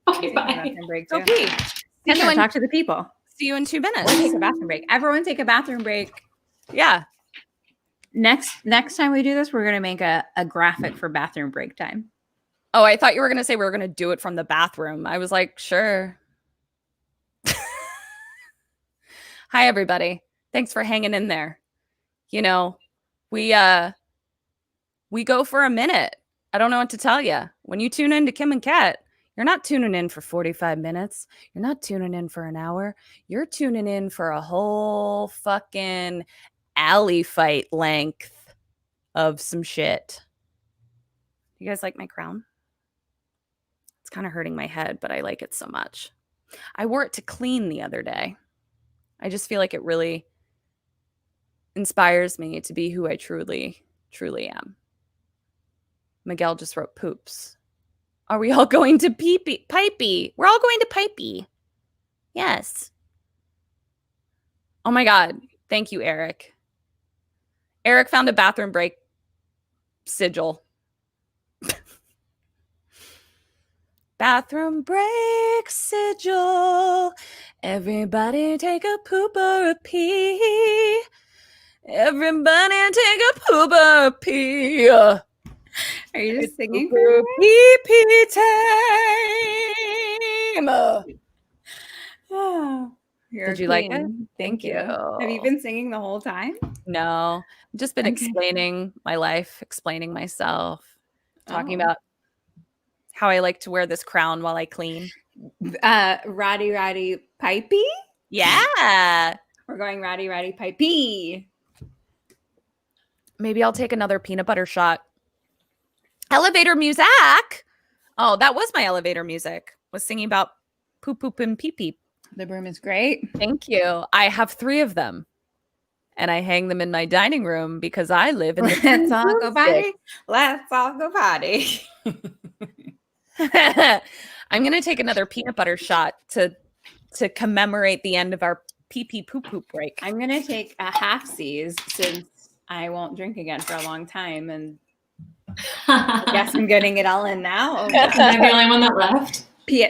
Okay, bye. Bathroom break Go too. pee. Kendra, talk to the people. See you in 2 minutes. We'll take a bathroom break. Everyone take a bathroom break. Yeah. Next time we do this, we're gonna make a graphic for bathroom break time. Oh, I thought you were going to say we were going to do it from the bathroom. I was like, sure. Hi, everybody. Thanks for hanging in there. You know, we go for a minute. I don't know what to tell you. When you tune in to Kim and Ket, you're not tuning in for 45 minutes. You're not tuning in for an hour. You're tuning in for a whole fucking alley fight length of some shit. You guys like my crown? It's kind of hurting my head, but I like it so much. I wore it to clean the other day. I just feel like it really inspires me to be who I truly, truly am. Miguel just wrote poops. Are we all going to Pipey? We're all going to Pipey. Yes. Oh my God. Thank you, Eric. Eric found a bathroom break sigil. Bathroom break sigil. Everybody take a poop or a pee. Everybody take a poop or a pee. Are you just singing for me? Pee time. Oh, you're Did you like it? queen. Thank you. Have you been singing the whole time? No, I've just been Okay. explaining my life, explaining myself, talking Oh. about how I like to wear this crown while I clean. Roddy Pipey? Yeah. We're going Roddy Pipey. Maybe I'll take another peanut butter shot. Elevator music. Oh, that was my elevator music. Was singing about poop and pee pee. The broom is great. Thank you. I have 3 of them. And I hang them in my dining room because I live in the Let's all go potty. Let's all go potty. I'm gonna take another peanut butter shot to commemorate the end of our pee pee poop poop break. I'm gonna take a half C's since I won't drink again for a long time, and I guess I'm getting it all in now. Am I the only one that left?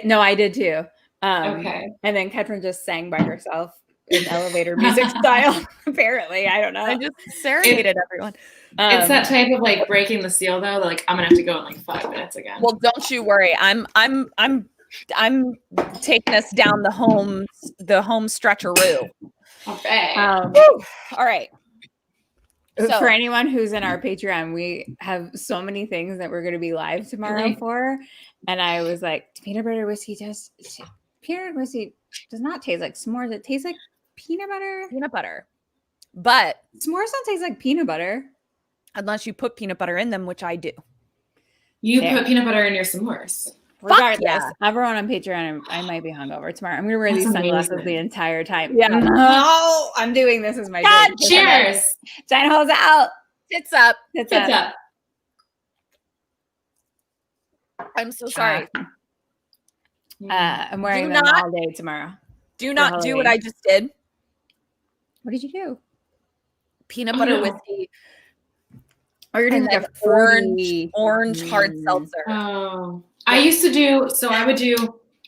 No, I did too. Okay. And then Ketrin just sang by herself in elevator music style. Apparently, I don't know. I just serenaded everyone. It's that type of like breaking the seal though. Like I'm gonna have to go in like 5 minutes again. Well, don't you worry. I'm taking us down the home stretcheroo. Okay. All right. So- For anyone who's in our Patreon, we have so many things that we're going to be live tomorrow Really? for. And I was like, peanut butter whiskey does not taste like s'mores. It tastes like peanut butter. Peanut butter. But S'mores don't taste like peanut butter. unless you put peanut butter in them, which I do. You There. put peanut butter in your s'mores. Regardless, yeah. everyone on Patreon, I might be hungover tomorrow. I'm going to wear That's these sunglasses amazing. the entire time. Yeah. No, I'm doing this as my God, drink. Cheers. Giant holes out. Tits up. It's What's up? I'm so sorry. I'm wearing Do them not- all day tomorrow. Do not do what Halloween. I just did. What did you do? Peanut Oh, butter no. whiskey Oh, you're doing and like then a fruity- orange hard Mm. seltzer. Oh, I used to do, so I would do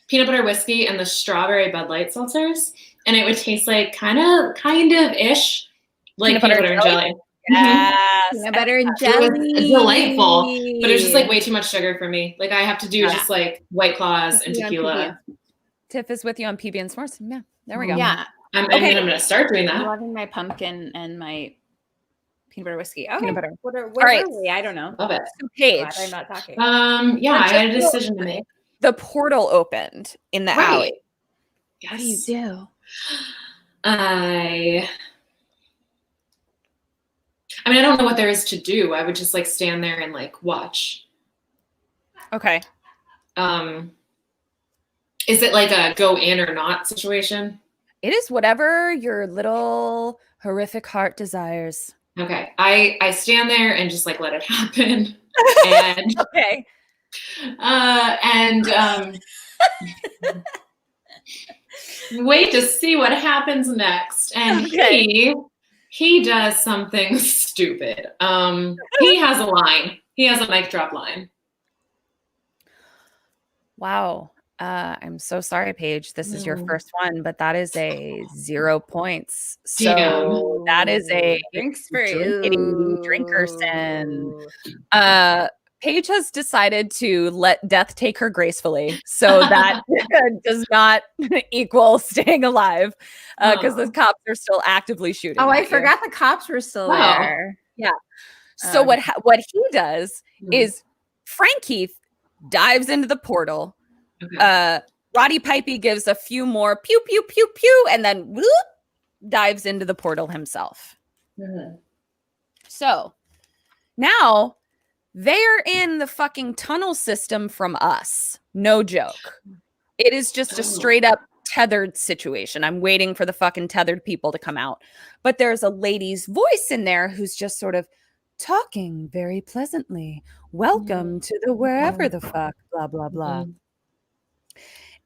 peanut butter whiskey and the strawberry Bud Light seltzers, and it would taste like kind of ish like Peanut peanut butter butter and jelly. Yes. Peanut butter and It was jelly. delightful, but it was just like way too much sugar for me. Like I have to do Yeah. just like White Claws and Yeah, tequila. Tiff is with you on PB and S'mores. Yeah, there we go. Yeah, I Okay. mean, I'm gonna start doing I'm that. loving my pumpkin and my peanut butter whiskey. Okay. Peanut butter. What are right. we? I don't know. Love it. So Paige, Glad I'm not talking. Yeah, I had a decision to make. the portal opened in the alley. Yes. What do you do? I mean, I don't know what there is to do. I would just like stand there and like watch. Okay. Is it like a go in or not situation? It is whatever your little horrific heart desires. Okay. I stand there and just like let it happen. And Okay. wait to see what happens next. And Okay. he does something stupid. He has a line. He has a mic drop line. Wow. I'm so sorry, Paige. This is your No. first one, but that is a 0 points. So Damn. that is a Drinks for drinkity you. drinkerson. Paige has decided to let death take her gracefully. So that does not equal staying alive because the cops are still actively shooting. Oh, I at you. forgot the cops were still Wow. there. So what he does Mhm. is Frank Keith dives into the portal. Okay. Roddy Pipey gives a few more pew pew pew pew, and then whoop, dives into the portal himself. Mhm. So now they're in the fucking tunnel system from us. No joke. It is just a straight up tethered situation. I'm waiting for the fucking tethered people to come out. But there's a lady's voice in there who's just sort of talking very pleasantly. Welcome to the wherever the fuck, blah, blah, blah.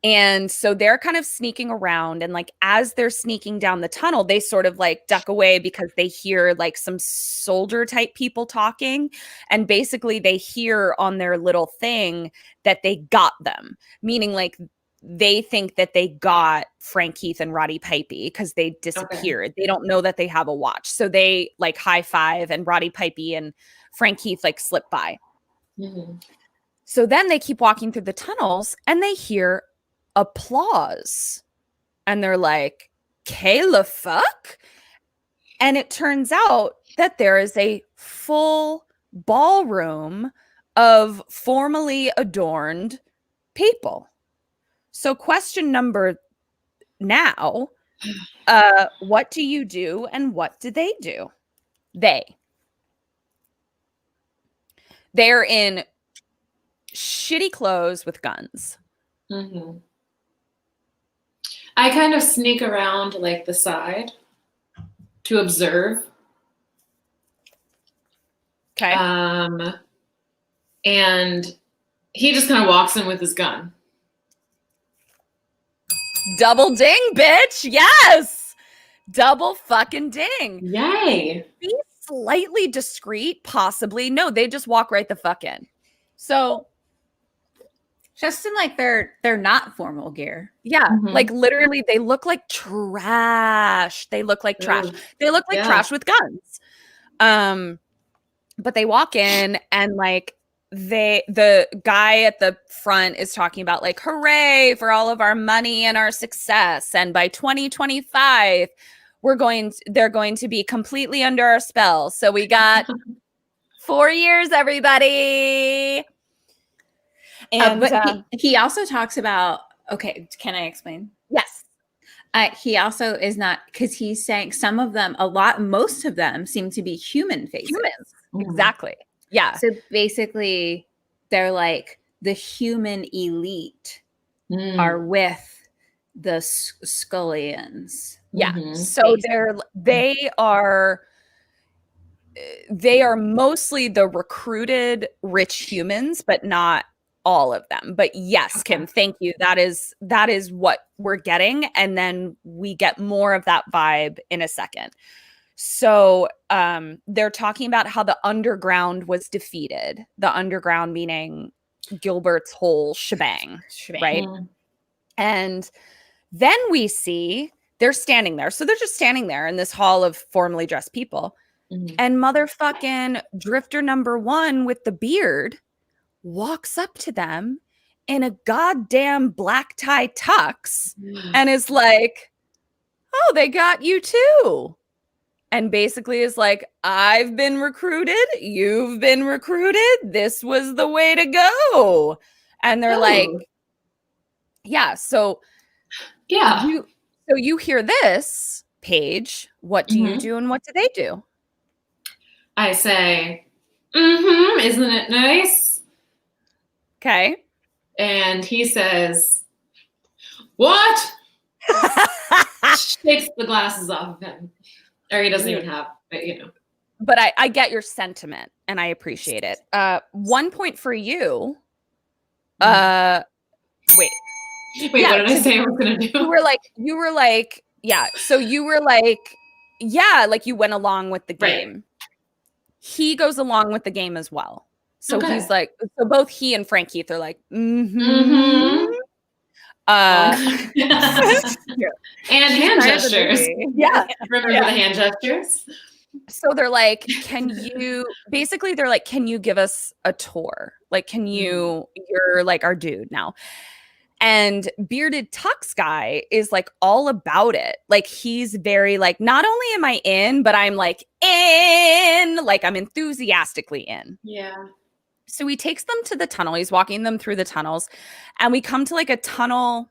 And so they're kind of sneaking around, and like as they're sneaking down the tunnel, they sort of like duck away because they hear like some soldier type people talking, and basically they hear on their little thing that they got them, meaning like they think that they got Frank Heath and Roddy Pipey because they disappeared. Okay. They don't know that they have a watch. So they like high five, and Roddy Pipey and Frank Heath like slip by. So then they keep walking through the tunnels, and they hear applause, and they're like, Kayla fuck? And it turns out that there is a full ballroom of formally adorned people. So question number now, what do you do and what do they do? They're in shitty clothes with guns. I kind of sneak around like the side to observe. Okay. And he just kind of walks in with his gun. Double ding, bitch. Yes. Double fucking ding. Yay. Be slightly discreet, possibly. No, they just walk right the fuck in. So just in like their not formal gear. Yeah. Like literally they look like trash. They look like trash. They look like trash with guns. But they walk in, and like the guy at the front is talking about like, hooray for all of our money and our success. And by 2025, they're going to be completely under our spell. So we got 4 years, everybody. And but he also talks about, okay, can I explain? Yes. He also is not, because he's saying some of them, most of them seem to be human faces. Humans. Exactly. Yeah. So basically, they're like the human elite are with the scullions. Yeah. So they are mostly the recruited rich humans, but not all of them. But yes, Kim, thank you. That is what we're getting. And then we get more of that vibe in a second. So they're talking about how the underground was defeated. The underground meaning Gilbert's whole shebang. Right? And then we see they're standing there. So they're just standing there in this hall of formally dressed people. And motherfucking drifter number 1 with the beard walks up to them in a goddamn black tie tux and is like, oh, they got you too. And basically is like, I've been recruited. You've been recruited. This was the way to go. And they're like, yeah. So yeah. You hear this, Paige. What do you do and what do they do? I say, isn't it nice? Okay. And he says, what? Shakes the glasses off of him. Or he doesn't even have, but you know. But I get your sentiment, and I appreciate it. 1 point for you. Wait. Wait, what did I say I was going to do? You were like, yeah. So you were like, yeah, like you went along with the game. Right. He goes along with the game as well. So he's like, so both he and Frank Heath are like, and hand gestures. Yeah. Remember the hand gestures? So they're like, can you give us a tour? Like, you're like our dude now. And bearded tux guy is like all about it. Like he's very like, not only am I in, but I'm like in, like I'm enthusiastically in. Yeah. So he takes them to the tunnel. He's walking them through the tunnels, and we come to like a tunnel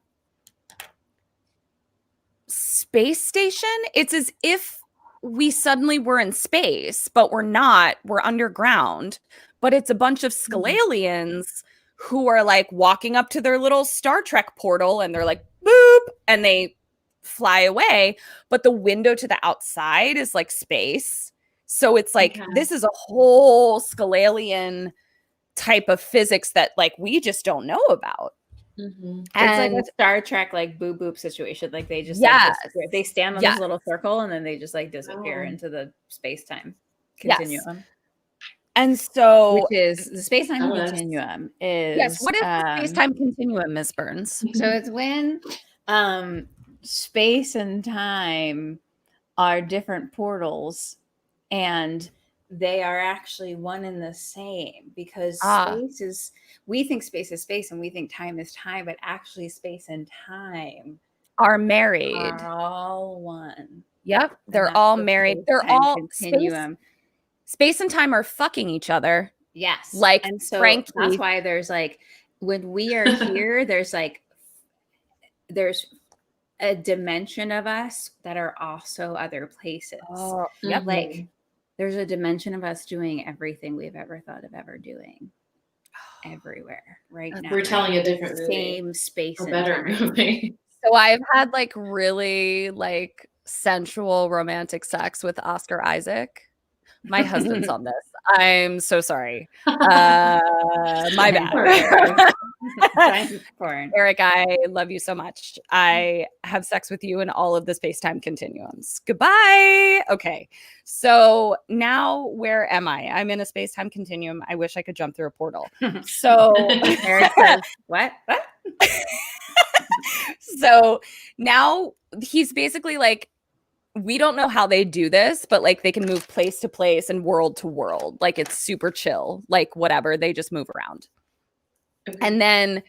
space station. It's as if we suddenly were in space, but we're not. We're underground, but it's a bunch of Scalalians who are like walking up to their little Star Trek portal, and they're like boop, and they fly away. But the window to the outside is like space. So it's like, Okay. this is a whole Scalalian type of physics that like we just don't know about. Mhm. It's like And a Star Trek like boop boop situation. Like they just Yes. disappear. They stand on Yes. this little circle and then they just like disappear Oh. into the space-time Yes. continuum. and so Which is the space-time Tell us. continuum is yes, what is the space-time continuum, Ms. Burns? so it's when space and time are different portals and they are actually one and the same because space is we think space is space and we think time is time, but actually space and time Are married. are all one. Yep, And they're that's all the married. They're space-time all continuum. space and time are fucking each other. Yes. Like, and so Frankie. that's why there's like when we are here, there's a dimension of us that are also other places. Yep. Like there's a dimension of us doing everything we've ever thought of ever doing everywhere right now. We're telling a different movie. Same space A and better time. movie. So I've had like really like sensual romantic sex with Oscar Isaac. My husband's on this. I'm so sorry. My bad. Science porn. Eric, I love you so much. I have sex with you in all of the space-time continuums. Goodbye. Okay. So now where am I? I'm in a space-time continuum. I wish I could jump through a portal. So Eric says, what? so now he's basically like, we don't know how they do this, but like they can move place to place and world to world. Like it's super chill, like whatever. They just move around. Okay. And then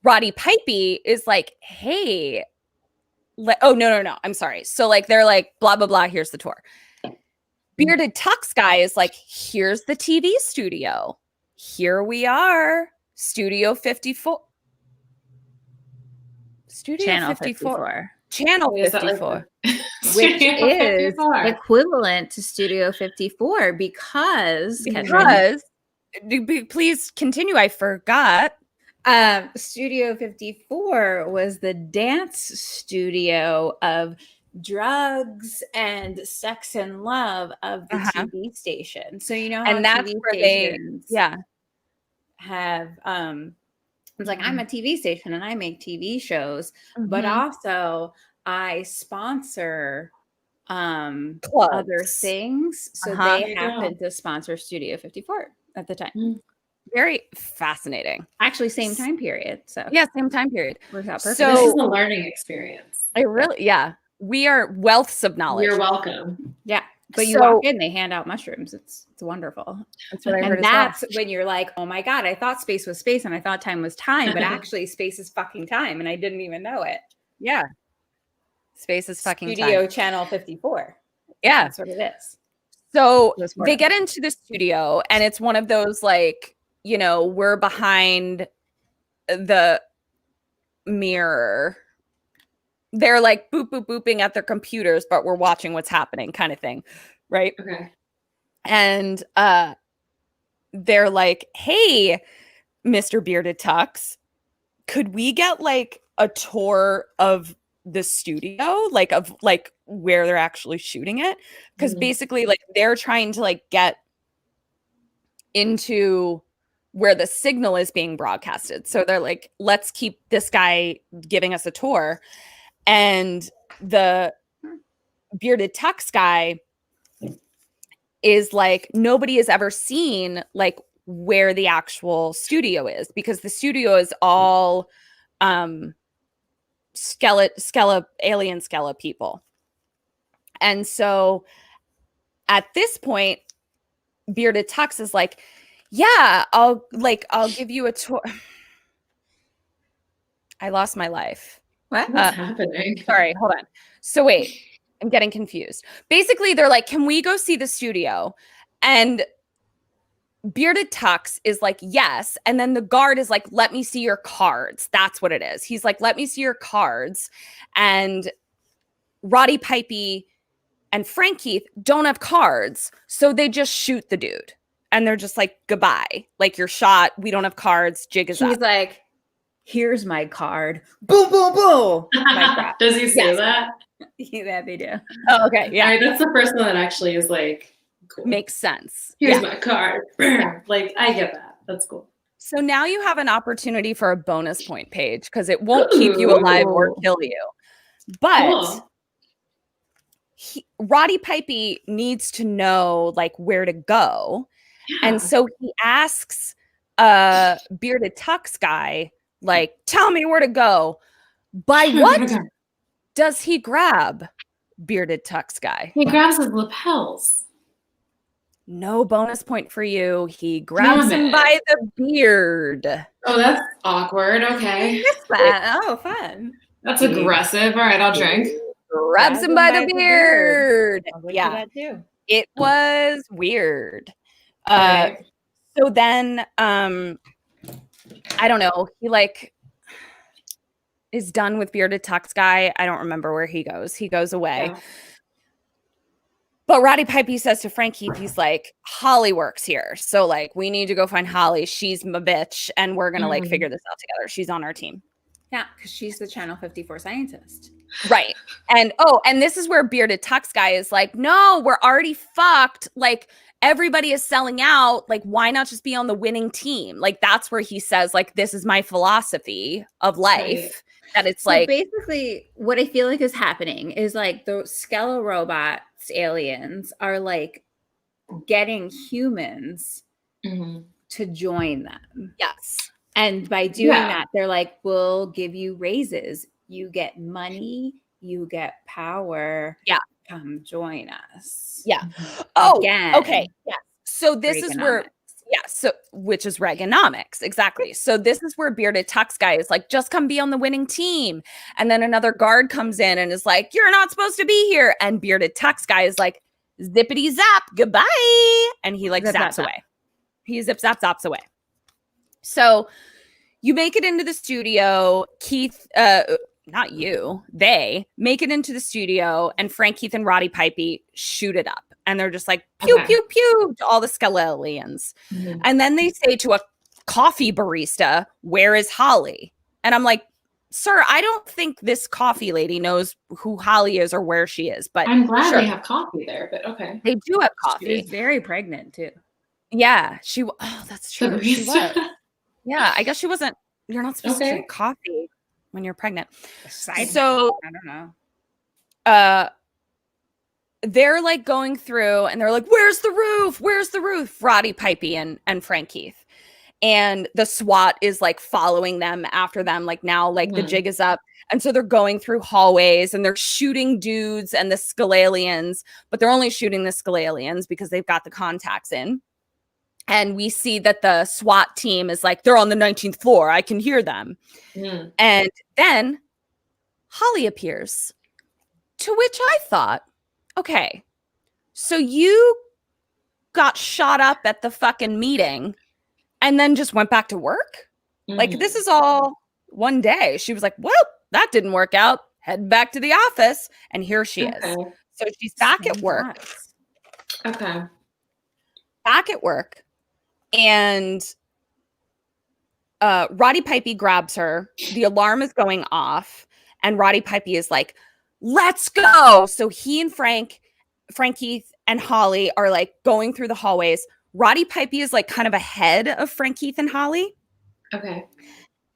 Roddy Pipey is like, hey, oh, no. I'm sorry. So like, they're like, blah, blah, blah. Here's the tour. Bearded Tux guy is like, here's the TV studio. Here we are. Studio 54. Studio Channel 54. Channel Wait, is that 54. like Which Studio is 54? equivalent to Studio 54 because Please continue. I forgot. Studio 54 was the dance studio of drugs and sex and love of the TV station. So you know how And that's TV where stations yeah. have it's like I'm a TV station and I make TV shows, but also I sponsor other things. So they happened to sponsor Studio 54 at the time. Very fascinating. Actually, same time period. So yeah, same time period. Works out perfect. So this is a learning experience. We are wealths of knowledge. You're welcome. Yeah. But you walk in, they hand out mushrooms. It's wonderful. That's what I heard. And that's when you're like, oh my God, I thought space was space and I thought time was time, but actually space is fucking time. And I didn't even know it. Yeah. Space is fucking Studio time. Channel 54. Yeah. That's what it is. So they get into the studio and it's one of those like, you know, we're behind the mirror. They're like boop, boop, booping at their computers, but we're watching what's happening kind of thing. Right. Okay. And they're like, hey, Mr. Bearded Tux, could we get like a tour of the studio, like of like where they're actually shooting it? Because basically like they're trying to like get into where the signal is being broadcasted. So they're like, let's keep this guy giving us a tour. And the Bearded Tux guy is like, nobody has ever seen like where the actual studio is because the studio is all alien skeleton people. And so at this point, Bearded Tux is like, yeah, I'll give you a tour. I lost my life. What? What's happening? Sorry, hold on. So wait, I'm getting confused. Basically, they're like, can we go see the studio? And Bearded Tux is like, yes. And then the guard is like, let me see your cards. That's what it is. He's like, let me see your cards. And Roddy Pipey and Frank Keith don't have cards. So they just shoot the dude. And they're just like, goodbye. Like, you're shot. We don't have cards. Jig is up. He's like, Here's my card. Boom, boom, boom. Like that. Does he say Yes. that? Yeah, they do. Oh, okay. All Yeah. right, that's the first one that actually is like cool. Makes sense. Here's Yeah. my card. Like, I get that. That's cool. So now you have an opportunity for a bonus point, Paige, because it won't keep you alive or Ooh. kill you. But Cool. Roddy Pipey needs to know like where to go. Yeah. And so he asks a bearded tux guy, like, tell me where to go. By what does he grab bearded tux guy? He grabs his lapels. No bonus point for you. He grabs Damn him it. by the beard. Oh, that's awkward. Okay. Oh, fun. That's aggressive. All right, I'll drink. Grabs him by the beard. Yeah, That too. it was weird. Okay. So then I don't know, he like is done with bearded tux guy. I don't remember where he goes. He goes away. Yeah. But Roddy Pipey says to Frank Heath, he's like, Holly works here. So like we need to go find Holly. She's my bitch. And we're gonna like figure this out together. She's on our team. Yeah, because she's the Channel 54 scientist. Right. And and this is where bearded tux guy is like, no, we're already fucked. Like everybody is selling out. Like, why not just be on the winning team? Like, that's where he says, like, this is my philosophy of life. Right. That it's So like basically, what I feel like is happening is like the Skella robots, aliens, are like getting humans Mhm. to join them. yes. And by doing Yeah. that, they're like, we'll give you raises. You get money, you get power. Yeah. Come join us. Yeah. Oh, Again. okay. Yeah. So this is where, Reaganomics. yeah. So which is Reaganomics. Exactly. So this is where bearded tux guy is like, just come be on the winning team. And then another guard comes in and is like, you're not supposed to be here. And bearded tux guy is like, zippity zap, goodbye. And he like Zip, zap, zaps zap. away. He zip zap zaps away. So you make it into the studio. Keith, not you, they make it into the studio, and Frank Keith and Roddy Pipey shoot it up. And they're just like, pew, Okay. pew, pew to all the Skellalians. Mhm. And then they say to a coffee barista, where is Holly? And I'm like, sir, I don't think this coffee lady knows who Holly is or where she is. But I'm glad sure, they have coffee there, but okay. they do have She coffee. was very pregnant too. Yeah, oh, that's The true. She barista. was. Yeah, I guess she wasn't. You're not supposed to Okay. drink coffee when you're pregnant. Side So I don't know. they're like going through and they're like, where's the roof? Where's the roof? Roddy Pipey and Frank Keith. And the SWAT is like following them after them. Like now, like the Mhm. jig is up. And so they're going through hallways and they're shooting dudes and the Skellalians, but they're only shooting the Skellalians because they've got the contacts in. And we see that the SWAT team is like, they're on the 19th floor. I can hear them. Mhm. And then Holly appears, to which I thought, okay, so you got shot up at the fucking meeting and then just went back to work? Like, Mhm. this is all one day. She was like, well, that didn't work out. Head back to the office. And here she is. Okay. So she's back at Same work. thoughts. Okay. Back at work. And Roddy Pipey grabs her. The alarm is going off. And Roddy Pipey is like, let's go. So he and Frank Keith and Holly are like going through the hallways. Roddy Pipey is like kind of ahead of Frank Keith and Holly. Okay.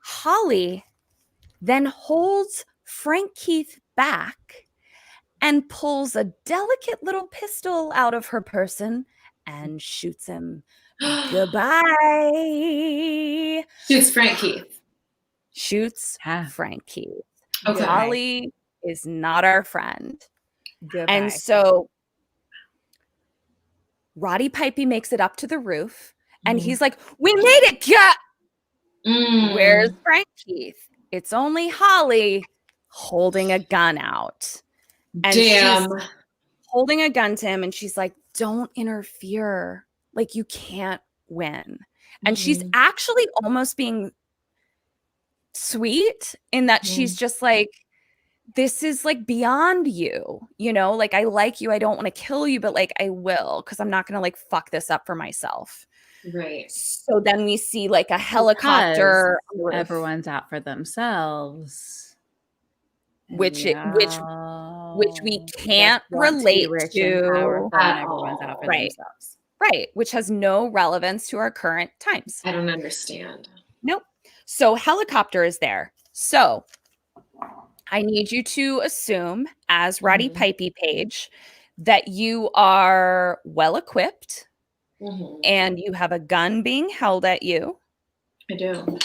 Holly then holds Frank Keith back and pulls a delicate little pistol out of her person and shoots him. Goodbye. Shoots Frank Keith. Shoots Ah. Frank Keith. Okay. Holly is not our friend. Goodbye. And so Roddy Pipey makes it up to the roof and Mhm. he's like, we made it, cat. Mm. Where's Frank Keith? It's only Holly holding a gun out. And Damn. she's holding a gun to him and she's like, don't interfere. Like, you can't win. And she's Mhm. actually almost being sweet in that she's just like, this is like beyond you, you know, like I like you. I don't want to kill you, but like I will, because I'm not going to like fuck this up for myself. Right. So then we see like a helicopter on the roof, Everyone's out for themselves. which we Just can't want to be relate rich and to. powerful, and At everyone's out for all. Right. themselves. Right, which has no relevance to our current times. I don't understand. Nope. So helicopter is there. So I need you to assume, as Roddy Pipey Paige, that you are well equipped and you have a gun being held at you. I do.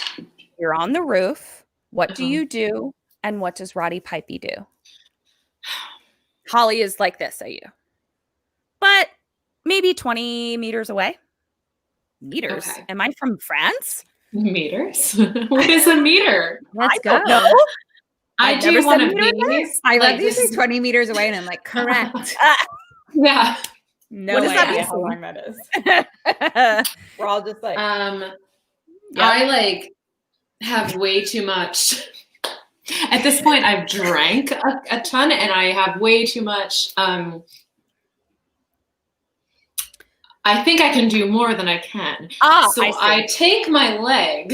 You're on the roof. What do you do? And what does Roddy Pipey do? Holly is like this at you, but maybe 20 meters away. Meters? Okay. Am I from France? Meters? What is a meter? Let's I don't go. know. I I've do never one said of meter these. I like love these this- things 20 meters away, and I'm like, correct. Yeah. No What does that idea mean? how long that is. We're all just like, I like have way too much. At this point, I've drank a ton, and I have way too much. I think I can do more than I can. So I take my leg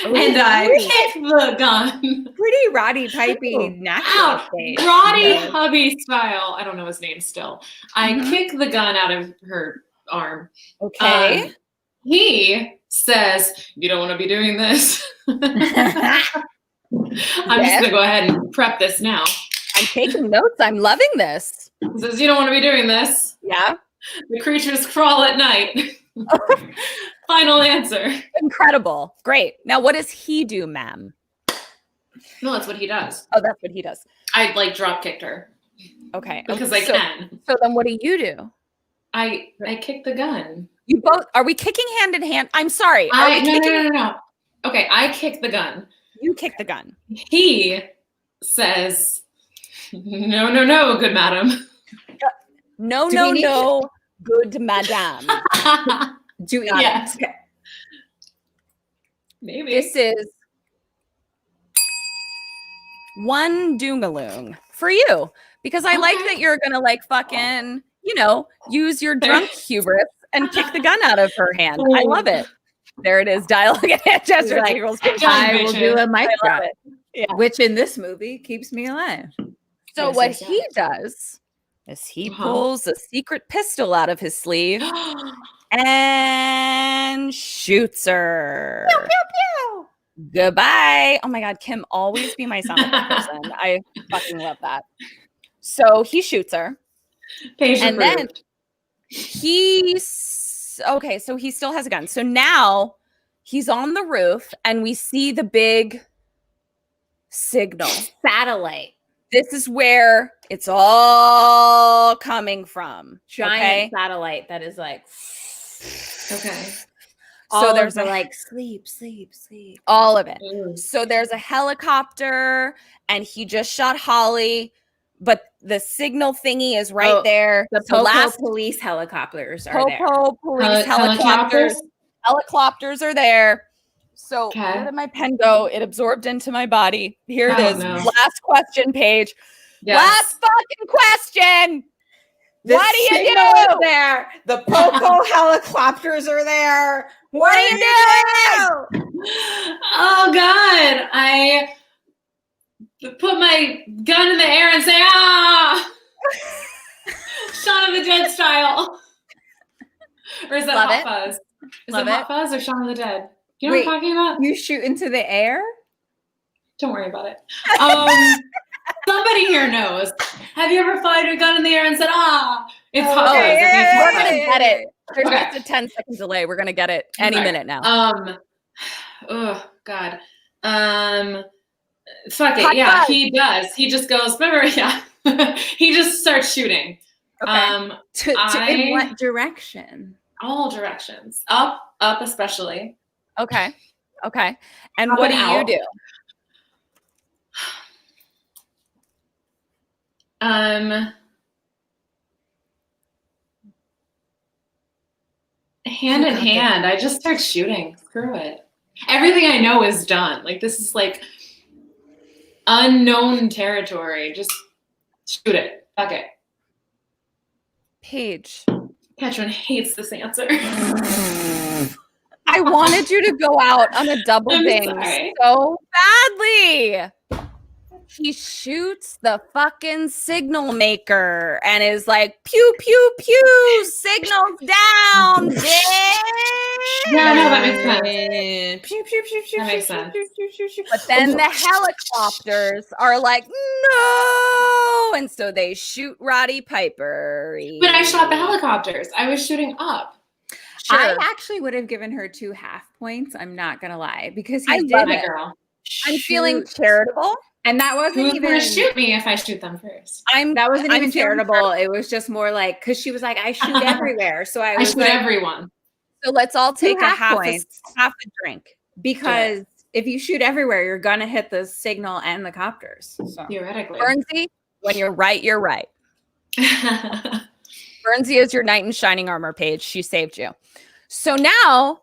and I kick the gun. Pretty Roddy Pipey natural Ow, state. Roddy hubby style. I don't know his name still. I kick the gun out of her arm. okay. He says, "You don't want to be doing this." I'm just going to go ahead and prep this now. I'm taking notes. I'm loving this. He says, "You don't want to be doing this." Yeah. The creatures crawl at night. Final answer. Incredible. Great. Now, what does he do, ma'am? No, that's what he does. Oh, that's what he does. I like drop kicked her Okay. because I so, can. So then what do you do? I kick the gun. You both, are we kicking hand in hand? I'm sorry. Are we kicking? No. Okay, I kick the gun. You kick the gun. He says, no, good madam. No, Do we need no, good madame. Do we? Yes. Okay. Maybe. This is one doongaloong for you because I like that you're gonna like fucking, use your drunk hubris and kick the gun out of her hand. I love it. There it is. Dialogue at Chester Like, equals I will do a mic I love drop, it. which in this movie keeps me alive. So Yes, what yes, he does is he pulls a secret pistol out of his sleeve and shoots her. Pew, pew, pew. Goodbye. Oh my God, Kim, always be my sound effect person. I fucking love that. So he shoots her. Paige And then approved. okay, so he still has a gun. So now he's on the roof and we see the big signal. Satellite. This is where it's all coming from. Giant satellite that is like. Okay. So there's like sleep. all of it. Ooh. So there's a helicopter and he just shot Holly, but the signal thingy is right there. The So Popo police helicopters are there. Popo police helicopters. Helicopters are there. So where did my pen go? It absorbed into my body. Here it is. No. Last question, Paige. Yes. Last fucking question. The What do you signal is do? there. The Popo helicopters are there. What do you do? Oh God. I put my gun in the air and say, "Ah!" Shaun of the Dead style. Or is that Love Hot it. Fuzz? Is Love it Hot it. Fuzz or Shaun of the Dead? You know Wait. what I'm talking about? You shoot into the air? Don't worry about it. Somebody here knows. Have you ever fired a gun in the air and said, "Ah"? It's Hot Fuzz. Okay, It means We're Hot gonna Fuzz. get it. There's Okay. just a 10-second delay. We're gonna get it any Okay. minute now. Oh God. Fuck it. Hot Yeah, Fuzz. he does. He just goes, remember, yeah. He just starts shooting. Okay. In what direction? All directions. Up especially. Okay. And Up what do and you out. do? Hand in hand. I just start shooting. Screw it. Everything I know is done. Like, this is like unknown territory. Just shoot it. Fuck it. Paige. Ketron hates this answer. I wanted you to go out on a double I'm ding sorry. so badly. He shoots the fucking signal maker and is like, pew, pew, pew, signals down, bitch. Yeah, no, that makes sense. Pew, pew, pew, pew, That makes pew, sense. pew, pew, pew, pew. But then the helicopters are like, no. And so they shoot Roddy Piper. But I shot the helicopters. I was shooting up. Sure. I actually would have given her 2 half points. I'm not gonna lie, because I he love did My girl. I'm feeling shoot- charitable. and that wasn't Who's even gonna shoot me if I shoot them first? that wasn't I'm even feeling charitable. It was just more like because she was like, I shoot everywhere, so I I was shoot like, everyone. So let's all take a half half a drink. because if you shoot everywhere, you're gonna hit the signal and the copters. So. Theoretically. Bernsey, when you're right, you're right. Bernsey is your knight in shining armor, Paige. She saved you. So now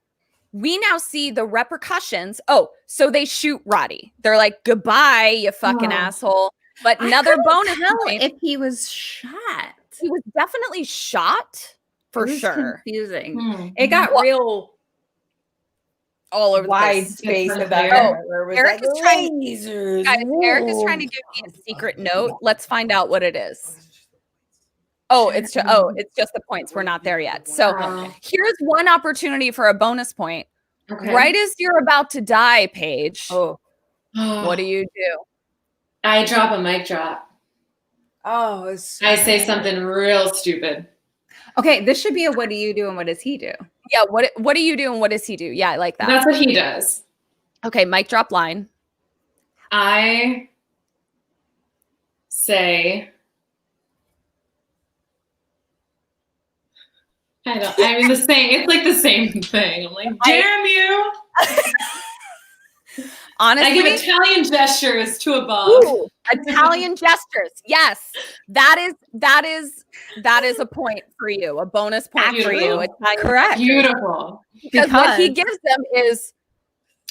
we see the repercussions. Oh, so they shoot Roddy. They're like, goodbye, you fucking asshole. But another bonus point. If he was shot, He was definitely shot for it was sure. confusing. It got real All over the wide place. space It's of that. unclear. Where it was Eric like is trying- lasers. Guys, Eric is whoa. trying to give me a secret note. Let's find out what it is. It's just the points. We're not there yet. So Wow. here's one opportunity for a bonus point. Okay. Right as you're about to die, Paige, Oh, what do you do? I drop a mic drop. Oh, it's I say something real stupid. okay. This should be a what do you do and what does he do? Yeah, what do you do and what does he do? Yeah, I like that. That's what he does. Okay, mic drop line. I say, it's like the same thing. I'm like, damn you. Honestly, I give Italian gestures to a bug. ooh, Italian gestures. Yes, that is a point for you, a bonus point for you. Beautiful. Italian Correct. Beautiful. Because what he gives them is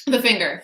The finger.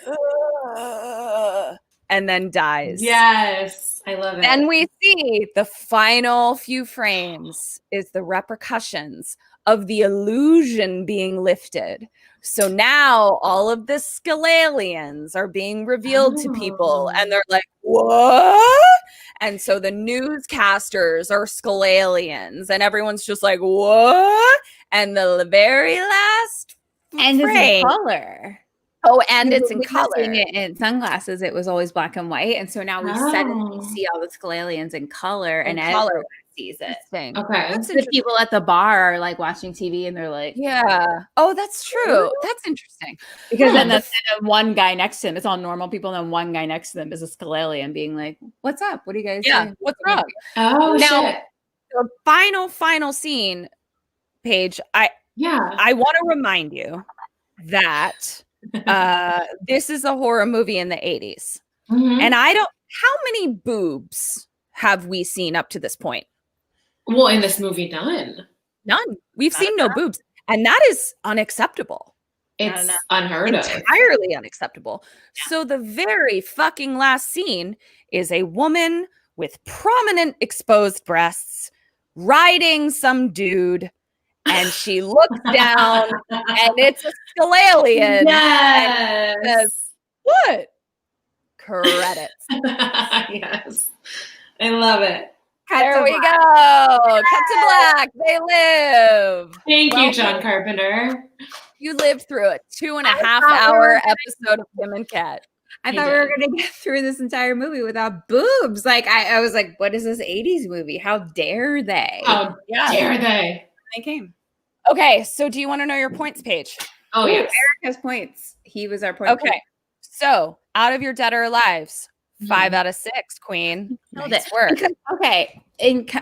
and then dies. Yes. I love it. Then we see the final few frames is the repercussions of the illusion being lifted. So now all of the Scalalians are being revealed to people, and they're like, what? And so the newscasters are Scalalians, and everyone's just like, what? And the very last And it's in frame. color. Oh, and it's in Because color. seeing it in sunglasses, it was always black and white, and so now we suddenly Oh. see all the Scalalians in color, In and color. everyone sees it. Okay. Interesting. That's The interesting. people at the bar are like watching TV, and they're like, Yeah. Oh, that's true. That's interesting. because then Huh. the one guy next to him, it's all normal people, and then one guy next to them is a Scalalian being like, "What's up? What are you guys Yeah. doing? What's wrong? Oh, Now- shit. The final scene, Paige, Yeah. I want to remind you that this is a horror movie in the 80s. Mhm. And how many boobs have we seen up to this point? Well, in this movie, none. None. We've Not seen no boobs. And that is unacceptable. It's know. unheard of. Entirely unacceptable. So the very fucking last scene is a woman with prominent exposed breasts riding some dude, and she looks down, and it's a Scalalian. Yes. says, What? Credits. Yes. I love it. There we go. Cut to black. They live. Thank you, Well John Carpenter. You lived through a 2.5 hour episode of Kim and Kat. I He thought we were did. gonna get through this entire movie without boobs. Like I was like, what is this 80s movie? How dare they? How dare they? They came. Okay, so do you want to know your points, Paige? Oh, Ooh, yes. Eric has points. He was our point. Okay. So out of your Dead or Alives, 5 out of 6, Queen. Killed Nice it. work. Because, okay.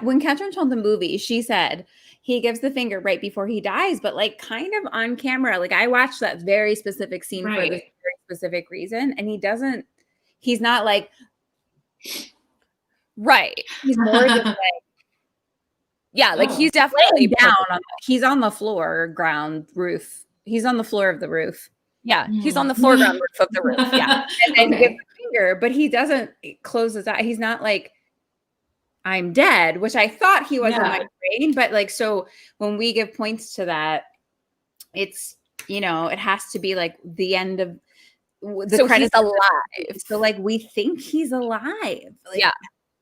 When Catherine told the movie, she said he gives the finger right before he dies, but like kind of on camera. Like I watched that very specific scene for Right. this very specific reason, and he's not like, Right. he's more just like Yeah, like Oh. he's definitely down. He's on the floor, ground, roof. He's on the floor of the roof. Yeah, he's on the floor ground roof of the roof. Yeah. And then Okay. gives the finger, but he doesn't close his eye. He's not like I'm dead, which I thought he was in Yeah. my brain, but like, so when we give points to that, it's, you know, it has to be like the end of the So he's credits. alive. So like we think he's alive. Like, Yeah.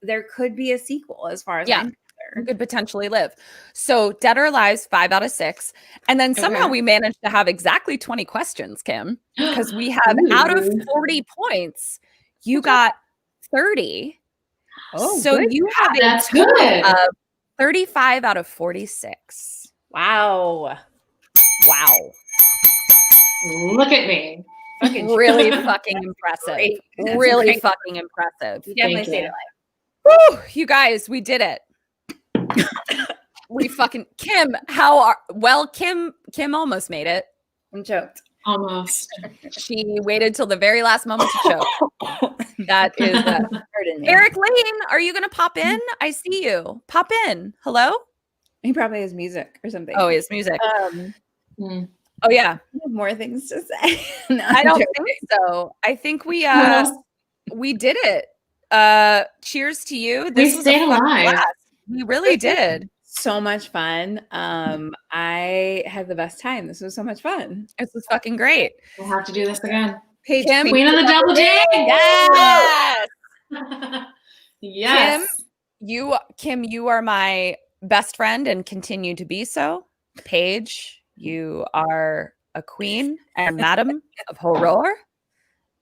there could be a sequel as far as Yeah. I'm Who concerned. could potentially live. So Dead or Alive's 5 out of 6. And then somehow Okay. we managed to have exactly 20 questions, Kim, because we have out of Ooh. 40 points, you got 30. Oh, so good you have a That's total good. of 35 out of 46. Wow. Wow. Look at me. Fucking Really fucking impressive. Great. That's Really great. fucking impressive. You definitely Thank stayed you. alive. Woo, you guys, we did it. We fucking Kim, Kim almost made it. I'm choked. Almost. She waited till the very last moment to choke. That is Pardon me. Eric Lane, are you gonna pop in? I see you. Pop in. Hello? He probably has music or something. Oh, his music. Hmm. Oh yeah. I have more things to say. No, I I'm don't joking. think so. I think we did it. Cheers to you. We This was a stayed fucking alive. blast. We really did. So much fun. I had the best time. This was so much fun. This was fucking great. We'll have to do this again. Paige, Kim, Queen of the Double J. Yes. Yes. Kim, you are my best friend and continue to be so. Paige, you are a queen and madam of horror.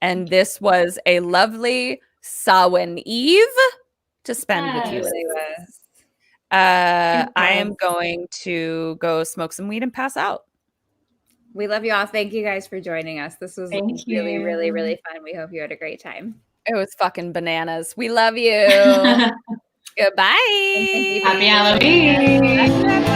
And this was a lovely Samhain Eve to spend with you. Yes. really was. I am going to go smoke some weed and pass out. We love you all. Thank you guys for joining us. This was Thank really, you. really, really fun. We hope you had a great time. It was fucking bananas. We love you. Goodbye. Thank you. Happy Halloween. Bye.